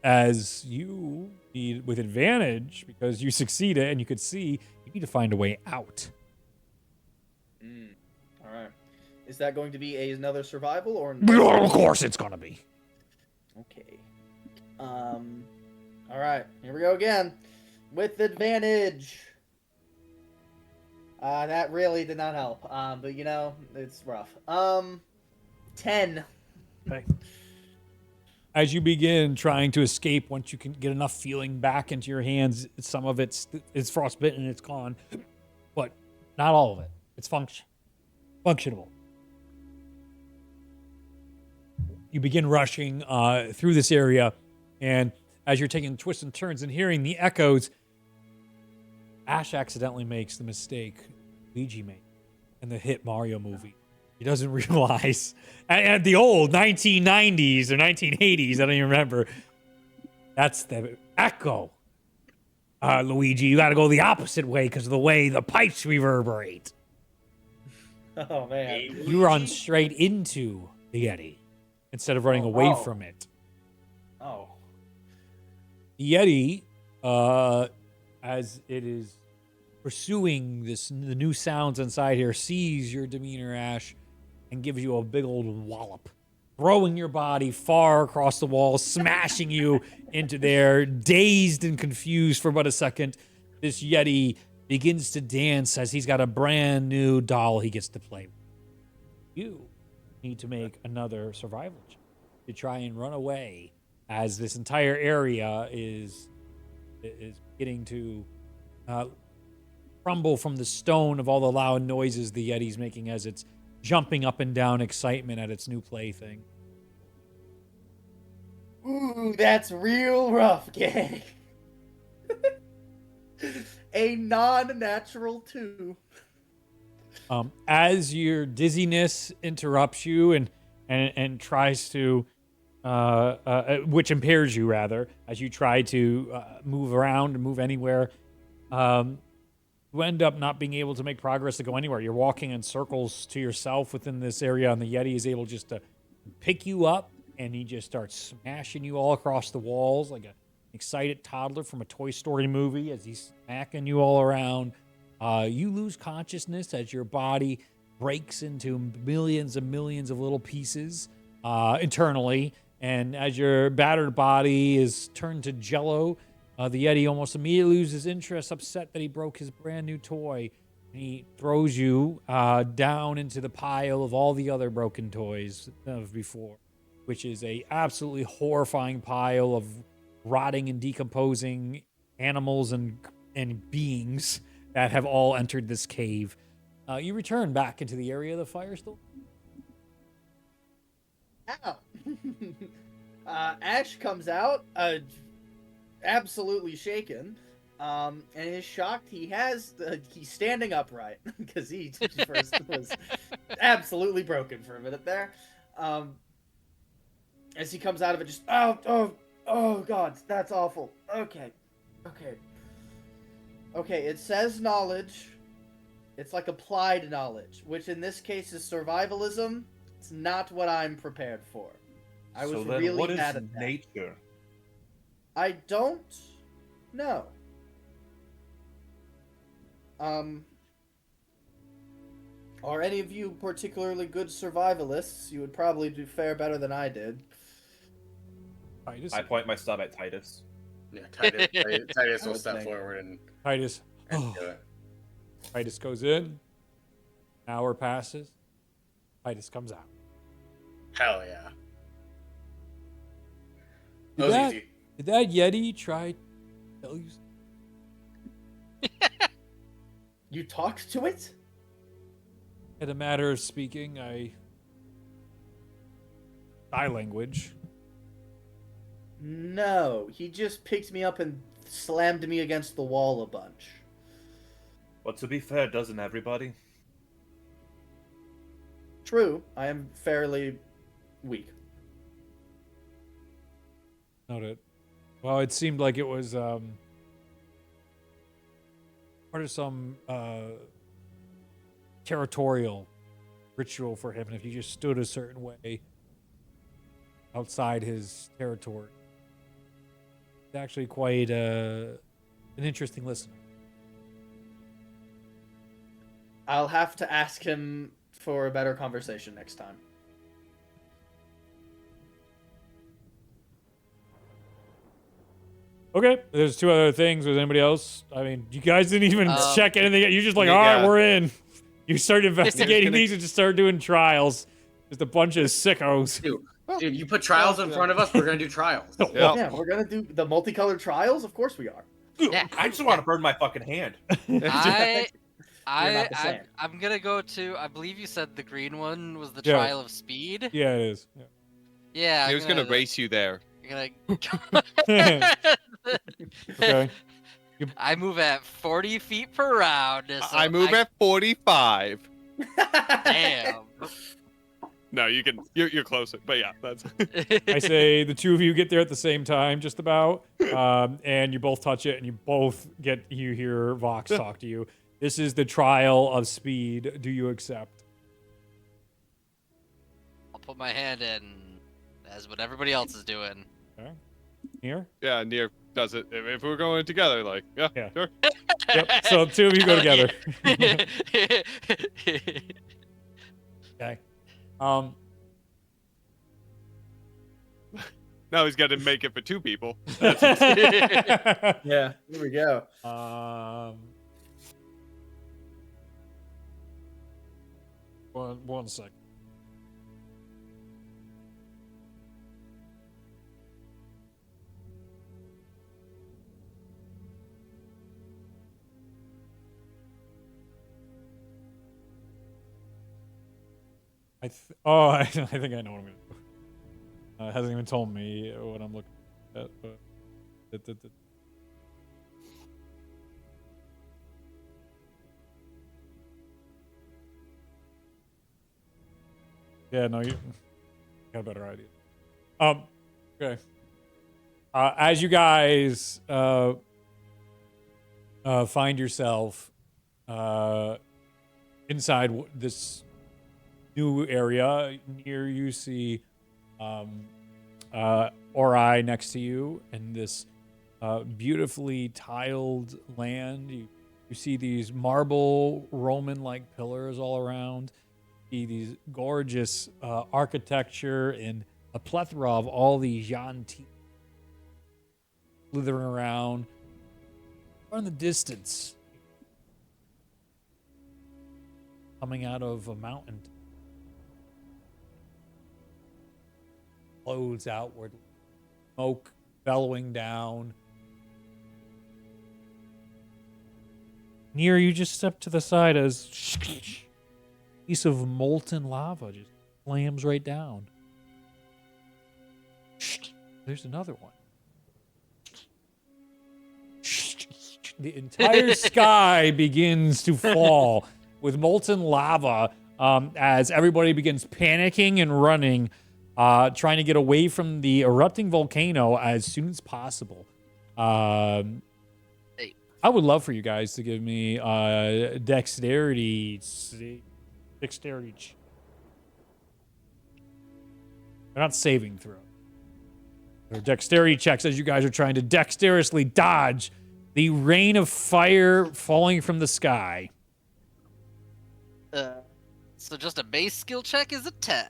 as you need, with advantage, because you succeeded and you could see, you need to find a way out. All right. Is that going to be another survival or? Of course it's gonna be. Okay. All right. Here we go again. With advantage. That really did not help. But you know, it's rough. 10. Okay. As you begin trying to escape, once you can get enough feeling back into your hands, some of it's frostbitten and it's gone, but not all of it. It's functional. You begin rushing through this area, and as you're taking twists and turns and hearing the echoes, Ash accidentally makes the mistake Luigi made in the hit Mario movie. He doesn't realize at the old 1990s or 1980s, I don't even remember. That's the echo. Luigi, you got to go the opposite way because of the way the pipes reverberate. Oh man. You run straight into the Yeti instead of running away from it. Oh. The Yeti, as it is pursuing the new sounds inside here, sees your demeanor, Ash, and gives you a big old wallop, throwing your body far across the wall, smashing you into there. Dazed and confused for about a second, this Yeti begins to dance as he's got a brand new doll he gets to play with. You need to make another survival check to try and run away, as this entire area is beginning to crumble from the stone of all the loud noises the Yeti's making as it's jumping up and down excitement at its new plaything. Ooh, that's real rough, gang. A non-natural 2. As your dizziness interrupts you and tries to, which impairs you rather, as you try to move around and move anywhere, you end up not being able to make progress to go anywhere. You're walking in circles to yourself within this area, and the Yeti is able just to pick you up, and he just starts smashing you all across the walls like an excited toddler from a Toy Story movie as he's smacking you all around. You lose consciousness as your body breaks into millions and millions of little pieces internally. And as your battered body is turned to jello, the Yeti almost immediately loses interest, upset that he broke his brand new toy. And he throws you down into the pile of all the other broken toys of before, which is a absolutely horrifying pile of rotting and decomposing animals and beings that have all entered this cave. You return back into the area of the fire still. Ow. Ash comes out, absolutely shaken, and is shocked. He's standing upright because he first was absolutely broken for a minute there. As he comes out of it, just oh God, that's awful. Okay. It says knowledge. It's like applied knowledge, which in this case is survivalism. It's not what I'm prepared for. I was So then really what is mad at that. nature? I don't know. Are any of you particularly good survivalists? You would probably do fare better than I did. Titus. I point my stub at Titus. Yeah, Titus will would step think. forward and Titus. do it. Titus goes in. An hour passes. Titus comes out. Hell yeah. Did That was that, easy. did that Yeti try to tell you? You talked to it? In a matter of speaking, sign language. No, he just picked me up and slammed me against the wall a bunch. But to be fair, doesn't everybody? True, I am fairly weak. Noted. Well, it seemed like it was part of some territorial ritual for him, and if you just stood a certain way outside his territory, it's actually quite an interesting listener. I'll have to ask him for a better conversation next time. Okay, there's two other things. Was anybody else? I mean, you guys didn't even check anything yet. You're just like, all right, yeah. we're in. You started investigating gonna- these and just started doing trials. Just a bunch of sickos. Dude, you put trials in front of us, we're gonna do trials. Yep. Yeah, we're gonna do the multicolored trials? Of course we are. Yeah. I just want to burn my fucking hand. not the same. I'm gonna go to. I believe you said the green one was the Yeah. trial of speed. Yeah, it is. Yeah. Yeah, He was gonna race you there. Gonna... Okay. I move at 40 feet per round. So I move at 45. Damn. No, you can. You're closer, but yeah, that's. I say the two of you get there at the same time, just about, and you both touch it, and you hear Vox talk to you. This is the trial of speed. Do you accept? I'll put my hand in as what everybody else is doing. Okay. Here. Yeah, Nier does it. If we're going together, like, yeah, Yeah. sure. Yep. So two of you go together. Okay. Now he's got to make it for two people. Yeah, here we go. One second. I think I know what I'm gonna do. Hasn't even told me what I'm looking at. But yeah, no, you got a better idea. Okay. As you guys find yourself inside this new area, near you see Ori next to you in this beautifully tiled land. You see these marble Roman-like pillars all around. See these gorgeous architecture and a plethora of all these Yanti slithering around. Or in the distance, coming out of a mountain, flows outward, smoke bellowing down. Near you, just step to the side as a piece of molten lava just slams right down. There's another one. The entire sky begins to fall with molten lava as everybody begins panicking and running, trying to get away from the erupting volcano as soon as possible. I would love for you guys to give me dexterity. They're not saving throw. They're dexterity checks as you guys are trying to dexterously dodge the rain of fire falling from the sky. So just a base skill check is a 10.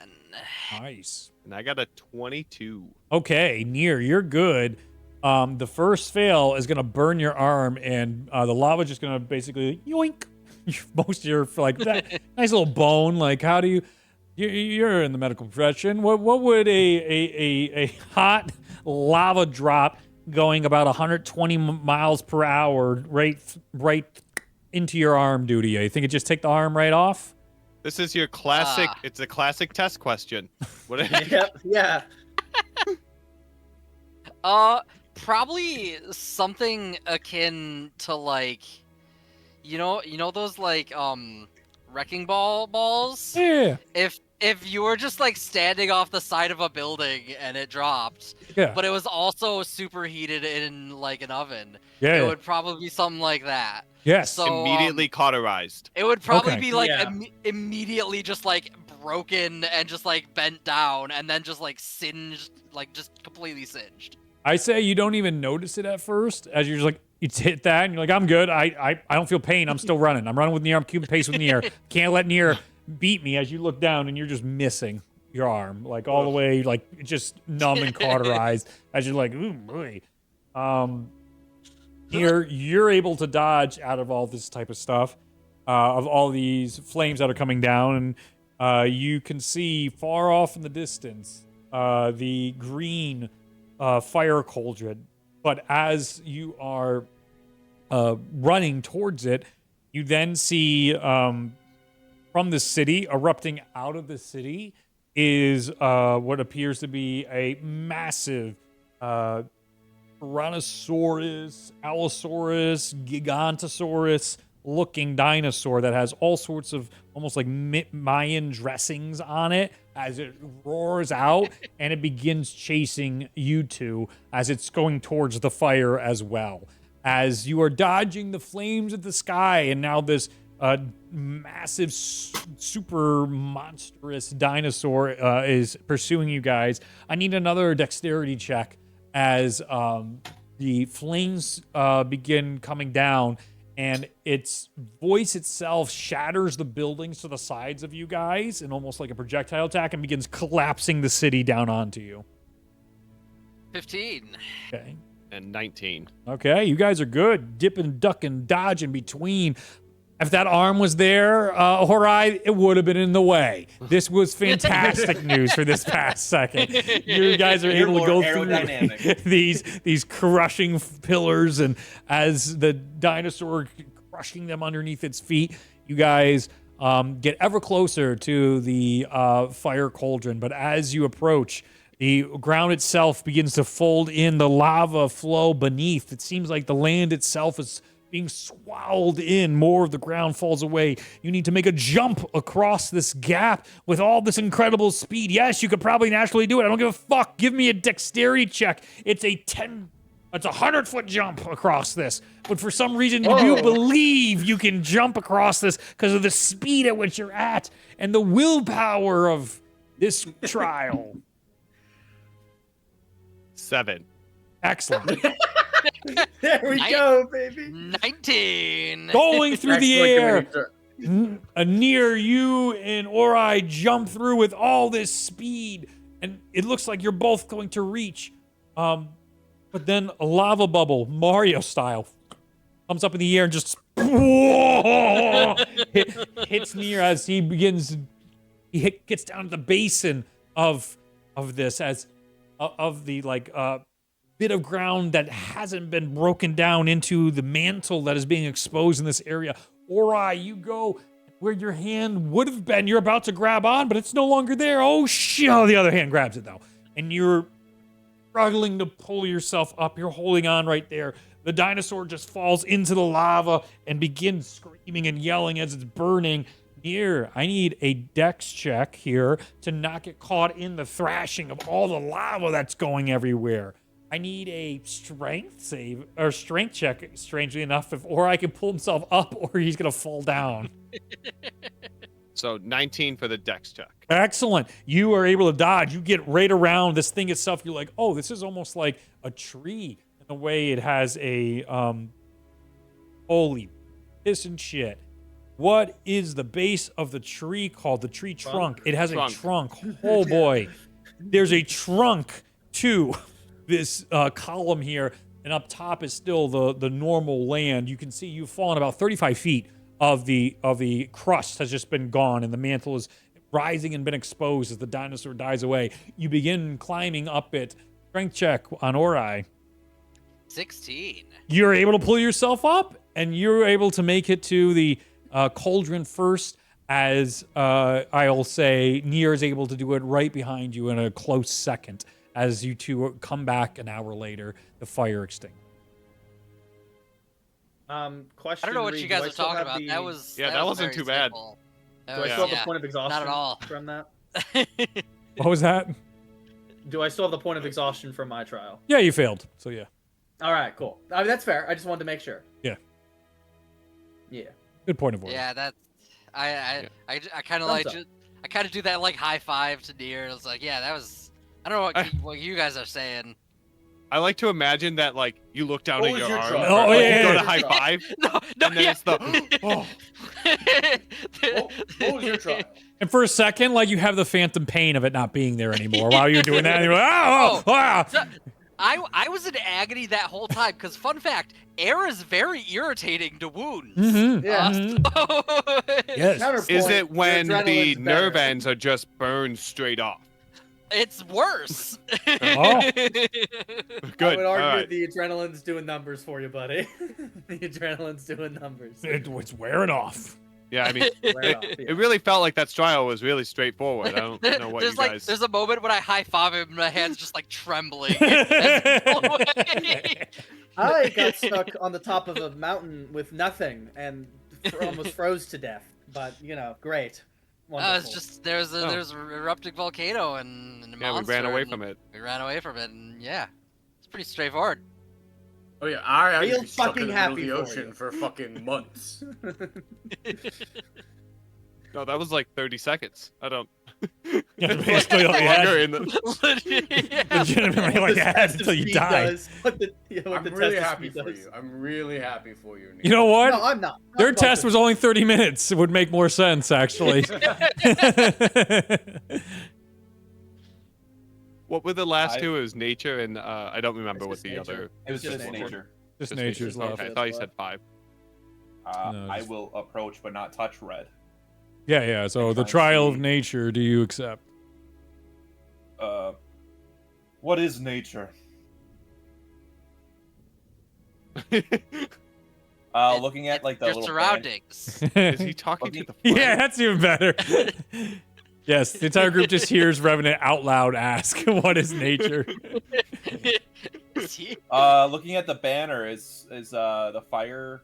Nice. And I got a 22. Okay, Near, you're good. The first fail is going to burn your arm, and the lava just going to basically yoink most of your, like, that nice little bone. Like, how do you're in the medical profession. What would a hot lava drop going about 120 miles per hour right into your arm do to you? You think it just take the arm right off? This is your classic. It's a classic test question. What? Yep. Yeah. Probably something akin to like, you know those like wrecking balls. Yeah. If you were just like standing off the side of a building and it dropped, Yeah. but it was also superheated in like an oven, Yeah. it would probably be something like that. Yes. So Immediately cauterized. it would probably Okay. be like Yeah. immediately just like broken and just like bent down and then just like singed, like just completely singed. I say you don't even notice it at first, as you're just like, you hit that and you're like, I'm good. I don't feel pain. I'm still running. I'm running with Nier. I'm keeping pace with Nier. Can't let Nier beat me as you look down and you're just missing your arm, like all the way, like just numb and cauterized as you're like, ooh, boy. You're able to dodge out of all this type of stuff, of all these flames that are coming down, and you can see far off in the distance the green fire cauldron. But as you are running towards it, you then see from the city, erupting out of the city, is what appears to be a massive Tyrannosaurus, Allosaurus, Gigantosaurus looking dinosaur that has all sorts of almost like Mayan dressings on it as it roars out and it begins chasing you two as it's going towards the fire as well. As you are dodging the flames of the sky, and now this massive, super monstrous dinosaur is pursuing you guys. I need another dexterity check as the flames begin coming down, and its voice itself shatters the buildings to the sides of you guys in almost like a projectile attack and begins collapsing the city down onto you. 15. Okay. And 19. Okay, you guys are good. Dipping, ducking, dodging between. If that arm was there, Horai, it would have been in the way. This was fantastic news for this past second. You guys are You're able to more go through aerodynamic. these crushing pillars, and as the dinosaur crushing them underneath its feet, you guys get ever closer to the fire cauldron. But as you approach, The ground itself begins to fold in, the lava flow beneath. It seems like the land itself is being swallowed in. More of the ground falls away. You need to make a jump across this gap with all this incredible speed. Yes, you could probably naturally do it. I don't give a fuck. Give me a dexterity check. It's a 100-foot jump across this. But for some reason, you do believe you can jump across this because of the speed at which you're at and the willpower of this trial. 7. Excellent. There we go, baby. 19. Going through the Excellent air. commander. Near you and Ori jump through with all this speed, and it looks like you're both going to reach. But then a lava bubble, Mario style, comes up in the air and just hits Near as he begins. Gets down to the basin of this as of the bit of ground that hasn't been broken down into the mantle that is being exposed in this area. Ori, you go where your hand would have been. You're about to grab on, but it's no longer there. Oh, shit. Oh, the other hand grabs it, though. And you're struggling to pull yourself up. You're holding on right there. The dinosaur just falls into the lava and begins screaming and yelling as it's burning. Here, I need a dex check here to not get caught in the thrashing of all the lava that's going everywhere. I need a strength save or strength check, strangely enough, or I can pull himself up or he's gonna fall down. So 19 for the dex check. Excellent. You are able to dodge. You get right around this thing itself. You're like, oh, this is almost like a tree in the way it has a holy piss and shit. What is the base of the tree called? The tree trunk. It has a trunk. Oh boy. There's a trunk to this column here, and up top is still the normal land. You can see you've fallen about 35 feet of the crust has just been gone, and the mantle is rising and been exposed as the dinosaur dies away. You begin climbing up it. Strength check on Ori. 16. You're able to pull yourself up, and you're able to make it to the cauldron first, as I'll say Nier is able to do it right behind you in a close second as you two come back an hour later, the fire extinct. Question. I don't know what Reed, you do guys I are still talking have about. the- That was that wasn't very too bad. simple. Do I still have the Yeah. point of exhaustion Not at all. from that? What was that? Do I still have the point of exhaustion from my trial? Yeah, you failed. So yeah. All right, cool. I mean, that's fair. I just wanted to make sure. Yeah. Yeah. Good point of order. Yeah, that's I kind of Thumbs like up. I kind of do that like high five to Deer. It's like, yeah, that was. I don't know what you guys are saying. I like to imagine that like you look down What at was your your arm, try? Oh, like, yeah, you go yeah, to high yeah. five, No, and then yeah. it's the oh. What was your trial? And for a second, like you have the phantom pain of it not being there anymore while you're doing that. And you're like, oh, ah. So, I was in agony that whole time because fun fact, air is very irritating to wounds. Mhm. Yeah. Mhm. Yes. Counterpoint, Is your it when the adrenaline's nerve better. ends are just burned straight off? It's worse. Oh. I Good. would All argue right. the adrenaline's doing numbers for you, buddy. The adrenaline's doing numbers. It's wearing off. Yeah, I mean, Right off, yeah. it really felt like that trial was really straightforward. I don't know what there's you like guys. there's a moment when I high five him and my hand's just like trembling. I got stuck on the top of a mountain with nothing and almost froze to death. But great. Wonderful. It's just there's an erupting volcano and a Yeah, we monster. ran away and from it. We ran away from it, and yeah, it's pretty straightforward. Oh yeah, I Real was stuck fucking in the middle of happy the for ocean you. for fucking months. No, that was like 30 seconds. I don't. Yeah, basically all you Longer had. in the- Yeah. Legitimately all What you the had test until you speed died. does, what the I'm test really of happy speed for does. you. I'm really happy for you. Nick. You know what? No, I'm not. Their I'm test focused. was only 30 minutes. It would make more sense, actually. What were the last I- two? It was nature and I don't remember It's what just the nature. other. It was Just just nature. nature. Just Just nature's nature. love. Okay, I thought you said 5. No, I just- will approach but not touch red. Yeah, yeah. So And the try and trial of see. nature, do you accept? What is nature? Looking at like the Your little surroundings. Is he talking to the fire? Yeah, that's even better. Yes, the entire group just hears Revenant out loud ask, "What is nature?" See? Looking at the banner, is the fire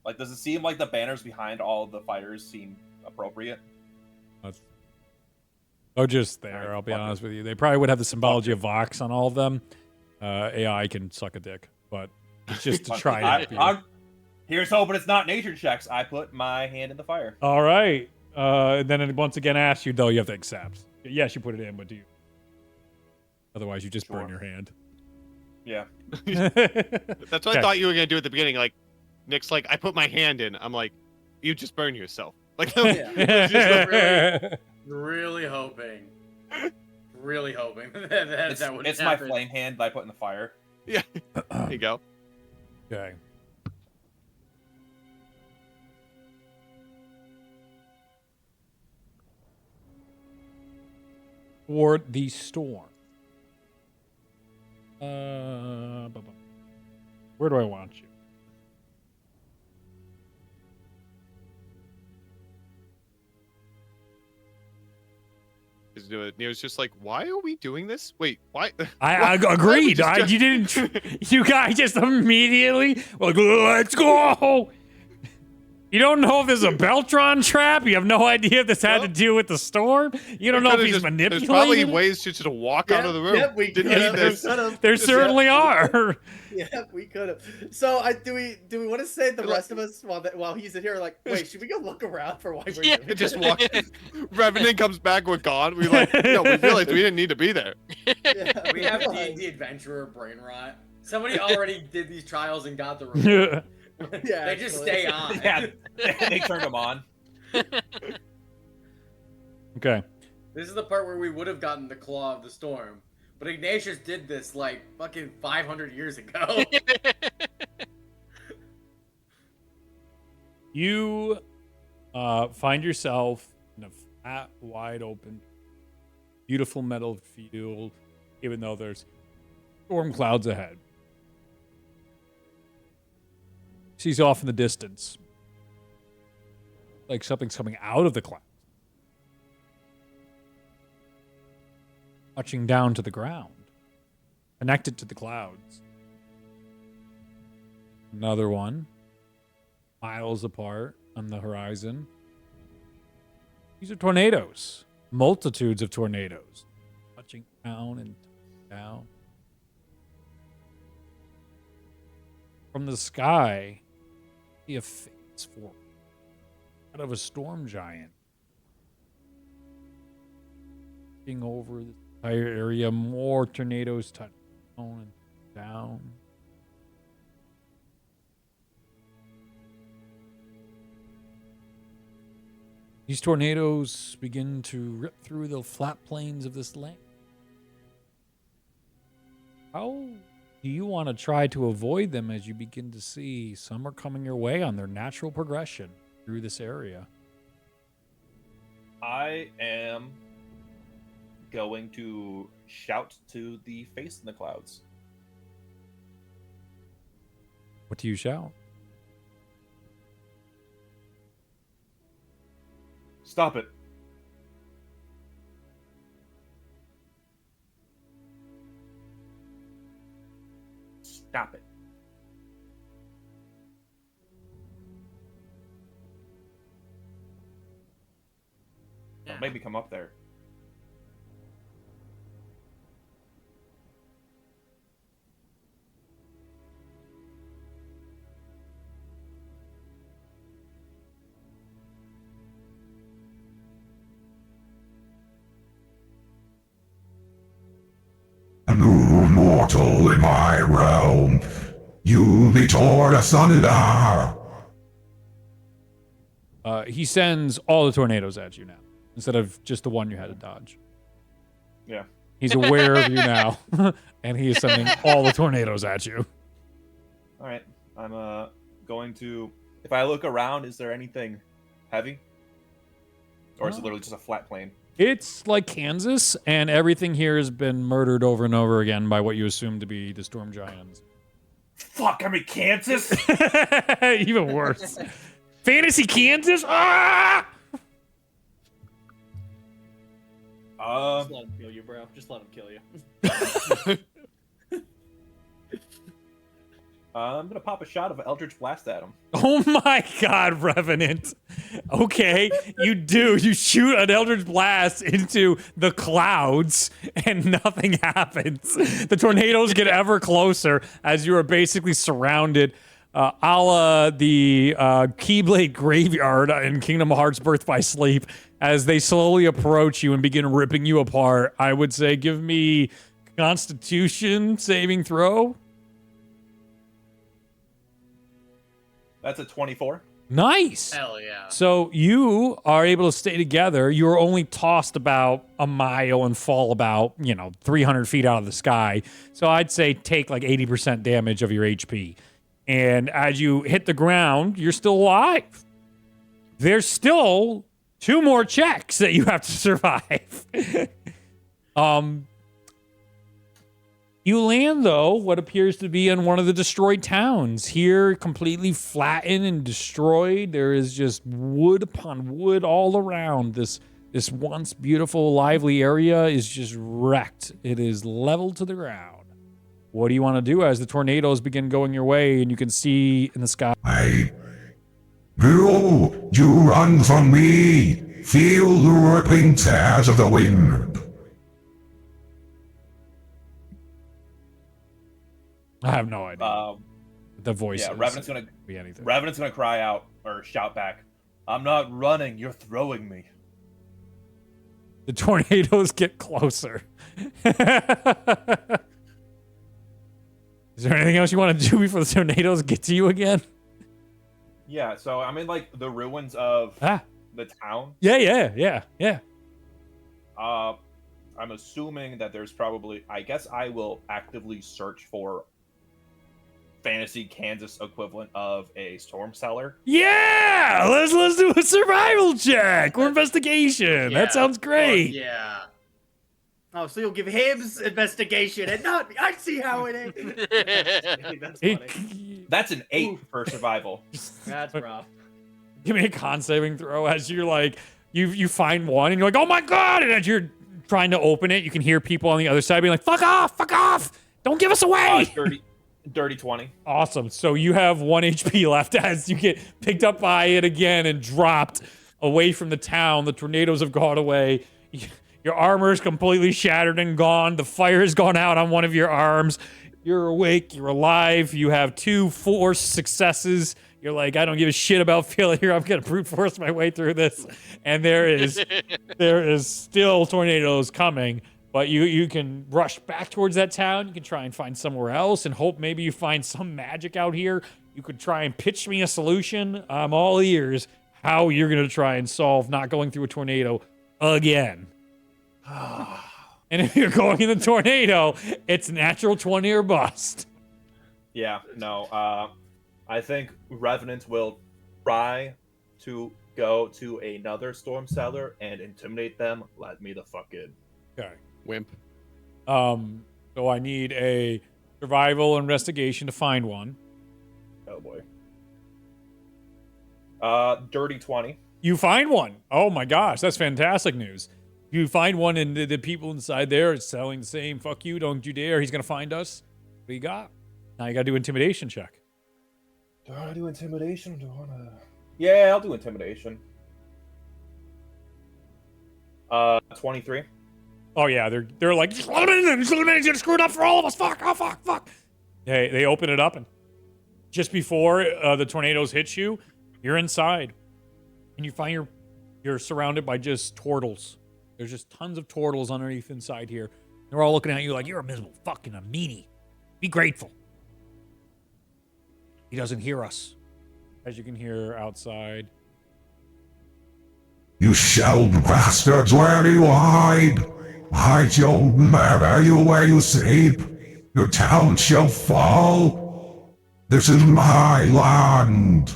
like? Does it seem like the banners behind all the fires seem appropriate? Oh, just there. Alright, I'll be fuck honest with you. They probably would have the symbology it. of Vox on all of them. AI can suck a dick, but it's just to try it. Here's hoping it's not nature checks. I put my hand in the fire. All right. And then it once again asks you, though, you have to accept. Yes, you put it in, but do you? Otherwise, you just burn Sure. your hand. Yeah. That's what Okay. I thought you were gonna do at the beginning. Like, Nick's like, I put my hand in. I'm like, you just burn yourself. Like, Really hoping. Really hoping that would It's happen. my flame hand that I put in the fire. there you go. Okay. For the storm. Where do I want you? Just do it. Neo's just like, why are we doing this? Wait, why? I Why agreed. would we just- You didn't. You guys just immediately were like, let's go. You don't know if there's a Beltron trap. You have no idea if this had to Well, do with the storm. You don't know if Could've he's just- manipulating. There's probably it. ways to just walk out of the room. Yep, we Didn't could've, need this. There certainly are. Yeah, we could have. So, do we want to say the rest of us while he's in here? Like, wait, should we go look around for why we're Yeah. doing Just this? walk. Revenant comes back, we're gone. We like, no, we realized we didn't need to be there. Yeah, We have realized. D&D Adventurer brain rot. Somebody already did these trials and got the Yeah. Yeah, They just actually. stay on. Yeah, they turned them on. Okay. This is the part where we would have gotten the Claw of the Storm. But Ignatius did this like fucking 500 years ago. You find yourself in a flat, wide open, beautiful meadow field, even though there's storm clouds ahead. Sees off in the distance, like something's coming out of the clouds, touching down to the ground, connected to the clouds. Another one, miles apart on the horizon. These are tornadoes, multitudes of tornadoes, touching down and down. From the sky, see a face form out of a storm giant. Looking over the entire area, more tornadoes touching down and down. These tornadoes begin to rip through the flat plains of this land. How do you want to try to avoid them as you begin to see some are coming your way on their natural progression through this area? I am going to shout to the face in the clouds. What do you shout? Stop it. Stop it. Don't make me come up there. A new mortal in my realm. You'll be torn asunder. He sends all the tornadoes at you now, instead of just the one you had to dodge. Yeah. He's aware of you now, and he is sending all the tornadoes at you. All right. I'm going to. If I look around, is there anything heavy, or is it literally just a flat plain? It's like Kansas, and everything here has been murdered over and over again by what you assume to be the storm giants. Fuck! I'm in Kansas. Even worse. Fantasy Kansas? Ah! Just let him kill you, bro. Just let him kill you. I'm gonna pop a shot of Eldritch Blast at him. Oh my God, Revenant. Okay, you do. You shoot an Eldritch Blast into the clouds and nothing happens. The tornadoes get ever closer as you are basically surrounded, a la the Keyblade Graveyard in Kingdom Hearts Birth by Sleep. As they slowly approach you and begin ripping you apart, I would say give me Constitution saving throw. That's a 24. Nice. Hell yeah. So you are able to stay together. You are only tossed about a mile and fall about, 300 feet out of the sky. So I'd say take like 80% damage of your HP. And as you hit the ground, you're still alive. There's still 2 more checks that you have to survive. You land, though, what appears to be in one of the destroyed towns. Here, completely flattened and destroyed. There is just wood upon wood all around. This once beautiful, lively area is just wrecked. It is leveled to the ground. What do you want to do as the tornadoes begin going your way and you can see in the sky? You run from me. Feel the ripping tears of the wind. I have no idea. The voice. Yeah, Revenant's gonna be anything. Revenant's gonna cry out or shout back. I'm not running. You're throwing me. The tornadoes get closer. Is there anything else you want to do before the tornadoes get to you again? Yeah. So I'm in like the ruins of the town. Yeah. I'm assuming that there's probably. I guess I will actively search for fantasy Kansas equivalent of a storm cellar. Yeah, let's do a survival check or investigation. Yeah. That sounds great. Oh, yeah. Oh, so you'll give him investigation and not me. I see how it is. That's funny. That's an 8 for survival. That's rough. Give me a con saving throw as you're like you find one and you're like, oh my God, and as you're trying to open it, you can hear people on the other side being like, fuck off, don't give us away. Dirty 20. Awesome. So you have 1 HP left as you get picked up by it again and dropped away from the town. The tornadoes have gone away. Your armor is completely shattered and gone. The fire has gone out on one of your arms. You're awake. You're alive. You have 2 force successes. You're like, I don't give a shit about failure. I'm going to brute force my way through this. And there is still tornadoes coming. But you can rush back towards that town. You can try and find somewhere else and hope maybe you find some magic out here. You could try and pitch me a solution. I'm all ears how you're going to try and solve not going through a tornado again. And if you're going in the tornado, it's natural 20 or bust. Yeah, no. I think Revenant will try to go to another storm cellar and intimidate them. Let me the fuck in. Okay. Wimp. So I need a survival investigation to find one. Oh boy. Dirty 20. You find one. Oh my gosh, that's fantastic news. You find one and the people inside there are selling the same, fuck you, don't you dare, he's gonna find us. What do you got? Now you gotta do intimidation check. Do I want to do intimidation? Do I want to... Yeah, I'll do intimidation. 23. Oh yeah, they're like, just let him in, just let him in, he's gonna screw it up for all of us, fuck, oh fuck. They open it up and just before the tornadoes hit you, you're inside. And you find you're surrounded by just turtles. There's just tons of turtles underneath inside here. They're all looking at you like, you're a miserable fucking a meanie. Be grateful. He doesn't hear us. As you can hear outside. You shelled bastards, where do you hide? I shall murder you where you sleep. Your town shall fall. This is my land.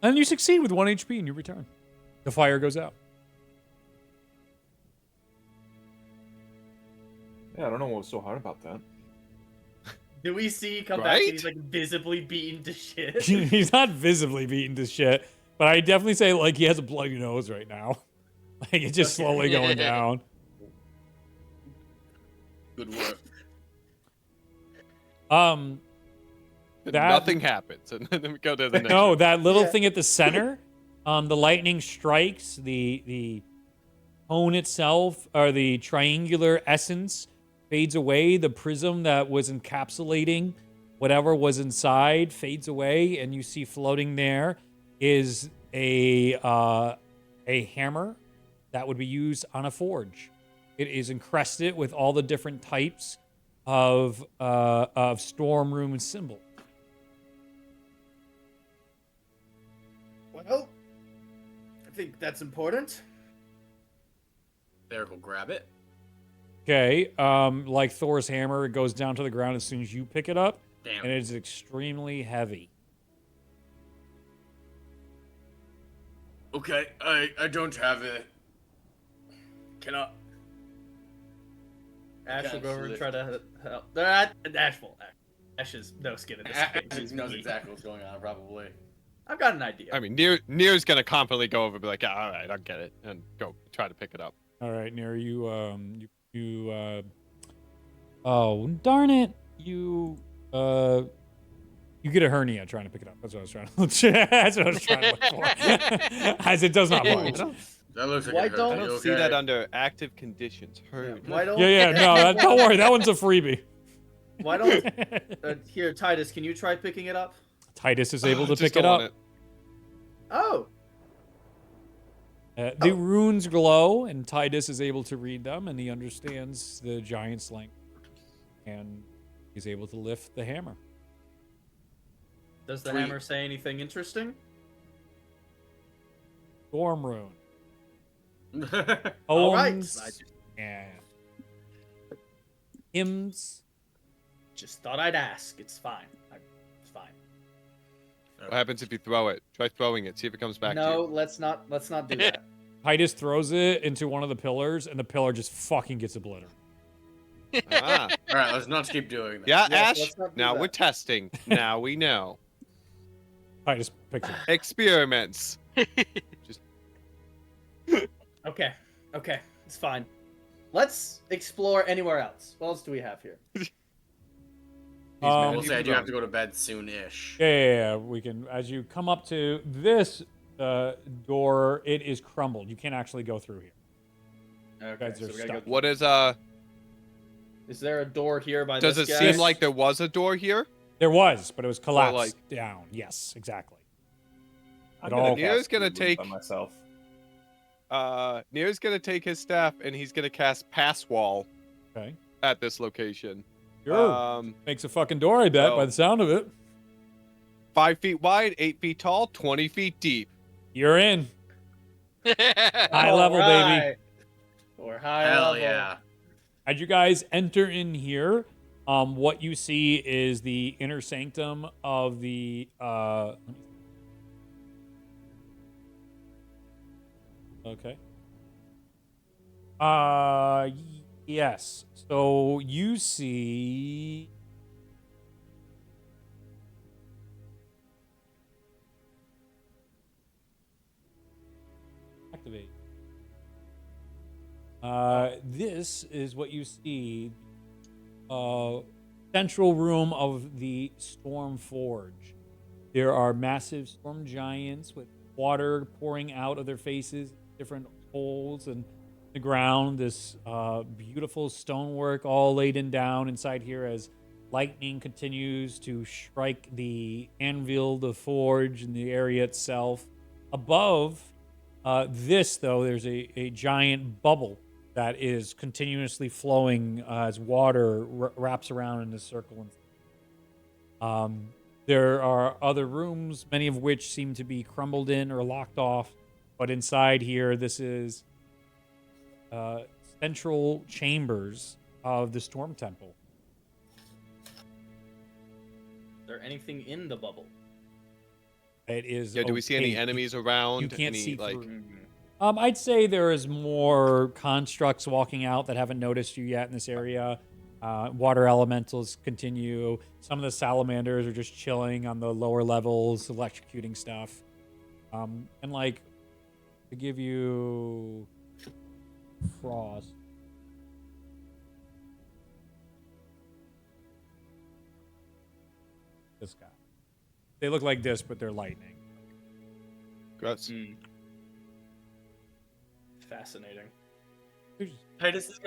And you succeed with 1 HP and you return. The fire goes out. Yeah, I don't know what was so hard about that. Do we see come back and he's like visibly beaten to shit? He's not visibly beaten to shit, but I definitely say like he has a bloody nose right now. Like it's just slowly going down. Good work. Nothing happens, and then we go to the next. No, room. that little Yeah. thing at the center, the lightning strikes the cone itself, or the triangular essence fades away. The prism that was encapsulating whatever was inside fades away, and you see floating there is a hammer that would be used on a forge. It is encrusted with all the different types of storm room symbol. Well, I think that's important. Derek will grab it. Okay, like Thor's hammer, it goes down to the ground as soon as you pick it up, Damn. and it is extremely heavy. Okay, I don't have it. Cannot. Ash will go over and lift try to help. Ash won't. Ash is no skin in this Ash game. knows exactly what's going on, probably. I've got an idea. I mean, Near's gonna confidently go over and be like, all right, I'll get it, and go try to pick it up. All right, Nero, oh darn it, you get a hernia trying to pick it up. That's what I was trying to. That's what I was trying to look for. As it does not budge. That looks like Why it hurt. don't- I You don't see okay? that under active conditions. Heard. Why don't? Yeah, no, don't worry, that one's a freebie. Why don't? Here, Titus, can you try picking it up? Titus is able to Just pick don't it want up. Oh, The runes glow, and Titus is able to read them, and he understands the giant's language, and he's able to lift the hammer. does the Sweet. hammer say anything interesting? Storm rune. All right. Poems, yeah. Hymns. Just thought I'd ask. It's fine. It's fine. What happens if you throw it? Try throwing it. See if it comes back to No, you. let's not do that. Titus throws it into one of the pillars, and the pillar just fucking gets obliterated. Ah. All right, let's not keep doing that. Yeah, Yes, Ash. let's not do Now that. we're testing. Now we know. Titus picks it up. Experiments. Okay, it's fine. Let's explore anywhere else. What else do we have here? Um, We'll say I do have to go to bed soon-ish. Yeah, we can. As you come up to this door, it is crumbled. You can't actually go through here. Okay, guys are we gotta stuck. go- What is Is there a door here by Does this it guy? seem like there was a door here? There was, but it was collapsed like- down. Yes, exactly. I'm It gonna all- Near's cast gonna Reboot take- by myself. Near's gonna take his staff and he's gonna cast Pass Wall Okay. at this location. Sure. Makes a fucking door, I bet, so- by the sound of it. 5 feet wide, 8 feet tall, 20 feet deep. You're in. High All level, baby. right. We're high Hell level. yeah. As you guys enter in here, what you see is the inner sanctum of the. Okay. Yes. So you see. Activate. This is what you see. Central room of the Storm Forge. There are massive storm giants with water pouring out of their faces, different holes in the ground. This beautiful stonework all laden down inside here as lightning continues to strike the anvil, the forge, and the area itself. Above this, though, there's a giant bubble that is continuously flowing as water wraps around in a circle. There are other rooms, many of which seem to be crumbled in or locked off. But inside here, this is central chambers of the Storm Temple. Is there anything in the bubble? It is. Yeah, do we see any opaque. enemies around? You can't any, see like, through. I'd say there is more constructs walking out that haven't noticed you yet in this area. Water elementals continue. Some of the salamanders are just chilling on the lower levels, electrocuting stuff. And like to give you frost. This guy. They look like this, but they're lightning. Gross. Fascinating. Titus is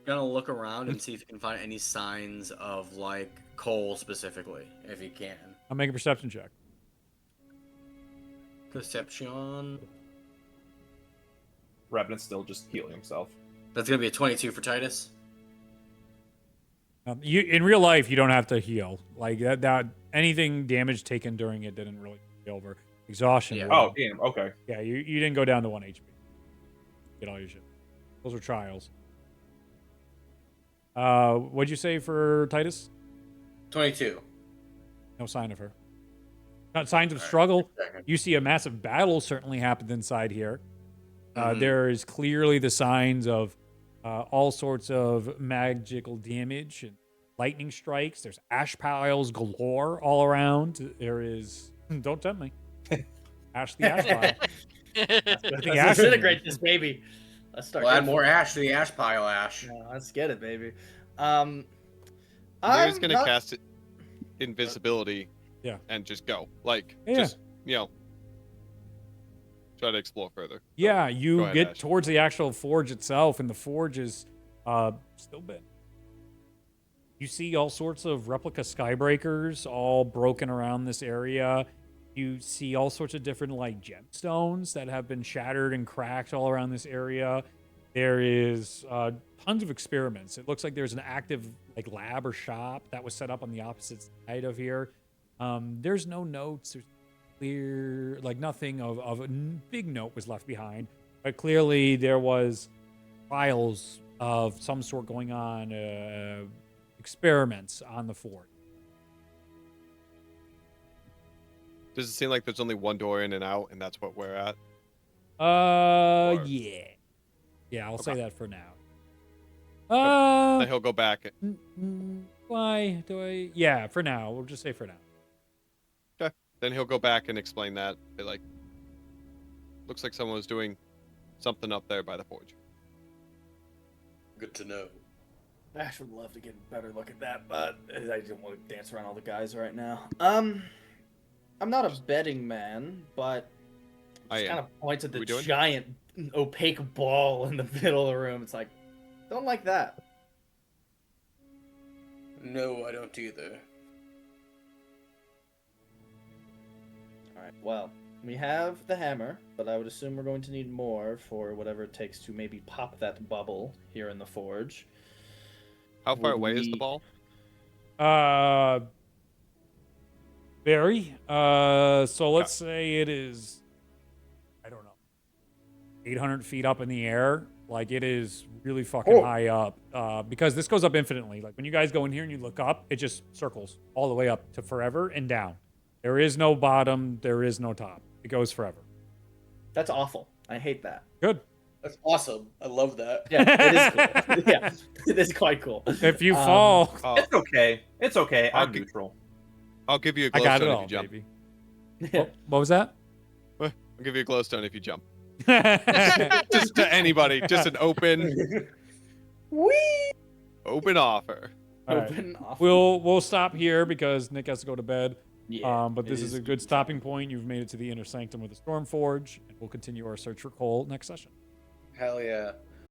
gonna look around and see if he can find any signs of like coal specifically, if he can. I'll make a perception check. Perception. Revenant's still just healing himself. That's gonna be a 22 for Titus. You in real life, you don't have to heal. Like that anything damage taken during it didn't really be over. Exhaustion. Yeah. will. Oh, damn. Okay. Yeah, you didn't go down to 1 HP. Get all your shit. Those were trials. What'd you say for Titus? 22. No sign of her. Not signs of struggle. You see a massive battle certainly happened inside here. There is clearly the signs of all sorts of magical damage and lightning strikes. There's ash piles galore all around. There is... Don't tempt me. Ash the ash pile. Let's ash- disintegrate this baby. Let's start. We'll add getting- more ash to the ash pile, Ash. Yeah, let's get it, baby. He's I'm gonna not- cast it invisibility. Yeah. And just go. Like, Yeah. just, try to explore further. Yeah, Go you ahead, get Ash. towards the actual forge itself, and the forge is still been. You see all sorts of replica skybreakers all broken around this area. You see all sorts of different like gemstones that have been shattered and cracked all around this area. There is tons of experiments. It looks like there's an active like lab or shop that was set up on the opposite side of here. There's no notes. There's clear, like nothing of a big note was left behind, but clearly there was trials of some sort going on, experiments on the forge. Does it seem like there's only one door in and out, and that's what we're at? Yeah. Yeah, I'll say Okay. that for now. Then he'll go back. Why do I? Yeah, for now. We'll just say for now. Then he'll go back and explain that. Be like, looks like someone was doing something up there by the forge. Good to know. Ash would love to get a better look at that, but I don't want to dance around all the guys right now. I'm not a betting man, but I just am. kind of points at the We doing? giant opaque ball in the middle of the room. It's like, don't like that. No, I don't either. All right. Well, we have the hammer, but I would assume we're going to need more for whatever it takes to maybe pop that bubble here in the forge. How far Would away is we- the ball? Very. So let's say it is, I don't know, 800 feet up in the air. Like it is really fucking high up. Because this goes up infinitely. Like when you guys go in here and you look up, it just circles all the way up to forever and down. There is no bottom. There is no top. It goes forever. That's awful. I hate that. Good. That's awesome. I love that. Yeah, it is cool. Yeah, it is quite cool. If you fall, Oh, It's okay. It's okay. I'll I'm gi- neutral. I'll give you a I got it glowstone if all, you jump. baby. Yeah. What was that? I'll give you a glowstone if you jump. All Just to anybody. Just an open offer. right. Open off. We'll stop here because Nick has to go to bed. Yeah, But it this is a good stopping point. You've made it to the inner sanctum of the Stormforge, and we'll continue our search for coal next session. Hell yeah.